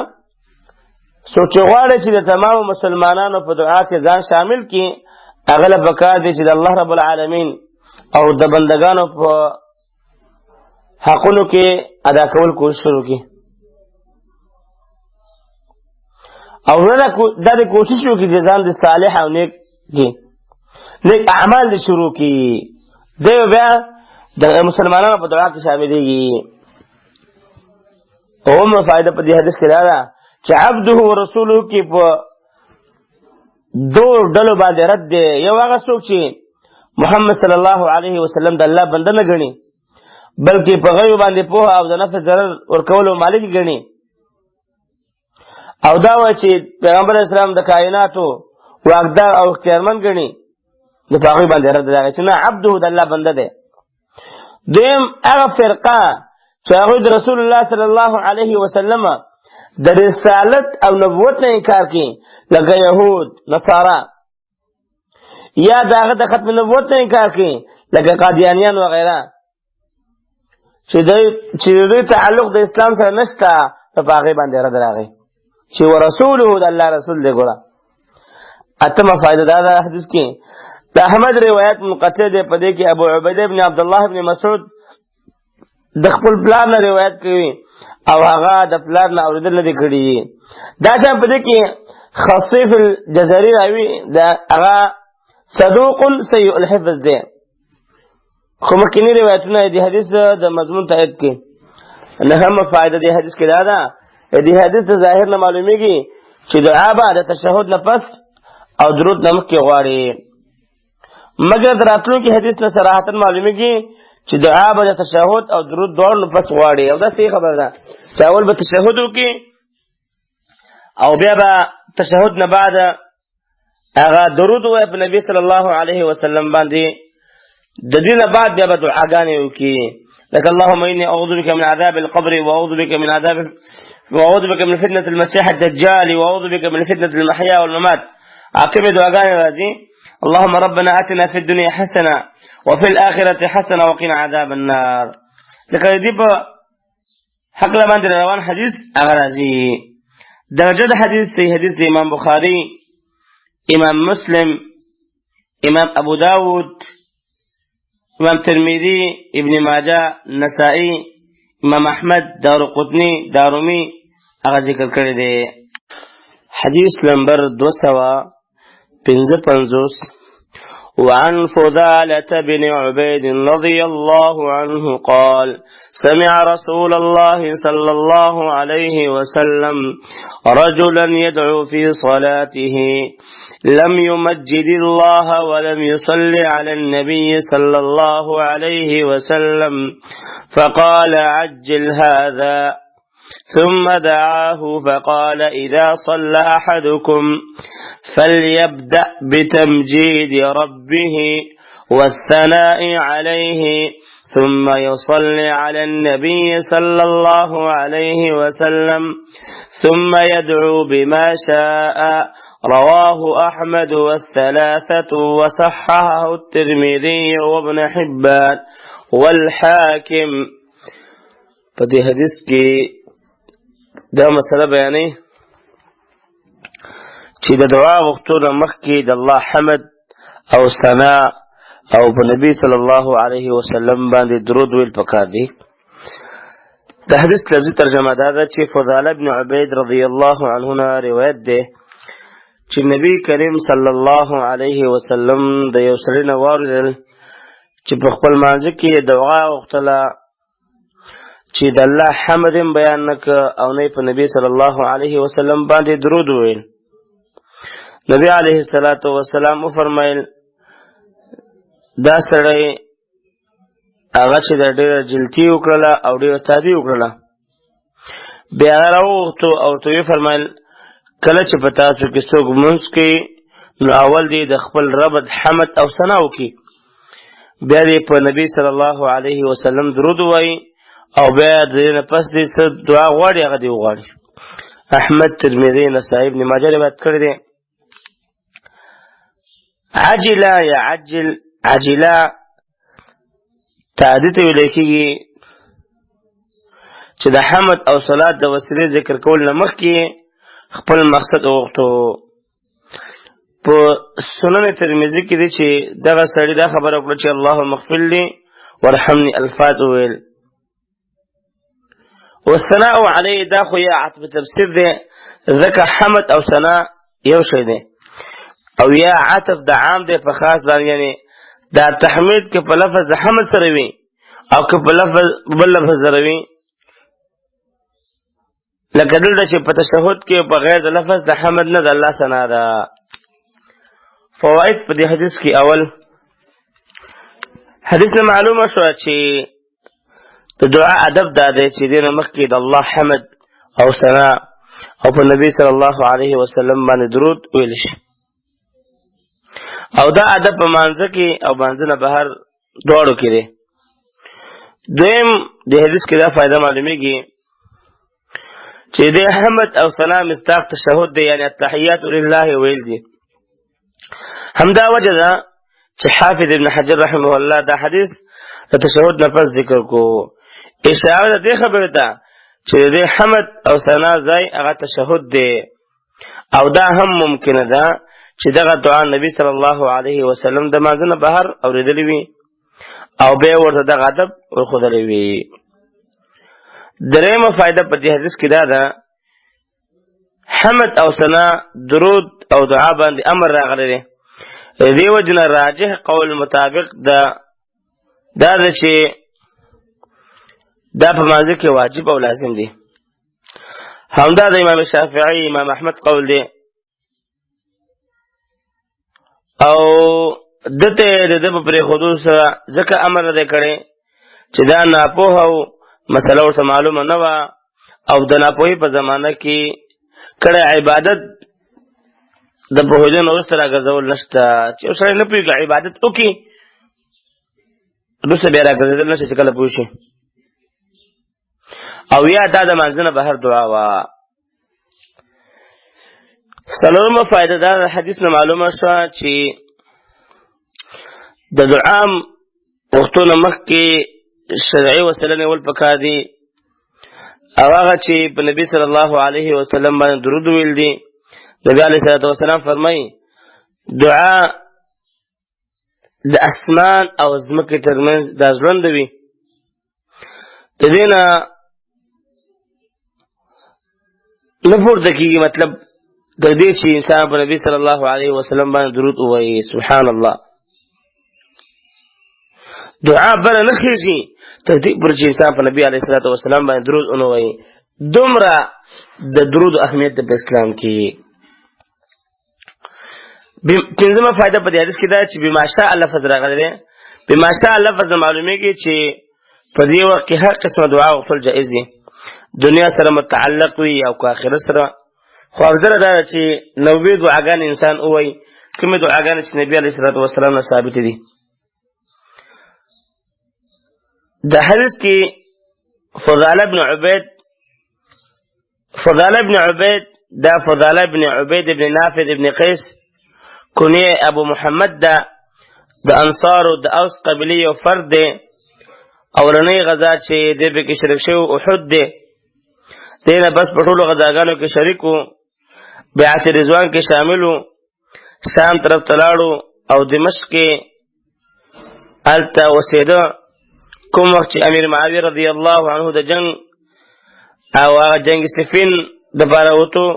څوک چې غواړي چې د تمامو مسلمانانو په دعا کې ځان شامل کړي، هغه له پکار دی چې د الله رب العالمین او د بندګانو په حقونو کې ادا کول کوشش وکړي، او دا د کوشش وکړي چې ځان د صالح او نیک اعمال دې شروع کړي، دی بیا د مسلمانانو په دعا کې شاملېږي. اومه فائدہ په دې حدیث کې دا ده چې عبده و رسوله کې په دو ډلو باندې رد دی. یو هغه څوک چې محمد صلی الله علیه وسلم د الله بنده نه ګڼي، بلکې په غیب باندې پوهه او د نفع ضرر ورکولو مالک ګڼي، او دا وایي چې پیغمبر اسلام د کائناتو واکدار او اختیارمند ګڼي، نو په هغوی باندې رد دی چې نه، عبده د الله بنده دی. دویم هغه فرقه چې هغوی د رسول الله صلی الله علیه وسلم د رسالت او نبوت نه انکار کوي، لکه یهود، نصارا، یا د هغه د ختم نبوت نه انکار کوي، لکه قادیانیان وغیره، چې د دوی تعلق د اسلام سره نشته، په هغې باندې رد راغی چې ورسوله د الله رسول دی. ګوره اتمه فائده دا ده حدیث کې د احمد روایت منقطع دی، په دې کې ابو عبیده بن عبدالله بن مسعود د خپل پلار نه روایت کوي او هغه د پلار نه اورېدل نه دي کړي. دا شان په دې کې خصیف الجزري راوي د هغه صدوق سیء الحفظ دی، خو مخکیني روایتونه د حدیث د مضمون تایید کوي. نهمه فائده د حدیث کې دا ده، د حدیث د ظاهر نه معلومیږي چې دعا به د تشهد نه پس او درود نه مخکې غواړي، مګر د راتلونکي حدیث نه صراحتا معلومیږي چې دعا به د تشهد او درود دواړو نه پس غواړي. او دا صحیح خبره ده چې اول به تشهد وکړي او بیا به تشهد نه بعد هغه درود ووایي په نبي صلی الله علیه وسلم باندې، د دې نه بعد بیا به دعاګانې وکړي، لکه اللهم انی اعوذ بک من عذاب القبر واعوذ بک من فتنة المسيح الدجال واعوذ بک من فتنة المحيا والممات. عاقبه دعاګانې راځي، اللهم ربنا آتنا في الدنيا حسنة وفي الآخرة حسنة وقنا عذاب النار. لکه دې په حق له باندې روان حدیث هغه راځي. درجه د حدیث دی حدیث د امام بخاري، امام مسلم، امام ابو داود، امام ترمذی، ابن ماجه، نسائی، امام احمد، دارقطنی، دارمی هغه ذکر کړی دی. حدیث نمبر 255. وعن فضالة بن عبيد رضي الله عنه قال سمع رسول الله صلى الله عليه وسلم رجلا يدعو في صلاته لم يمجد الله ولم يصل على النبي صلى الله عليه وسلم فقال عجل هذا، ثم دعاه فقال إذا صلى أحدكم فليبدأ بتمجيد ربه والثناء عليه ثم يصلي على النبي صلى الله عليه وسلم ثم يدعو بما شاء. رواه أحمد والثلاثة وصححه الترمذي وابن حبان والحاكم. په دې حدیث کې دا مسله بیانې چې د دعا وختونه مخکې د الله حمد او ثنا او په نبی صلی الله علیه وسلم باندې درود ویل پکار دي. د حدیث لفظي ترجمه دا ده چې فضاله بن عبید رضی الله عنه روایت ده چې نبی کریم صلی الله علیه وسلم د یو سړي نه واورېدل چې په خپل مانځه کې دعا وختله چې د الله حمد بیان نکړه او نه په نبی صلی الله علیه وسلم باندې درود وویل. نبی علیه الصلاة والسلام فرمایل دا سړی هغه چې د ډېره جلتي وکړله او ډېره تابع وکړله، بیا راوغوښتو او ورته ویې فرمیل کله چې په تاسو کې څوک لمونځ کوي نو اول دې د خپل رب حمد او ثنا وکړي، بیا دې په نبي صلی الله علیه وسلم درود ووایي او بیا د دې نه پس دې څه دعا غواړي هغه دې وغواړي. احمد، ترمذي، نسائی، ابن ماجه روایت کړی دی. عجله یا عجله تعدی ته ویل کېږي چې د حمد او صلات د وسیلې ذکر کول نه مخکې خپل مقصد وغوښتو. په سنن ترمذي کې دی چې دغه سړي دا خبره وکړه چې اللهم اغفر لي وارحمني الفاظ وویل. والثناء علیه دا خو یا عطف تفسیر دی، ځکه حمد او ثنا یو شی دی، او یا عطف د عام دی په خاص باندې، یعنی دا تحمید که په لفظ د حمد سره وي او که په لفظ بل لفظ سره وي، لکه دلته چې په تشهد کې په غیر د لفظ د حمد نه د الله ثنا ده. فوائد په دې حدیث کې، اول حدیث نه معلومه شوه چې د دعا ادب دا دی چې دې نه مخکې د الله حمد او ثنا او په نبی صلی الله علیه وسلم باندې درود ویل شي، او دا ادب په مانځه کې او مانځه نه بهر دواړو کې دی. دویم د حدیث کې دا فایده معلومیږي چې دې حمد او ثنا مصداق تشهد دی، یعنی التحیات لله ویل دي. همدا وجه ده چې حافظ ابن حجر رحمه الله دا حدیث د تشهد نه پس ذکر کو، اشاره ده دې خبره ده چې دې حمد او ثنا ځای هغه تشهد دی، او دا هم ممکنه ده چې دغه دعا نبی صلی الله علیه وسلم د مانځه نه بهر اورېدلې وي او بیا ورته دغه ادب ورښودلی وي. درېیمه فایده په دې حدیث کې دا ده حمد او ثنا درود او دعا باندې امر راغلی دی. دې وجه نه راجح قول مطابق دا ده چې دا په مانځه کې واجب او لازم دی. همدا د امام شافعي، امام احمد قول دی، او دته د دې په پرېښودو سره ځکه امر نه دی کړی چې دا ناپوه او مسله ورته معلومه نه وه او د ناپوهۍ په زمانه کې کړی عبادت د پوهېدو نه وروسته راګرځول نشته، چې یو سړی نه پوهېږي عبادت وکړي وروسته بیا راګرځېدل نشته چې کله پوه شي. او یا دا د مانځه نه بهر دعا وه. څلورمه فایده دا د حدیث نه معلومه شوه چې د دعا وختو نه مخکې شرعي وسیله نیول پکار دي، او هغه چې په نبي صلی الله علیه وسلم باندې درود ویل دي. نبی علیه الصلاة والسلام فرمایي دعا د اسمان او ځمکې ترمنځ دا ژوند وي، د دې نه نه پورته کېږي، مطلب تر دې چې انسان په نبي صلی الله علیه وسلم باندې درود ووایي. سبحان الله، دعا بله نه خېږي تر دې پورې چې انسان په نبي علیه الصلاة والسلام باندې درود ونه وایي. دومره د درود اهمیت په اسلام کې. پنځمه فایده په دې حدیث کې دا چې بما شاء لفظ راغلی دی. بما شاء لفظ نه معلومیږي چې په دې وخت کې هر قسمه دعا غوښتل جایز دي، دنیا سره متعلق وي او که آخرت سره. خو افضل دا ده چې نوې دعاګانې انسان ووایي، کومې دعاګانې چې نبي علیه الصلاة والسلام نه ثابتې دي. د حدیث کې فضاله بن عبید دا فضاله بن عبید بن نافذ بن قیس کنیه ابو محمد دا د انصارو د اوس قبیلې یو فرد دی. اولنۍ غزا چې دی پکې شریک شوی احد دی، دی نه بس په ټولو غزاګانو کې شریک و، بیعت رضوان کې شامل و، شام طرف ته لاړو او دمشق کې هلته اوسېده. کوم وخت چې امیر معاویه رضی الله عنه د جنگ او هغه جنگ صفین دپاره وتو،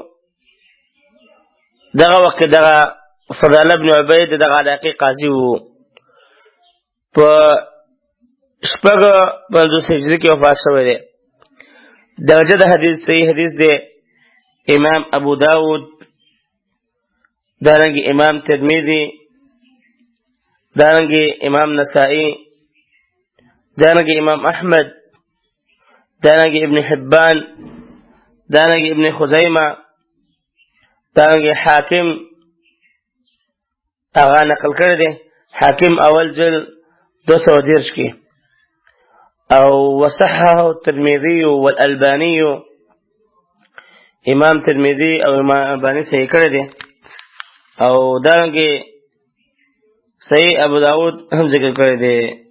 دغه وخت کې دغه فضاله بن عبید دغه علاقې قاضي و. په 550 هجري کې وفات شوی دی. درجه د حدیث صحیح حدیث دی. امام ابو داود دارنګه امام ترمذی دارنگی امام نسائی، دارنگی امام احمد، دارنگی ابن حبان، دارنگی ابن خزیمہ، دارنگی حاکم اغا نقل کردے، حاکم اول جل 213 کی، او وصححه الترمذی والالبانی، امام ترمذی او امام البانی صحیح کردے، او دارنگی صحیح ابو داود ہم ذکر کردے.